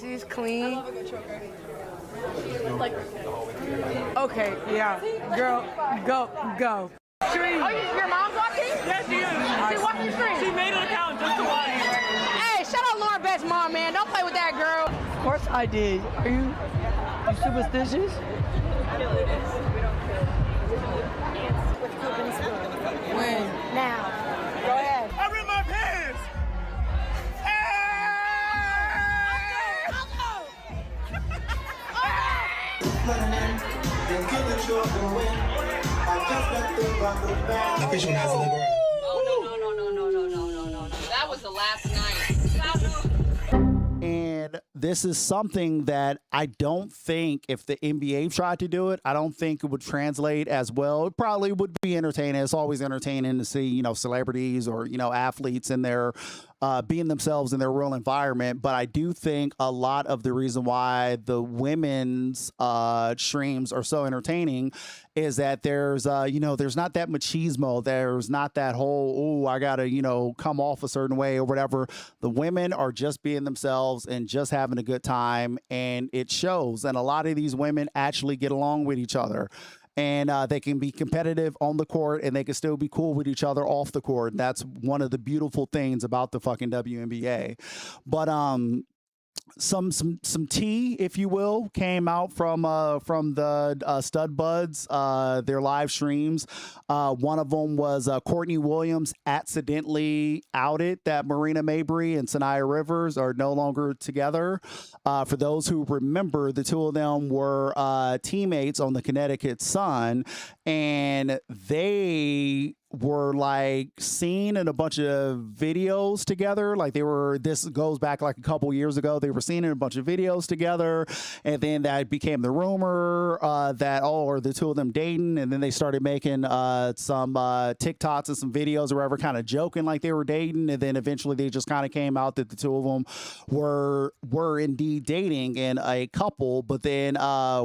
She's clean. Okay, yeah. Girl, go. Stream. Oh, your mom's watching? Yes, she is. She's watching stream. She made an account just to watch. Hey, shout out Lauren Beth's mom, man. Don't play with that girl. Of course I did. Are you superstitious? When? Now. Go ahead. I'm in my pants. I fish when I was a little girl. No. That was the last night. And this is something that I don't think if the NBA tried to do it, I don't think it would translate as well. It probably would be entertaining. It's always entertaining to see, celebrities or, athletes in their being themselves in their real environment. But I do think a lot of the reason why the women's streams are so entertaining is that there's not that machismo. There's not that whole, I got to, come off a certain way or whatever. The women are just being themselves and just having a good time. And it shows. And a lot of these women actually get along with each other. And they can be competitive on the court and they can still be cool with each other off the court. And that's one of the beautiful things about the fucking WNBA. But some tea, if you will, came out from the StudBudz, their live streams. One of them was Courtney Williams accidentally outed that Marina Mabrey and Sanaya Rivers are no longer together. For those who remember, the two of them were teammates on the Connecticut Sun, and they were like seen in a bunch of videos together. Like this goes back like a couple years ago. They were seen in a bunch of videos together, and then that became the rumor that, are the two of them dating? And then they started making some TikToks and some videos or whatever, kind of joking like they were dating. And then eventually they just kind of came out that the two of them were indeed dating and a couple. But then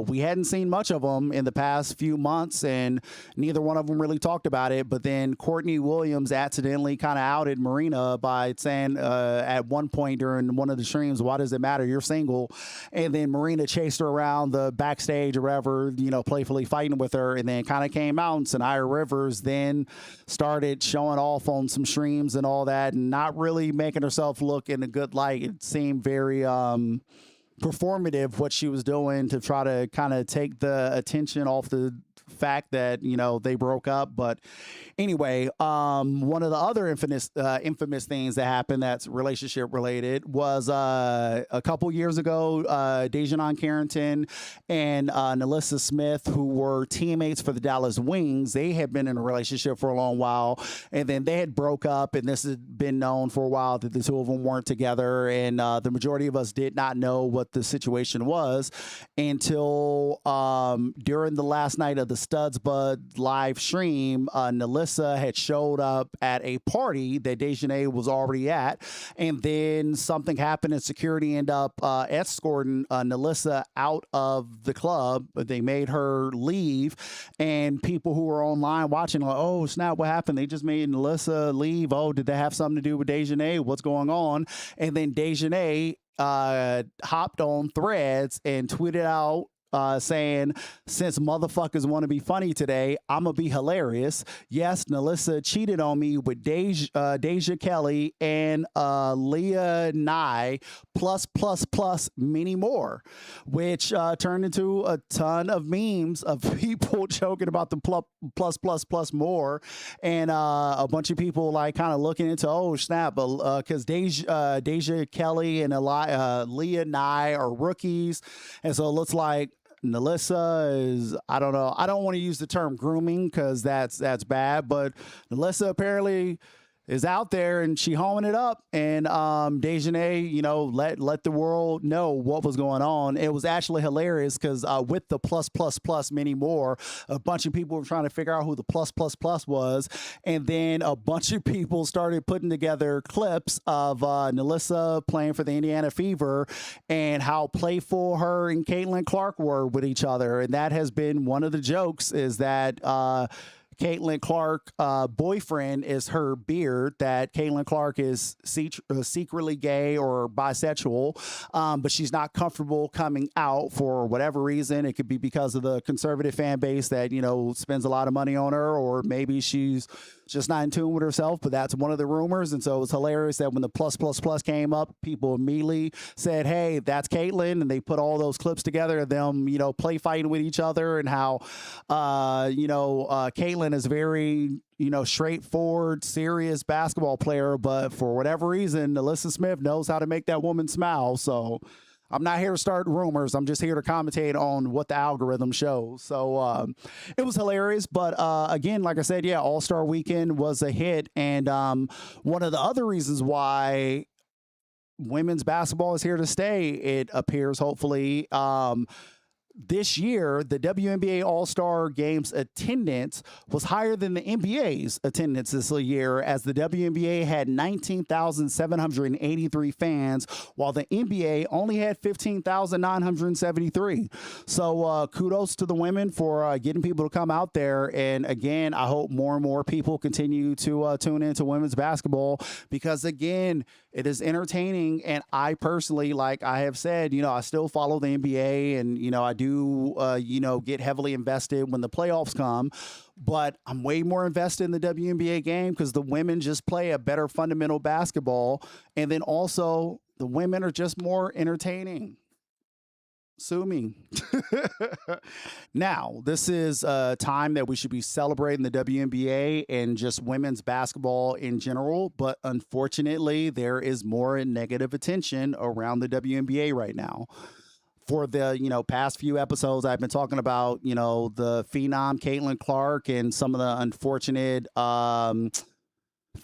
we hadn't seen much of them in the past few months, and neither one of them really talked about it. But then Courtney Williams accidentally kind of outed Marina by saying at one point during one of the streams, "Why does it matter? You're single." And then Marina chased her around the backstage or wherever, playfully fighting with her, and then kind of came out. And Sanaya Rivers then started showing off on some streams and all that, and not really making herself look in a good light. It seemed very performative what she was doing to try to kind of take the attention off the fact that they broke up. But anyway, one of the other infamous things that happened that's relationship related was a couple years ago, Dejanon Carrington and Nalissa Smith, who were teammates for the Dallas Wings. They had been in a relationship for a long while, and then they had broke up, and this had been known for a while that the two of them weren't together. And the majority of us did not know what the situation was until during the last night of the StudBudz live stream, Nalissa had showed up at a party that Dejanay was already at, and then something happened and security ended up escorting Nalissa out of the club. They made her leave, and people who were online watching like, oh snap, what happened? They just made Nalissa leave. Oh, did that have something to do with Dejanay? What's going on? And then Dejanay hopped on Threads and tweeted out saying, since motherfuckers want to be funny today, I'm going to be hilarious. Yes, Nalissa cheated on me with Deja Kelly and Leah Nye, plus many more, which turned into a ton of memes of people joking about the plus more, and a bunch of people like kind of looking into, oh snap, because Deja Kelly and Leah Nye are rookies, and so it looks like Nalissa is, I don't know, I don't want to use the term grooming because that's bad, but Nalissa apparently is out there and she homing it up, and Dejanay, you know, let the world know what was going on. It was actually hilarious because with the plus many more, a bunch of people were trying to figure out who the plus was, and then a bunch of people started putting together clips of Nalissa playing for the Indiana Fever and how playful her and Caitlin Clark were with each other, and that has been one of the jokes, is that Caitlin Clark boyfriend is her beard, that Caitlin Clark is secretly gay or bisexual, but she's not comfortable coming out for whatever reason. It could be because of the conservative fan base that, you know, spends a lot of money on her, or maybe she's just not in tune with herself, but that's one of the rumors. And so it was hilarious that when the plus came up, people immediately said, hey, that's Caitlin, and they put all those clips together of them, you know, play fighting with each other, and how Caitlin is very, you know, straightforward, serious basketball player, but for whatever reason, Nalissa Smith knows how to make that woman smile. So I'm not here to start rumors. I'm just here to commentate on what the algorithm shows. So it was hilarious. But again, like I said, yeah, All-Star Weekend was a hit. And one of the other reasons why women's basketball is here to stay, it appears, hopefully, this year, the WNBA All-Star Games attendance was higher than the NBA's attendance this year, as the WNBA had 19,783 fans, while the NBA only had 15,973. So kudos to the women for getting people to come out there. And again, I hope more and more people continue to tune into women's basketball, because again, it is entertaining. And I personally, like I have said, you know, I still follow the NBA, and, you know, I do, you know, get heavily invested when the playoffs come, but I'm way more invested in the WNBA game because the women just play a better fundamental basketball. And then also the women are just more entertaining. Sue me. Now, this is a time that we should be celebrating the WNBA and just women's basketball in general, but unfortunately, there is more negative attention around the WNBA right now. For the, you know, past few episodes, I've been talking about, you know, the phenom Caitlin Clark and some of the unfortunate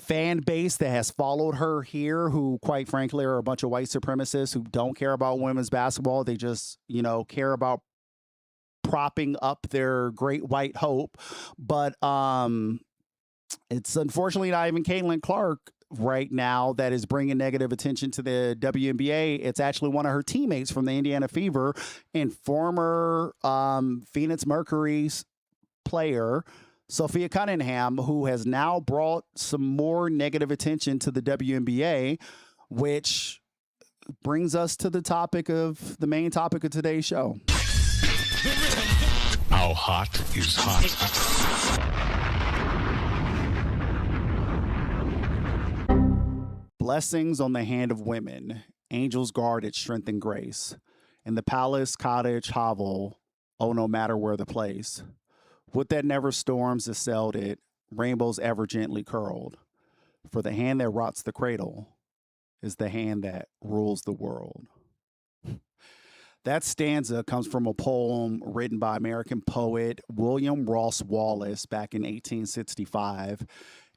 fan base that has followed her here, who quite frankly are a bunch of white supremacists who don't care about women's basketball. They just, you know, care about propping up their great white hope. But it's unfortunately not even Caitlin Clark right now that is bringing negative attention to the WNBA. It's actually one of her teammates from the Indiana Fever and former Phoenix Mercury's player, Sophie Cunningham, who has now brought some more negative attention to the WNBA, which brings us to the main topic of today's show. How hot is hot? Blessings on the hand of women, angels guard its strength and grace. In the palace, cottage, hovel, oh, no matter where the place. Wood that never storms assailed it, rainbows ever gently curled. For the hand that rots the cradle is the hand that rules the world. That stanza comes from a poem written by American poet William Ross Wallace back in 1865.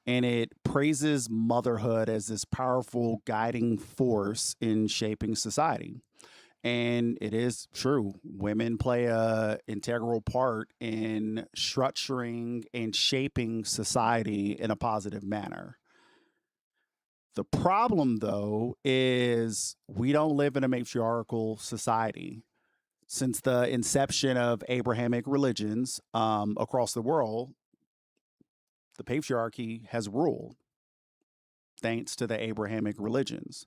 And it praises motherhood as this powerful guiding force in shaping society. And it is true. Women play a integral part in structuring and shaping society in a positive manner. The problem, though, is we don't live in a matriarchal society. Since the inception of Abrahamic religions across the world, the patriarchy has ruled, thanks to the Abrahamic religions.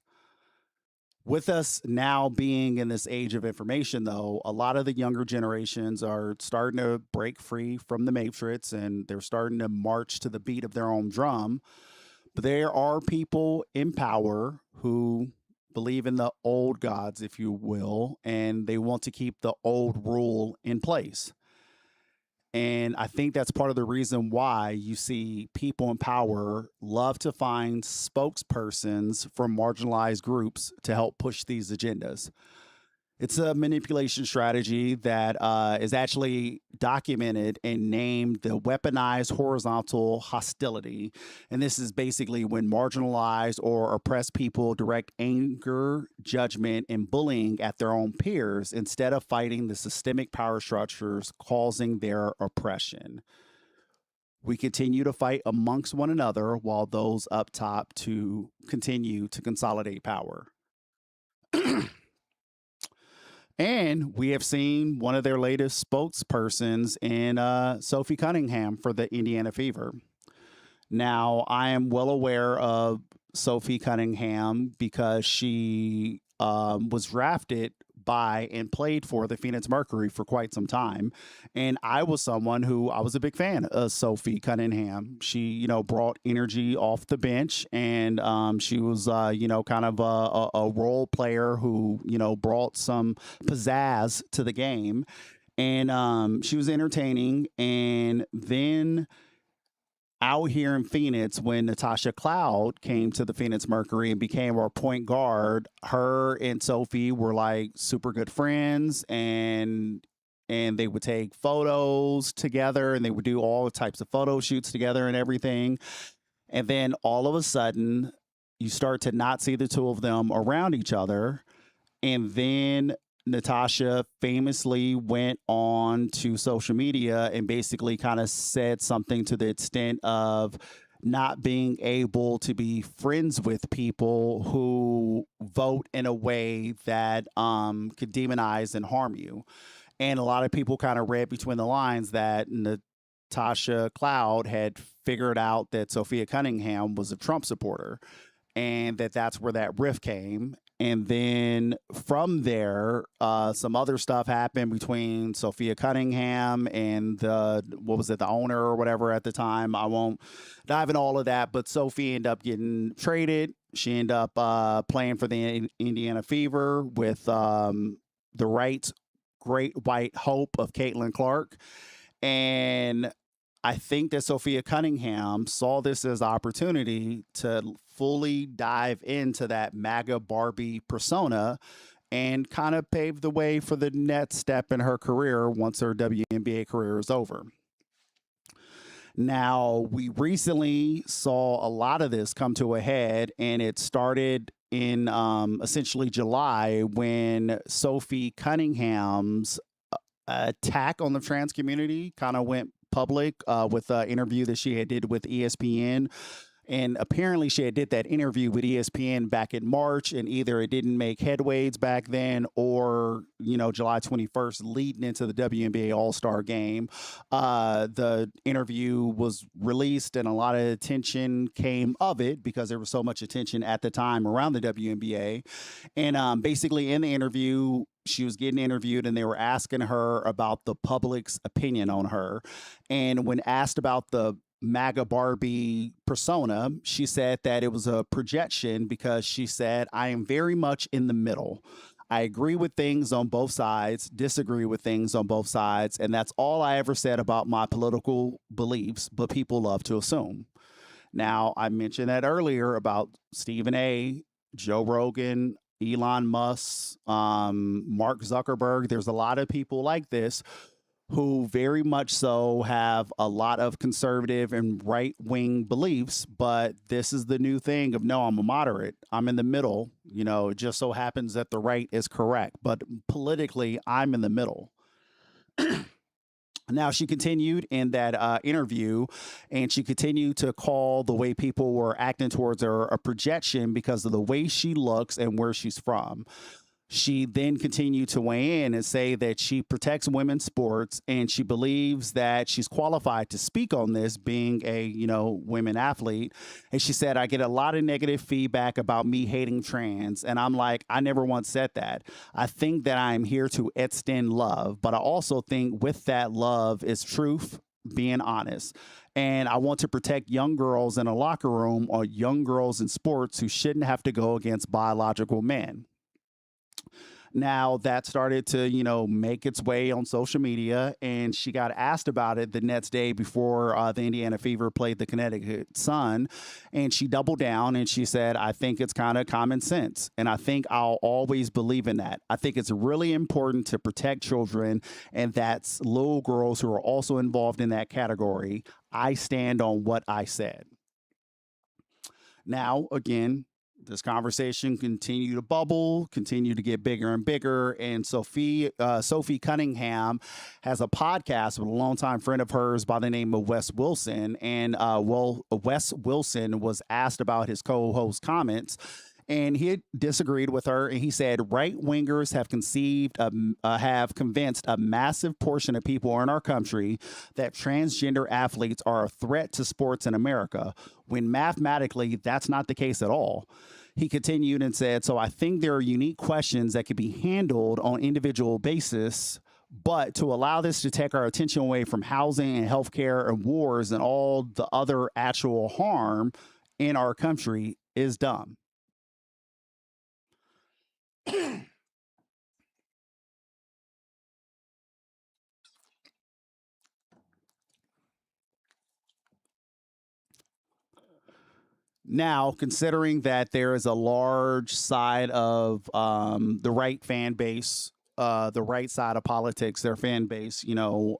With us now being in this age of information, though, a lot of the younger generations are starting to break free from the matrix, and they're starting to march to the beat of their own drum. But there are people in power who believe in the old gods, if you will, and they want to keep the old rule in place. And I think that's part of the reason why you see people in power love to find spokespersons from marginalized groups to help push these agendas. It's a manipulation strategy that is actually documented and named the weaponized horizontal hostility. And this is basically when marginalized or oppressed people direct anger, judgment, and bullying at their own peers instead of fighting the systemic power structures causing their oppression. We continue to fight amongst one another while those up top to continue to consolidate power. And we have seen one of their latest spokespersons in Sophie Cunningham for the Indiana Fever. Now, I am well aware of Sophie Cunningham because she was drafted by and played for the Phoenix Mercury for quite some time. And I was someone who I was a big fan of Sophie Cunningham. She, brought energy off the bench, and she was, kind of a role player who, brought some pizzazz to the game. And she was entertaining. And then out here in Phoenix, when Natasha Cloud came to the Phoenix Mercury and became our point guard, her and Sophie were like super good friends, and they would take photos together, and they would do all types of photo shoots together and everything. And then all of a sudden, you start to not see the two of them around each other. And then Natasha famously went on to social media and basically kind of said something to the extent of not being able to be friends with people who vote in a way that could demonize and harm you. And a lot of people kind of read between the lines that Natasha Cloud had figured out that Sophie Cunningham was a Trump supporter, and that's where that rift came. And then from there, some other stuff happened between Sophie Cunningham and the owner or whatever at the time. I won't dive in all of that, but Sophie ended up getting traded. She ended up playing for the Indiana Fever with the Right's Great White Hope of Caitlin Clark. And I think that Sophie Cunningham saw this as an opportunity to fully dive into that MAGA Barbie persona and kind of pave the way for the next step in her career once her WNBA career is over. Now, we recently saw a lot of this come to a head, and it started in essentially July when Sophie Cunningham's attack on the trans community kind of went public with an interview that she had did with ESPN. And apparently she had did that interview with ESPN back in March, and either it didn't make headways back then, or, July 21st leading into the WNBA All-Star game. The interview was released and a lot of attention came of it because there was so much attention at the time around the WNBA. And basically in the interview, she was getting interviewed and they were asking her about the public's opinion on her. And when asked about the MAGA Barbie persona, she said that it was a projection because she said, I am very much in the middle. I agree with things on both sides, disagree with things on both sides, and that's all I ever said about my political beliefs, but people love to assume. Now, I mentioned that earlier about Stephen A., Joe Rogan, Elon Musk, Mark Zuckerberg. There's a lot of people like this who very much so have a lot of conservative and right-wing beliefs, but this is the new thing of, no, I'm a moderate. I'm in the middle. You know, it just so happens that the right is correct, but politically, I'm in the middle. Now, she continued in that interview, and she continued to call the way people were acting towards her a projection because of the way she looks and where she's from. She then continued to weigh in and say that she protects women's sports and she believes that she's qualified to speak on this, being a, you know, women athlete. And she said, I get a lot of negative feedback about me hating trans. And I'm like, I never once said that. I think that I'm here to extend love, but I also think with that love is truth, being honest. And I want to protect young girls in a locker room or young girls in sports who shouldn't have to go against biological men. Now, that started to, you know, make its way on social media, and she got asked about it the next day before the Indiana Fever played the Connecticut Sun, and she doubled down and she said, I think it's kind of common sense, and I think I'll always believe in that. I think it's really important to protect children, and that's little girls who are also involved in that category. I stand on what I said. Now, again, this conversation continued to bubble, continued to get bigger and bigger. And Sophie Cunningham has a podcast with a longtime friend of hers by the name of Wes Wilson. And Wes Wilson was asked about his co-host comments, and he disagreed with her. And he said, right-wingers have convinced a massive portion of people in our country that transgender athletes are a threat to sports in America, when mathematically that's not the case at all. He continued and said, so I think there are unique questions that could be handled on individual basis, but to allow this to take our attention away from housing and healthcare and wars and all the other actual harm in our country is dumb. Now, considering that there is a large side of the right fan base, the right side of politics, their fan base, you know,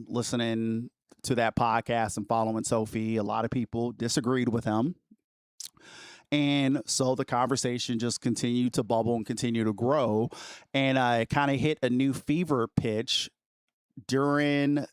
listening to that podcast and following Sophie, a lot of people disagreed with him. And so the conversation just continued to bubble and continue to grow. And it kind of hit a new fever pitch during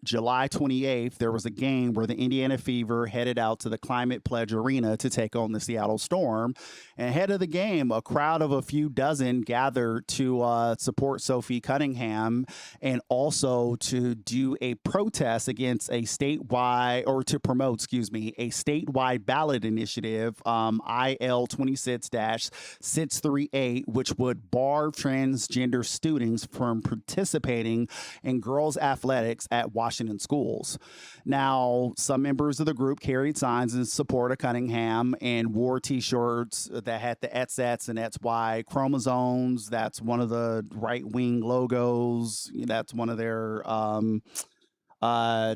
July 28th. There was a game where the Indiana Fever headed out to the Climate Pledge Arena to take on the Seattle Storm. And ahead of the game, a crowd of a few dozen gathered to support Sophie Cunningham and also to do a protest against a statewide, or to promote, a statewide ballot initiative, IL 26-638, which would bar transgender students from participating in girls' athletics at Washington schools. Now, some members of the group carried signs in support of Cunningham and wore T-shirts that had the XX and XY chromosomes. That's one of the right-wing logos. That's one of their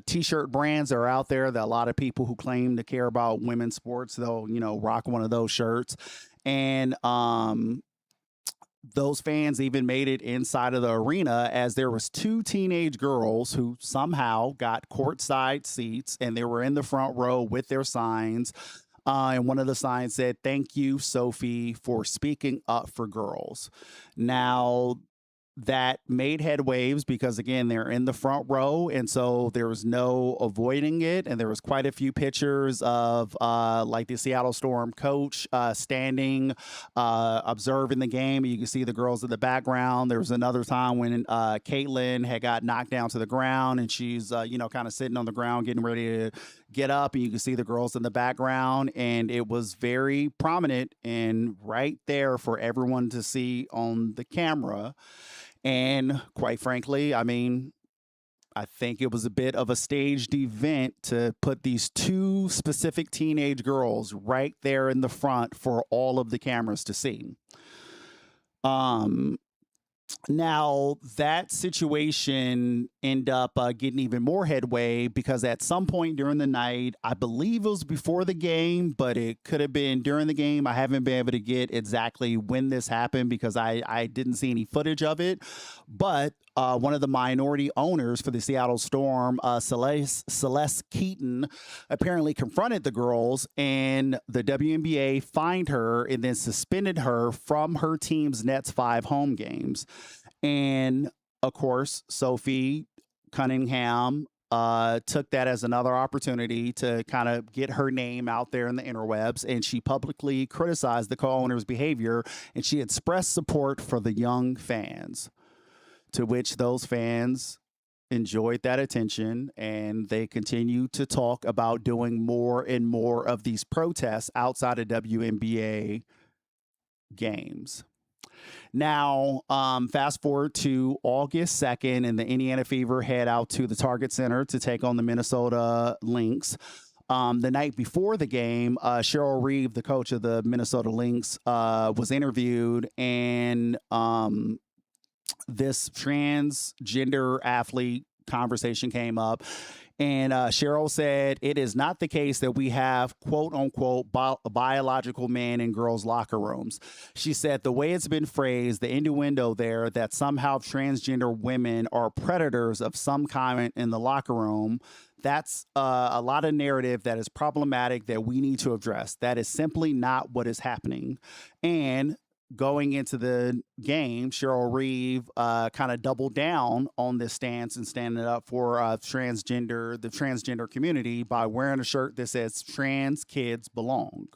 T-shirt brands that are out there that a lot of people who claim to care about women's sports, they'll, you know, rock one of those shirts. And those fans even made it inside of the arena, as there was two teenage girls who somehow got courtside seats, and they were in the front row with their signs. And one of the signs said, "Thank you, Sophie, for speaking up for girls." Now, that made headwaves because, again, they're in the front row, and so there was no avoiding it. And there was quite a few pictures of like the Seattle Storm coach standing, observing the game. You can see the girls in the background. There was another time when Caitlin had got knocked down to the ground, and she's you know, kind of sitting on the ground getting ready to get up, and you can see the girls in the background, and it was very prominent and right there for everyone to see on the camera. And quite frankly, I mean, I think it was a bit of a staged event to put these two specific teenage girls right there in the front for all of the cameras to see. Now, that situation ended up getting even more headway because at some point during the night, I believe it was before the game, but it could have been during the game. I haven't been able to get exactly when this happened because I didn't see any footage of it. But one of the minority owners for the Seattle Storm, Celeste Keaton, apparently confronted the girls, and the WNBA fined her and then suspended her from her team's Nets 5 home games. And of course, Sophie Cunningham took that as another opportunity to kind of get her name out there in the interwebs, and she publicly criticized the co-owner's behavior, and she expressed support for the young fans, to which those fans enjoyed that attention, and they continue to talk about doing more and more of these protests outside of WNBA games. Now, fast forward to August 2nd, and the Indiana Fever head out to the Target Center to take on the Minnesota Lynx. The night before the game, Cheryl Reeve, the coach of the Minnesota Lynx, was interviewed, and this transgender athlete conversation came up. And Cheryl said, it is not the case that we have, quote unquote, biological men in girls' locker rooms. She said the way it's been phrased, the innuendo there that somehow transgender women are predators of some kind in the locker room, that's a lot of narrative that is problematic that we need to address. That is simply not what is happening. And going into the game, Cheryl Reeve kind of doubled down on this stance and standing up for the transgender community by wearing a shirt that says "Trans Kids Belong."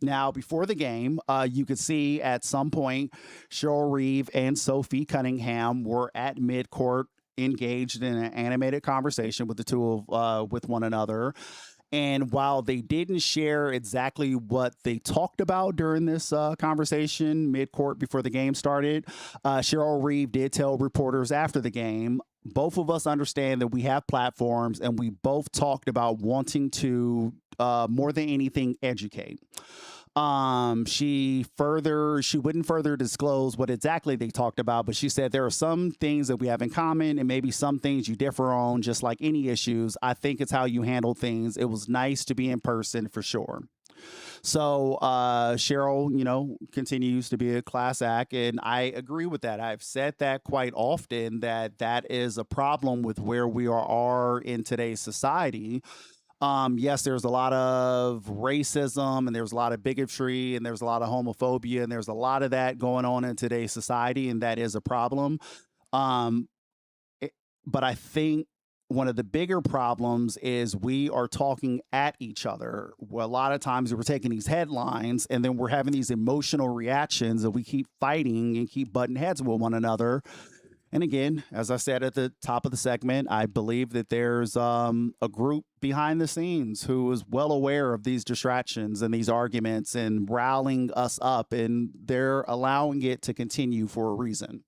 Now, before the game, you could see at some point Cheryl Reeve and Sophie Cunningham were at midcourt engaged in an animated conversation with the two of with one another. And while they didn't share exactly what they talked about during this conversation mid-court before the game started, Cheryl Reeve did tell reporters after the game, both of us understand that we have platforms, and we both talked about wanting to, more than anything, educate. She wouldn't further disclose what exactly they talked about, but she said there are some things that we have in common and maybe some things you differ on, just like any issues. I think it's how you handle things. It was nice to be in person for sure. So Cheryl, continues to be a class act, and I agree with that. I've said that quite often, that is a problem with where we are in today's society. Yes, there's a lot of racism, and there's a lot of bigotry, and there's a lot of homophobia, and there's a lot of that going on in today's society, and that is a problem. But I think one of the bigger problems is we are talking at each other. Well, a lot of times we're taking these headlines, and then we're having these emotional reactions, and we keep fighting and keep butting heads with one another. And again, as I said at the top of the segment, I believe that there's a group behind the scenes who is well aware of these distractions and these arguments and rallying us up, and they're allowing it to continue for a reason.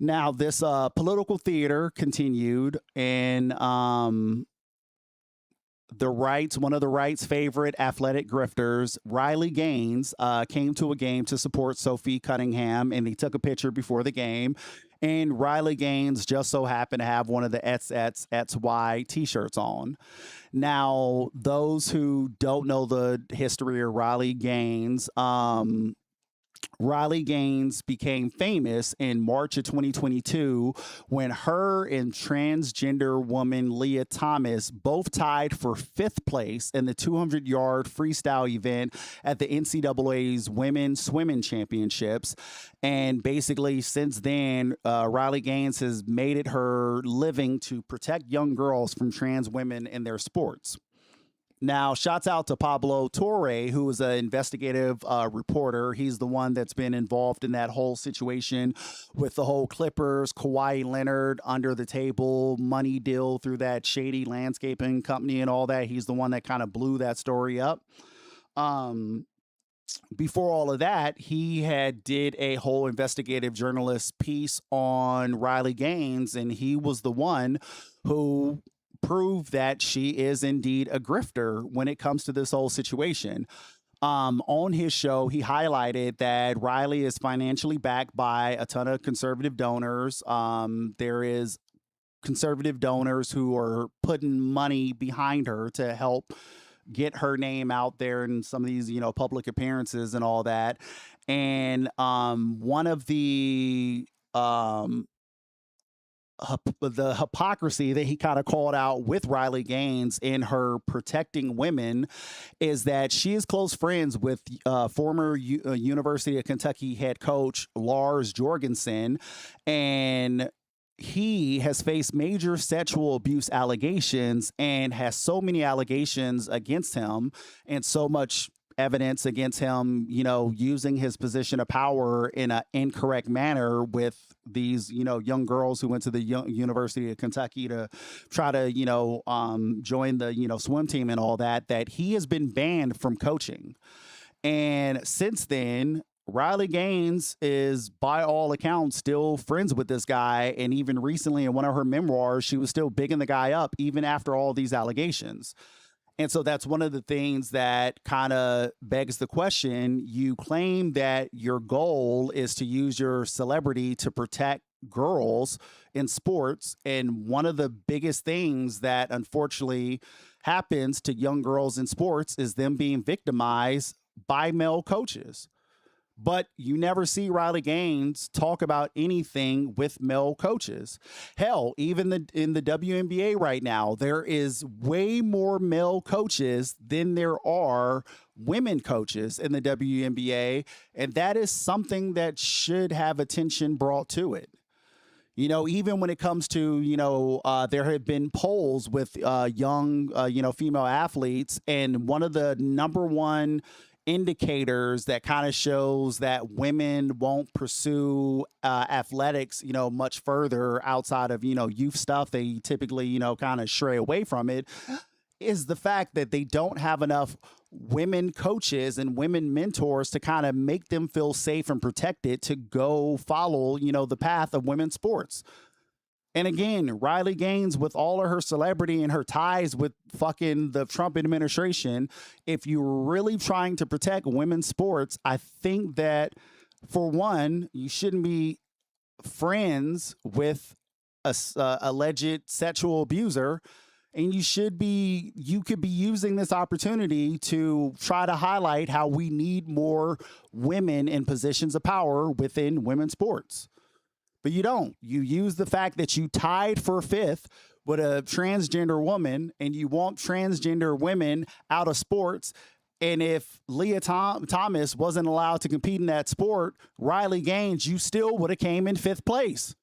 Now, this political theater continued, and one of the right's favorite athletic grifters, Riley Gaines, came to a game to support Sophie Cunningham, and they took a picture before the game. And Riley Gaines just so happened to have one of the XXXY t-shirts on. Now, those who don't know the history of Riley Gaines became famous in March of 2022 when her and transgender woman Leah Thomas both tied for 5th place in the 200-yard freestyle event at the NCAA's Women's Swimming Championships. And basically, since then, Riley Gaines has made it her living to protect young girls from trans women in their sports. Now, shouts out to Pablo Torre, who is an investigative reporter. He's the one that's been involved in that whole situation with the whole Clippers, Kawhi Leonard under the table money deal through that shady landscaping company and all that. He's the one that kind of blew that story up. Before all of that, he did a whole investigative journalist piece on Riley Gaines, and he was the one who prove that she is indeed a grifter when it comes to this whole situation. On his show, he highlighted that Riley is financially backed by a ton of conservative donors. There is conservative donors who are putting money behind her to help get her name out there in some of these, public appearances and all that. And one of the the hypocrisy that he kind of called out with Riley Gaines in her protecting women is that she is close friends with former University of Kentucky head coach Lars Jorgensen, and he has faced major sexual abuse allegations and has so many allegations against him and so much evidence against him, using his position of power in an incorrect manner with these, young girls who went to the University of Kentucky to try to, join the, swim team and all that, that he has been banned from coaching. And since then, Riley Gaines is, by all accounts, still friends with this guy. And even recently in one of her memoirs, she was still bigging the guy up even after all these allegations. And so that's one of the things that kind of begs the question. You claim that your goal is to use your celebrity to protect girls in sports. And one of the biggest things that unfortunately happens to young girls in sports is them being victimized by male coaches. But you never see Riley Gaines talk about anything with male coaches. Hell, even in the WNBA right now, there is way more male coaches than there are women coaches in the WNBA. And that is something that should have attention brought to it. Even when it comes to, there have been polls with young, female athletes. And one of the number one indicators that kind of shows that women won't pursue athletics, much further outside of, youth stuff. They typically, kind of stray away from it, is the fact that they don't have enough women coaches and women mentors to kind of make them feel safe and protected to go follow, the path of women's sports. And again, Riley Gaines, with all of her celebrity and her ties with fucking the Trump administration, if you're really trying to protect women's sports, I think that, for one, you shouldn't be friends with a alleged sexual abuser. And you could be using this opportunity to try to highlight how we need more women in positions of power within women's sports. But you don't. You use the fact that you tied for fifth with a transgender woman and you want transgender women out of sports. And if Leah Thomas wasn't allowed to compete in that sport, Riley Gaines, you still would have came in fifth place.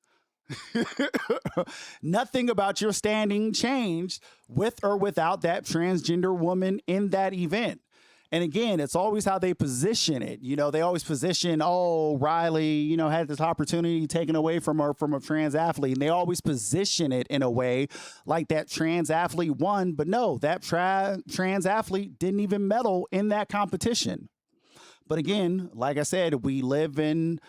Nothing about your standing changed with or without that transgender woman in that event. And again, it's always how they position it. They always position, Riley, had this opportunity taken away from her from a trans athlete. And they always position it in a way like that trans athlete won. But no, that trans athlete didn't even medal in that competition. But again, like I said, we live in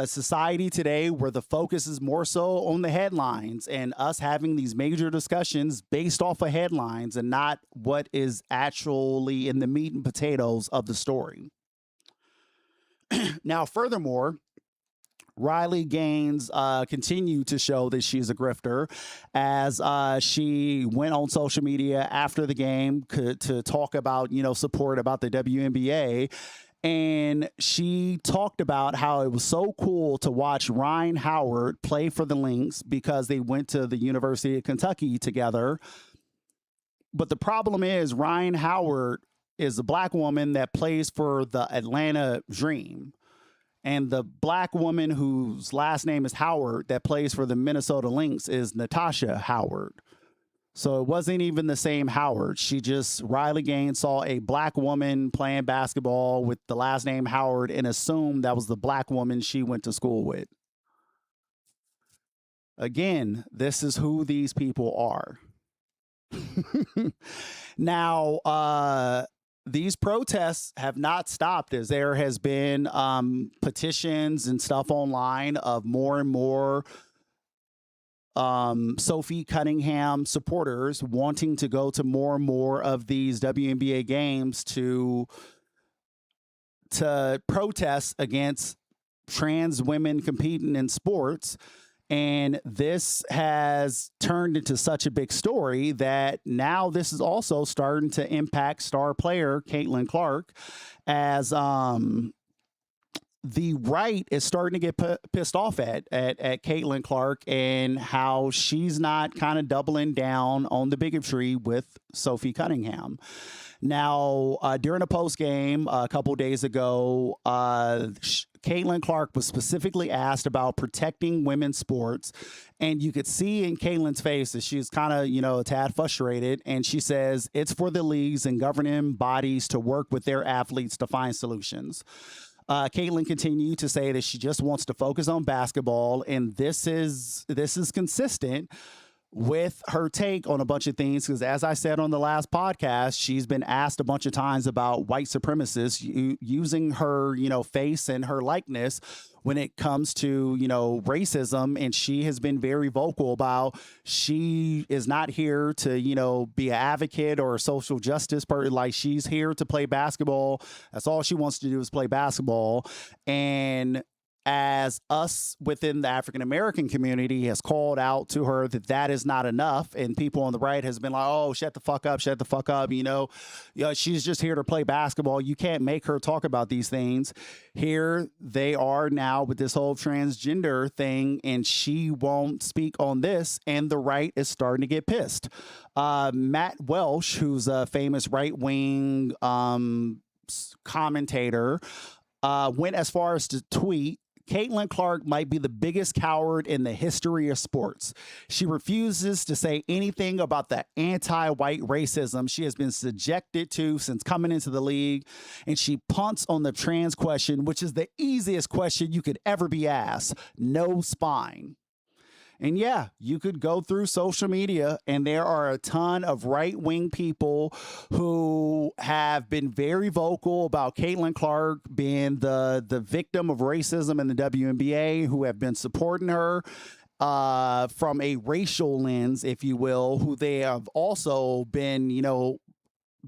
society today where the focus is more so on the headlines and us having these major discussions based off of headlines and not what is actually in the meat and potatoes of the story. Now, furthermore, Riley Gaines continued to show that she's a grifter as she went on social media after the game to talk about, support about the WNBA. And she talked about how it was so cool to watch Ryan Howard play for the Lynx because they went to the University of Kentucky together. But the problem is Ryan Howard is a black woman that plays for the Atlanta Dream. And the black woman whose last name is Howard that plays for the Minnesota Lynx is Natasha Howard. So it wasn't even the same Howard. Riley Gaines saw a black woman playing basketball with the last name Howard and assumed that was the black woman she went to school with. Again, this is who these people are. Now, these protests have not stopped as there has been petitions and stuff online of more and more Sophie Cunningham supporters wanting to go to more and more of these WNBA games to protest against trans women competing in sports. And this has turned into such a big story that now this is also starting to impact star player Caitlin Clark as the right is starting to get pissed off at Caitlin Clark and how she's not kind of doubling down on the bigotry with Sophie Cunningham. Now, during a post game a couple days ago, Caitlin Clark was specifically asked about protecting women's sports. And you could see in Caitlin's face that she's kind of, a tad frustrated. And she says it's for the leagues and governing bodies to work with their athletes to find solutions. Caitlin continued to say that she just wants to focus on basketball. And this is consistent with her take on a bunch of things, because as I said on the last podcast, she's been asked a bunch of times about white supremacists using her, face and her likeness when it comes to, racism. And she has been very vocal about she is not here to, be an advocate or a social justice person. Like, she's here to play basketball. That's all she wants to do is play basketball. And as us within the African-American community has called out to her that is not enough. And people on the right has been like, oh, shut the fuck up. She's just here to play basketball. You can't make her talk about these things. Here they are now with this whole transgender thing, and she won't speak on this, and the right is starting to get pissed. Matt Welsh, who's a famous right-wing commentator, went as far as to tweet, Caitlin Clark might be the biggest coward in the history of sports. She refuses to say anything about the anti-white racism she has been subjected to since coming into the league, and she punts on the trans question, which is the easiest question you could ever be asked. No spine. And yeah, you could go through social media and there are a ton of right-wing people who have been very vocal about Caitlin Clark being the victim of racism in the WNBA, who have been supporting her from a racial lens, if you will, who they have also been,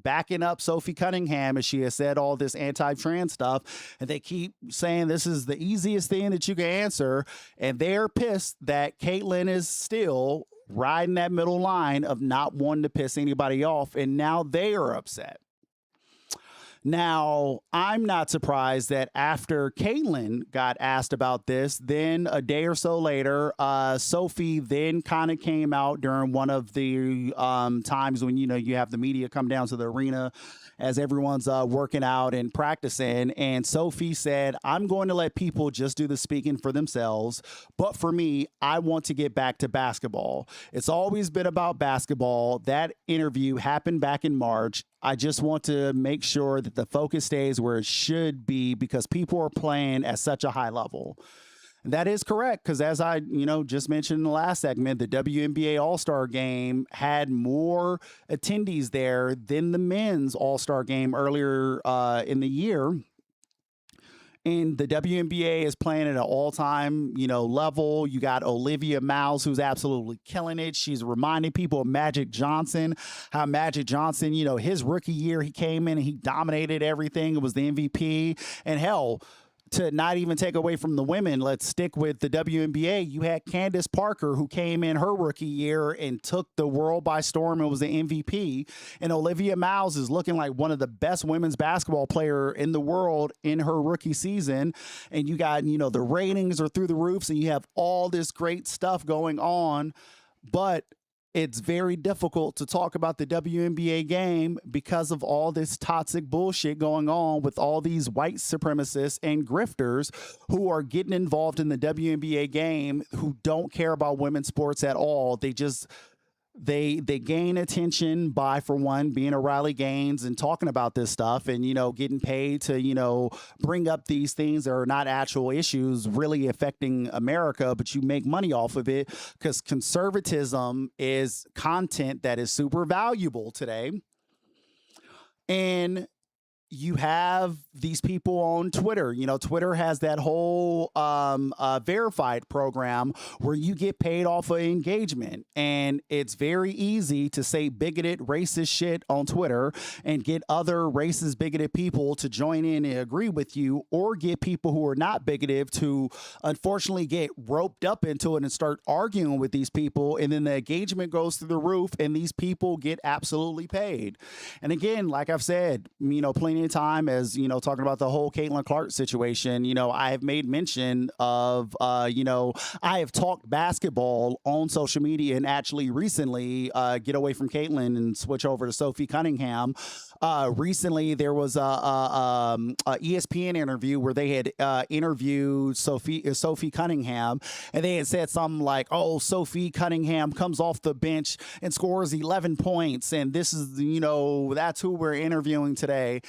backing up Sophie Cunningham as she has said all this anti-trans stuff, and they keep saying this is the easiest thing that you can answer, and they're pissed that Caitlin is still riding that middle line of not wanting to piss anybody off, and now they are upset. Now, I'm not surprised that after Caitlin got asked about this, then a day or so later, Sophie then kind of came out during one of the times when, you have the media come down to the arena as everyone's working out and practicing. And Sophie said, I'm going to let people just do the speaking for themselves. But for me, I want to get back to basketball. It's always been about basketball. That interview happened back in March. I just want to make sure that the focus stays where it should be because people are playing at such a high level. And that is correct, because as I, just mentioned in the last segment, the WNBA All-Star game had more attendees there than the men's All-Star game earlier in the year. And the WNBA is playing at an all-time, level. You got Olivia Miles, who's absolutely killing it. She's reminding people of Magic Johnson, how Magic Johnson, his rookie year, he came in and he dominated everything. It was the MVP. And hell, to not even take away from the women, let's stick with the WNBA. You had Candace Parker, who came in her rookie year and took the world by storm and was the MVP. And Olivia Miles is looking like one of the best women's basketball player in the world in her rookie season. And you got, the ratings are through the roofs and you have all this great stuff going on. But it's very difficult to talk about the WNBA game because of all this toxic bullshit going on with all these white supremacists and grifters who are getting involved in the WNBA game who don't care about women's sports at all. They gain attention by, for one, being a Riley Gaines and talking about this stuff and, getting paid to, bring up these things that are not actual issues really affecting America, but you make money off of it because conservatism is content that is super valuable today. And you have these people on Twitter. Twitter has that whole verified program where you get paid off of engagement. And it's very easy to say bigoted, racist shit on Twitter and get other racist, bigoted people to join in and agree with you, or get people who are not bigoted to unfortunately get roped up into it and start arguing with these people. And then the engagement goes through the roof and these people get absolutely paid. And again, like I've said, plenty point in time, as you know, talking about the whole Caitlin Clark situation, you know, I have made mention of, you know, I have talked basketball on social media, and actually recently, get away from Caitlin and switch over to Sophie Cunningham. Recently, there was a ESPN interview where they had interviewed Sophie Cunningham, and they had said something like, "Oh, Sophie Cunningham comes off the bench and scores 11 points, and this is, you know, that's who we're interviewing today."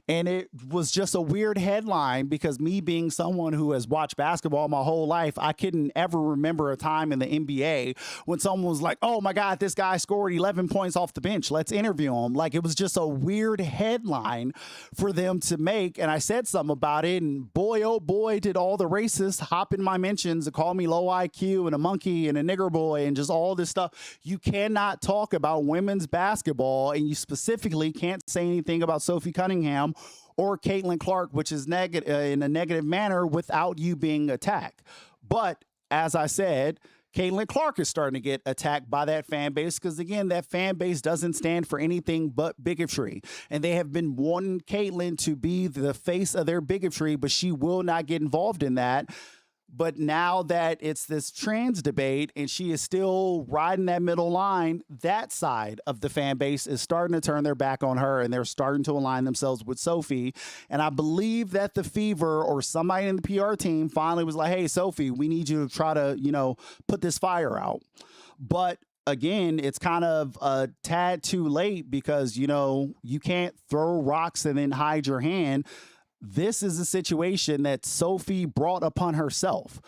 And it was just a weird headline because me being someone who has watched basketball my whole life, I couldn't ever remember a time in the NBA when someone was like, "Oh my God, this guy scored 11 points off the bench. Let's interview him." Like, it was just a weird headline for them to make. And I said something about it, and boy, oh boy, did all the racists hop in my mentions and call me low IQ and a monkey and a nigger boy and just all this stuff. You cannot talk about women's basketball, and you specifically can't say anything about Sophie Cunningham or Caitlin Clark, which is negative in a negative manner, without you being attacked. But as I said, Caitlin Clark is starting to get attacked by that fan base because, again, that fan base doesn't stand for anything but bigotry. And they have been wanting Caitlin to be the face of their bigotry, but she will not get involved in that. But now that it's this trans debate and she is still riding that middle line, that side of the fan base is starting to turn their back on her, and they're starting to align themselves with Sophie. And I believe that the Fever or somebody in the PR team finally was like, "Hey, Sophie, we need you to try to, you know, put this fire out." But again, it's kind of a tad too late because, you know, you can't throw rocks and then hide your hand. This is a situation that Sophie brought upon herself.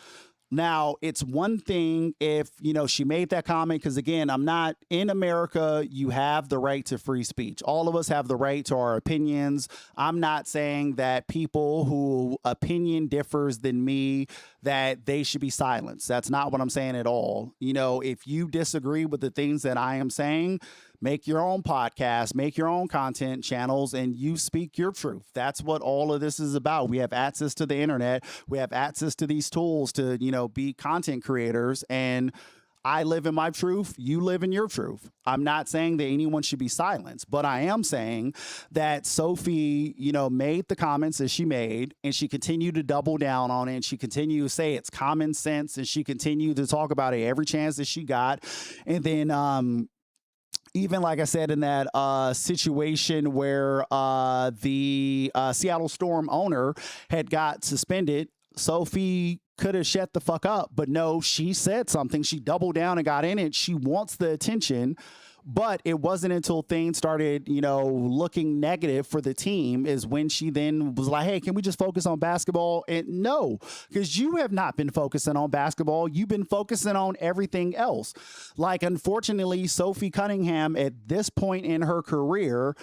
Now, it's one thing if, you know, she made that comment, because, again, I'm not in America. You have the right to free speech. All of us have the right to our opinions. I'm not saying that people who opinion differs than me, that they should be silenced. That's not what I'm saying at all. You know, if you disagree with the things that I am saying, make your own podcast, make your own content channels, and you speak your truth. That's what all of this is about. We have access to the internet. We have access to these tools to, you know, be content creators. And I live in my truth. You live in your truth. I'm not saying that anyone should be silenced, but I am saying that Sophie, you know, made the comments that she made, and she continued to double down on it. And she continued to say it's common sense, and she continued to talk about it every chance that she got. And then, even like I said, in that situation where the Seattle Storm owner had got suspended, Sophie could have shut the fuck up. But no, she said something. She doubled down and got in it. She wants the attention. But it wasn't until things started, you know, looking negative for the team is when she then was like, "Hey, can we just focus on basketball?" And no, because you have not been focusing on basketball. You've been focusing on everything else. Like, unfortunately, Sophie Cunningham at this point in her career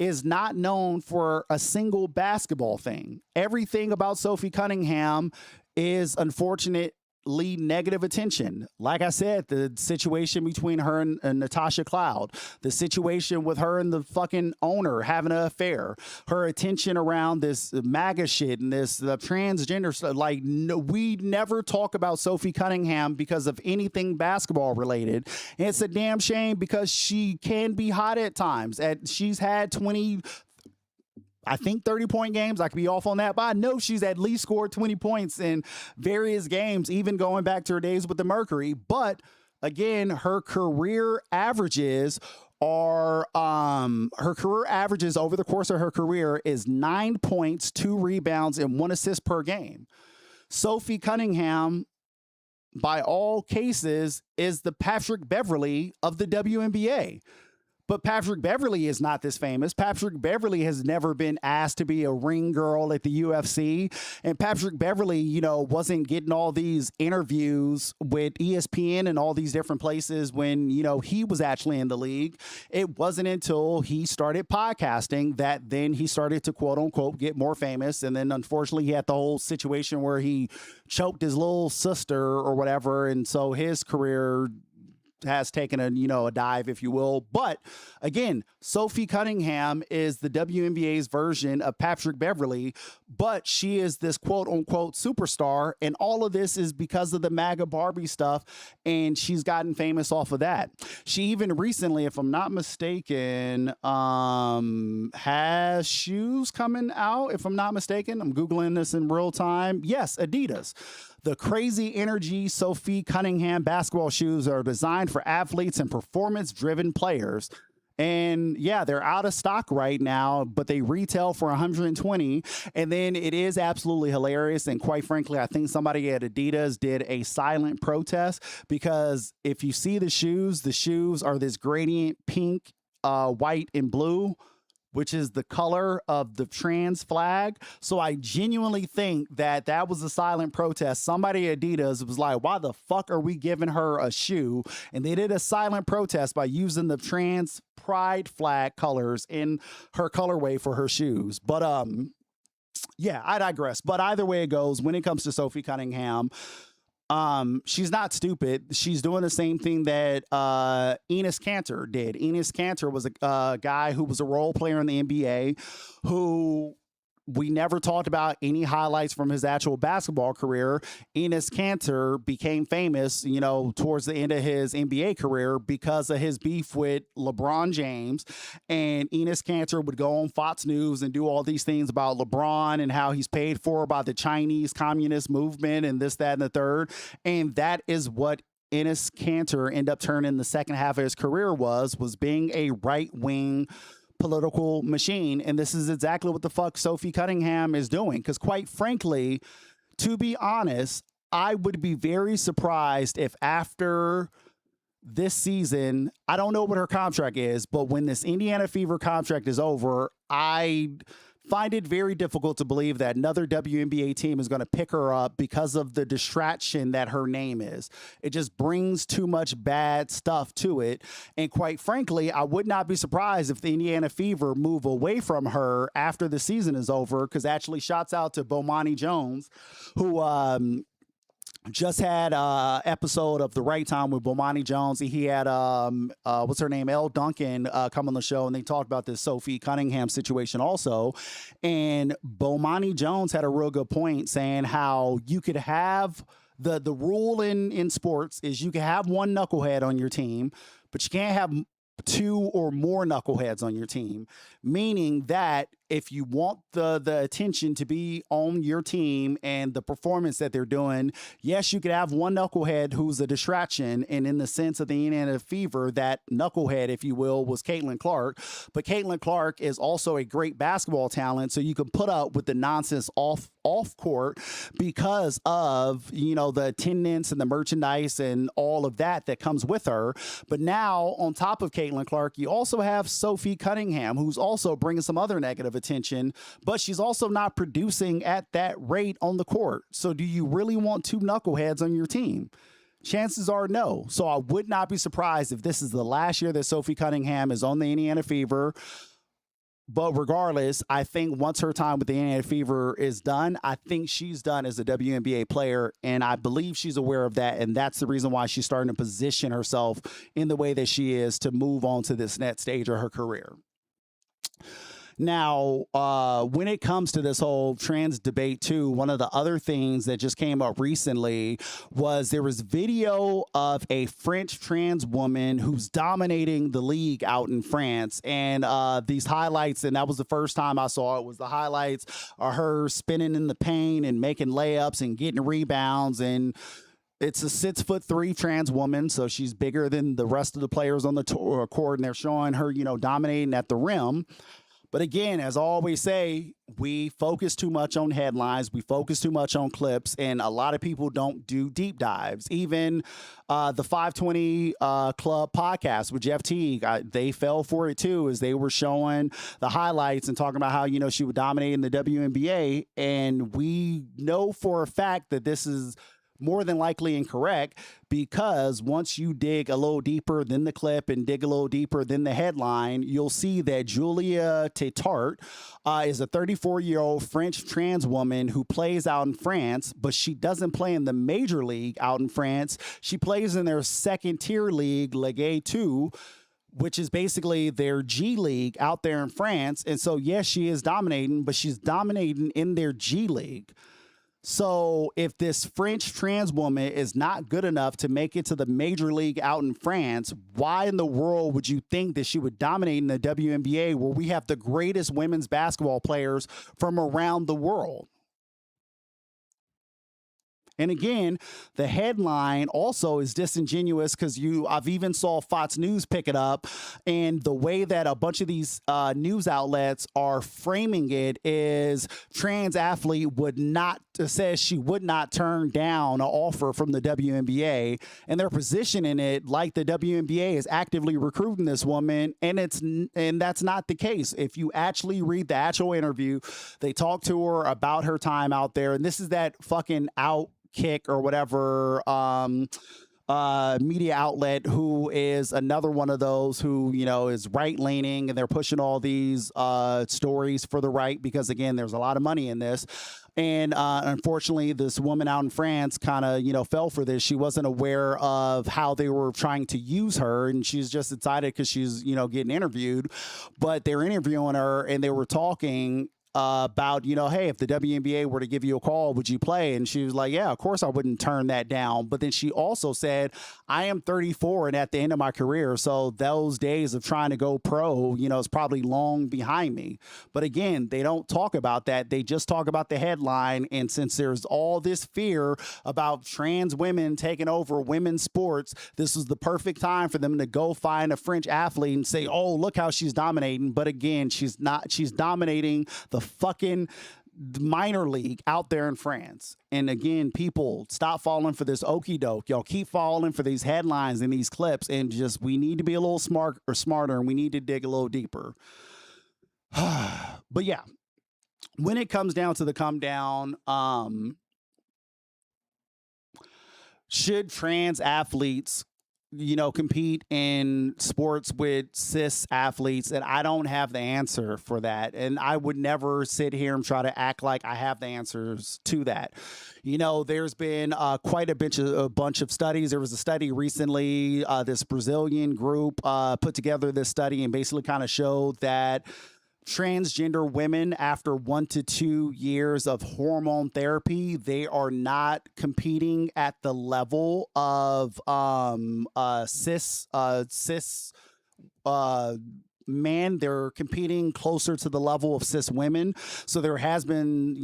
is not known for a single basketball thing. Everything about Sophie Cunningham is unfortunately negative attention. Like I said, the situation between her and Natasha Cloud, the situation with her and the fucking owner having an affair, her attention around this MAGA shit and this transgender stuff. Like, no, we never talk about Sophie Cunningham because of anything basketball related. And it's a damn shame because she can be hot at times. She's had 30-point games. I could be off on that, but I know she's at least scored 20 points in various games, even going back to her days with the Mercury. But again, her career averages over the course of her career is 9 points, 2 rebounds, and 1 assist per game. Sophie Cunningham, by all cases, is the Patrick Beverley of the WNBA. But Patrick Beverley is not this famous. Patrick Beverley has never been asked to be a ring girl at the UFC. And Patrick Beverley, you know, wasn't getting all these interviews with ESPN and all these different places when, you know, he was actually in the league. It wasn't until he started podcasting that then he started to, quote unquote, get more famous. And then unfortunately he had the whole situation where he choked his little sister or whatever. And so his career has taken a dive, if you will. But again, Sophie Cunningham is the WNBA's version of Patrick Beverley, but she is this quote unquote superstar. And all of this is because of the MAGA Barbie stuff. And she's gotten famous off of that. She even recently, if I'm not mistaken, has shoes coming out. If I'm not mistaken, I'm Googling this in real time. Yes, Adidas. The Crazy Energy Sophie Cunningham basketball shoes are designed for athletes and performance-driven players. And yeah, they're out of stock right now, but they retail for $120. And then it is absolutely hilarious. And quite frankly, I think somebody at Adidas did a silent protest, because if you see the shoes are this gradient pink, white, and blue, which is the color of the trans flag. So I genuinely think that was a silent protest. Somebody at Adidas was like, why the fuck are we giving her a shoe? And they did a silent protest by using the trans pride flag colors in her colorway for her shoes. But yeah, I digress. But either way it goes, when it comes to Sophie Cunningham, she's not stupid. She's doing the same thing that Enes Kanter did. Enes Kanter was a guy who was a role player in the NBA who we never talked about any highlights from his actual basketball career. Enes Kanter became famous, towards the end of his NBA career because of his beef with LeBron James. And Enes Kanter would go on Fox News and do all these things about LeBron and how he's paid for by the Chinese Communist movement and this, that, and the third. And that is what Enes Kanter ended up turning the second half of his career was being a right-wing political machine. And this is exactly what the fuck Sophie Cunningham is doing. Because quite frankly, to be honest, I would be very surprised if after this season, I don't know what her contract is, but when this Indiana Fever contract is over, I find it very difficult to believe that another WNBA team is going to pick her up because of the distraction that her name is. It just brings too much bad stuff to it. And quite frankly, I would not be surprised if the Indiana Fever move away from her after the season is over, because actually shouts out to Bomani Jones, who just had an episode of The Right Time with Bomani Jones. He had, what's her name, Elle Duncan come on the show, and they talked about this Sophie Cunningham situation also. And Bomani Jones had a real good point saying how you could have the rule in sports is you can have one knucklehead on your team, but you can't have two or more knuckleheads on your team, meaning that if you want the attention to be on your team and the performance that they're doing, yes, you could have one knucklehead who's a distraction. And in the sense of the Indiana Fever, that knucklehead, if you will, was Caitlin Clark. But Caitlin Clark is also a great basketball talent, so you can put up with the nonsense off court because of, the attendance and the merchandise and all of that comes with her. But now, on top of Caitlin Clark, you also have Sophie Cunningham, who's also bringing some other negative attention, but she's also not producing at that rate on the court. So do you really want two knuckleheads on your team? Chances are no. So I would not be surprised if this is the last year that Sophie Cunningham is on the Indiana Fever. But regardless, I think once her time with the Indiana Fever is done, I think she's done as a WNBA player, and I believe she's aware of that, and that's the reason why she's starting to position herself in the way that she is to move on to this next stage of her career. Now, when it comes to this whole trans debate too, one of the other things that just came up recently was there was video of a French trans woman who's dominating the league out in France. And these highlights, and that was the first time I saw it, was the highlights of her spinning in the paint and making layups and getting rebounds. And it's a 6'3" trans woman, so she's bigger than the rest of the players on the court, and they're showing her, dominating at the rim. But again, as I always say, we focus too much on headlines. We focus too much on clips, and a lot of people don't do deep dives. Even the 520 Club podcast with Jeff Teague, they fell for it too, as they were showing the highlights and talking about how, she would dominate in the WNBA. And we know for a fact that this is more than likely incorrect, because once you dig a little deeper than the clip and dig a little deeper than the headline, you'll see that Julia Tétart is a 34-year-old French trans woman who plays out in France, but she doesn't play in the major league out in France. She plays in their second-tier league, Ligue 2, which is basically their G League out there in France. And so, yes, she is dominating, but she's dominating in their G League. So if this French trans woman is not good enough to make it to the major league out in France, why in the world would you think that she would dominate in the WNBA, where we have the greatest women's basketball players from around the world? And again, the headline also is disingenuous, because I've even saw Fox News pick it up, and the way that a bunch of these news outlets are framing it is trans athlete says she would not turn down an offer from the WNBA, and they're positioning it like the WNBA is actively recruiting this woman, and that's not the case. If you actually read the actual interview, they talk to her about her time out there, and this is that fucking Outkick or whatever media outlet who is another one of those who, is right-leaning, and they're pushing all these stories for the right because, again, there's a lot of money in this. And unfortunately, this woman out in France kind of, fell for this. She wasn't aware of how they were trying to use her, and she's just excited because she's, getting interviewed. But they're interviewing her, and they were talking about, hey, if the WNBA were to give you a call, would you play? And she was like, yeah, of course I wouldn't turn that down. But then she also said, I am 34 and at the end of my career, so those days of trying to go pro, is probably long behind me. But again, they don't talk about that. They just talk about the headline. And since there's all this fear about trans women taking over women's sports, this is the perfect time for them to go find a French athlete and say, oh, look how she's dominating. But again, she's not. She's dominating the fucking minor league out there in France. And again, people, stop falling for this okie doke. Y'all keep falling for these headlines and these clips, and we need to be a little smarter, and we need to dig a little deeper. But yeah, when it comes down to the come down, should trans athletes compete in sports with cis athletes? And I don't have the answer for that. And I would never sit here and try to act like I have the answers to that. There's been quite a bunch of studies. There was a study recently, this Brazilian group put together this study and basically kind of showed that transgender women, after 1 to 2 years of hormone therapy, they are not competing at the level of cis men. They're competing closer to the level of cis women. So there has been,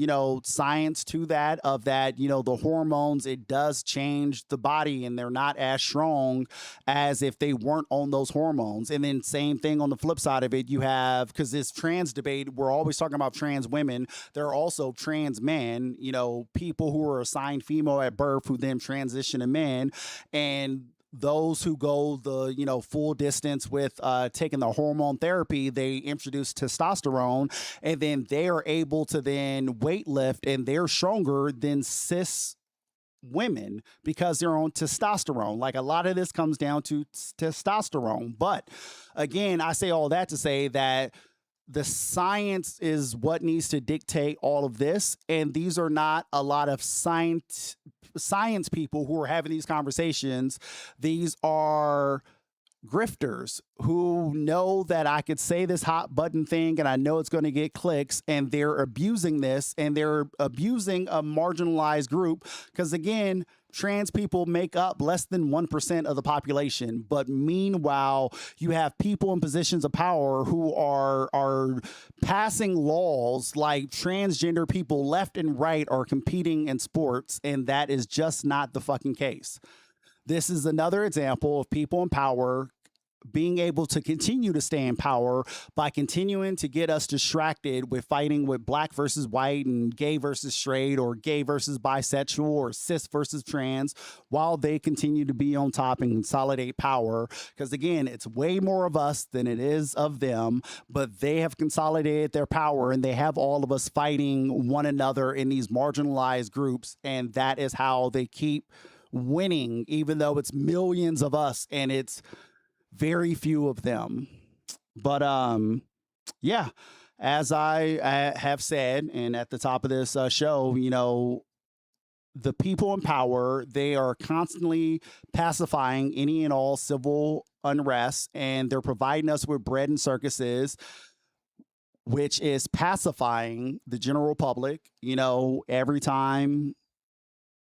science to that, the hormones, it does change the body, and they're not as strong as if they weren't on those hormones. And then same thing on the flip side of it, you have, because this trans debate, we're always talking about trans women. There are also trans men, people who are assigned female at birth who then transition to men. And those who go the full distance with taking the hormone therapy, they introduce testosterone, and then they are able to then weight lift, and they're stronger than cis women because they're on testosterone. Like, a lot of this comes down to testosterone. But again, I say all that to say that the science is what needs to dictate all of this. And these are not a lot of science people who are having these conversations. These are grifters who know that I could say this hot button thing and I know it's going to get clicks, and they're abusing this, and they're abusing a marginalized group. Because again, trans people make up less than 1% of the population. But meanwhile, you have people in positions of power who are passing laws like transgender people left and right are competing in sports, and that is just not the fucking case. This is another example of people in power being able to continue to stay in power by continuing to get us distracted with fighting with black versus white and gay versus straight or gay versus bisexual or cis versus trans while they continue to be on top and consolidate power. Because again, it's way more of us than it is of them, but they have consolidated their power and they have all of us fighting one another in these marginalized groups. And that is how they keep winning, even though it's millions of us and it's very few of them. But yeah, as I have said, and at the top of this show, you know, the people in power, they are constantly pacifying any and all civil unrest, and they're providing us with bread and circuses, which is pacifying the general public. You know, every time,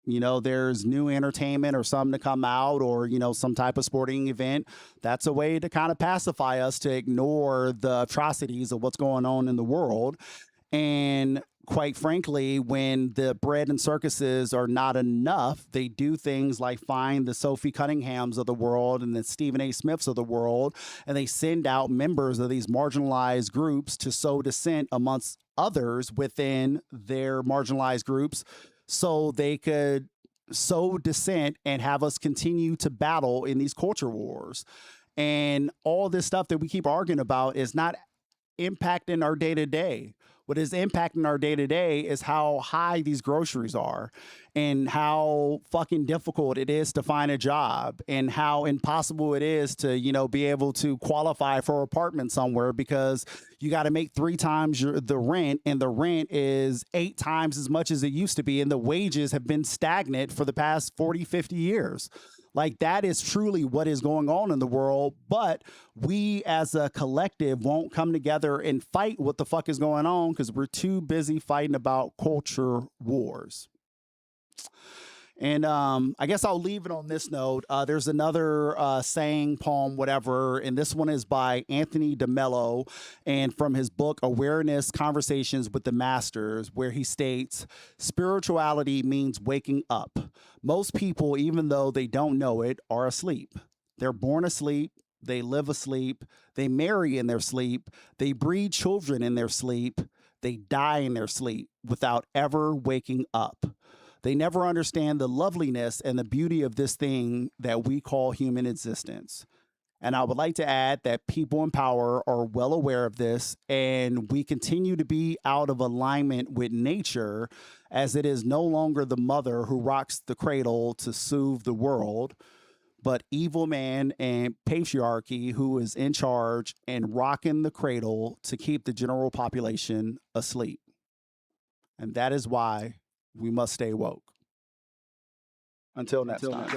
you know, there's new entertainment or something to come out or, you know, some type of sporting event, that's a way to kind of pacify us to ignore the atrocities of what's going on in the world. And quite frankly, when the bread and circuses are not enough, they do things like find the Sophie Cunninghams of the world and the Stephen A. Smiths of the world, and they send out members of these marginalized groups to sow dissent amongst others within their marginalized groups so they could sow dissent and have us continue to battle in these culture wars. And all this stuff that we keep arguing about is not impacting our day-to-day. What is impacting our day-to-day is how high these groceries are and how fucking difficult it is to find a job and how impossible it is to, you know, be able to qualify for an apartment somewhere because you got to make 3 times the rent, and the rent is 8 times as much as it used to be, and the wages have been stagnant for the past 40, 50 years. Like, that is truly what is going on in the world, but we as a collective won't come together and fight what the fuck is going on because we're too busy fighting about culture wars. And I guess I'll leave it on this note. There's another saying, poem, whatever, and this one is by Anthony DeMello, and from his book, Awareness Conversations with the Masters, where he states, spirituality means waking up. Most people, even though they don't know it, are asleep. They're born asleep. They live asleep. They marry in their sleep. They breed children in their sleep. They die in their sleep without ever waking up. They never understand the loveliness and the beauty of this thing that we call human existence. And I would like to add that people in power are well aware of this, and we continue to be out of alignment with nature, as it is no longer the mother who rocks the cradle to soothe the world, but evil man and patriarchy who is in charge and rocking the cradle to keep the general population asleep. And that is why we must stay woke. Until next time.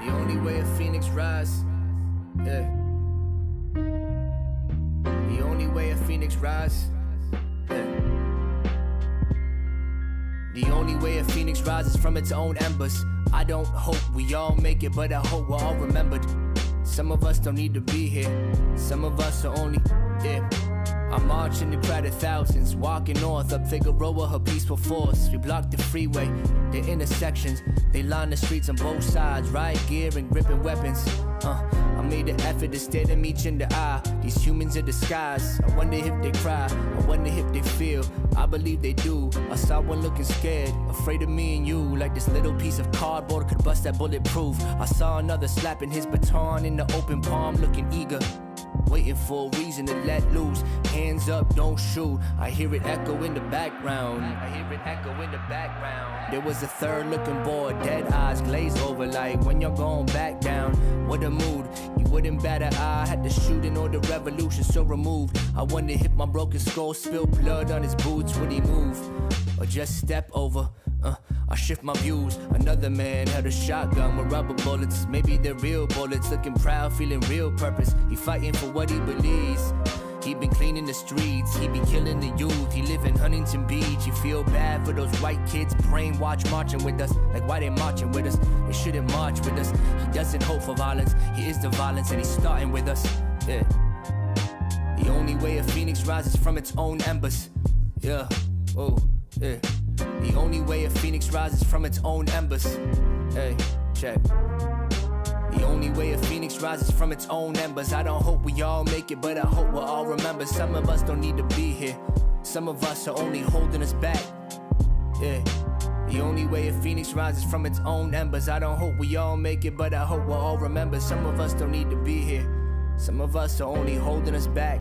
The only way a phoenix rise, yeah. The only way a phoenix rise, yeah. The only way a phoenix rises from its own embers. I don't hope we all make it, but I hope we're all remembered. Some of us don't need to be here. Some of us are only, yeah. I'm marching the crowd of thousands, walking north up Figueroa, her peaceful force. We block the freeway, the intersections. They line the streets on both sides, riot gear and gripping weapons. I made an effort to stare them each in the eye. These humans in disguise. I wonder if they cry, I wonder if they feel. I believe they do. I saw one looking scared, afraid of me and you. Like this little piece of cardboard could bust that bulletproof. I saw another slapping his baton in the open palm, looking eager, waiting for a reason to let loose. Hands up, don't shoot. I hear it echo in the background. There was a third looking boy, dead eyes glazed over, like when you're going back down. What a mood, you wouldn't bat an eye. Had the shooting or the revolution so removed. I wonder if my broken skull spilled blood on his boots. Would he move or just step over? I shift my views. Another man had a shotgun with rubber bullets. Maybe they're real bullets. Looking proud, feeling real purpose. He fighting for what he believes. He been cleaning the streets. He be killing the youth. He live in Huntington Beach. You feel bad for those white kids brainwashed marching with us. Like why they marching with us? They shouldn't march with us. He doesn't hope for violence. He is the violence and he's starting with us. Yeah. The only way a phoenix rises from its own embers. Yeah, oh, yeah. The only way a phoenix rises from its own embers. Hey, check. The only way a phoenix rises from its own embers. I don't hope we all make it, but I hope we'll all remember. Some of us don't need to be here. Some of us are only holding us back. Yeah. The only way a phoenix rises from its own embers. I don't hope we all make it, but I hope we'll all remember. Some of us don't need to be here. Some of us are only holding us back.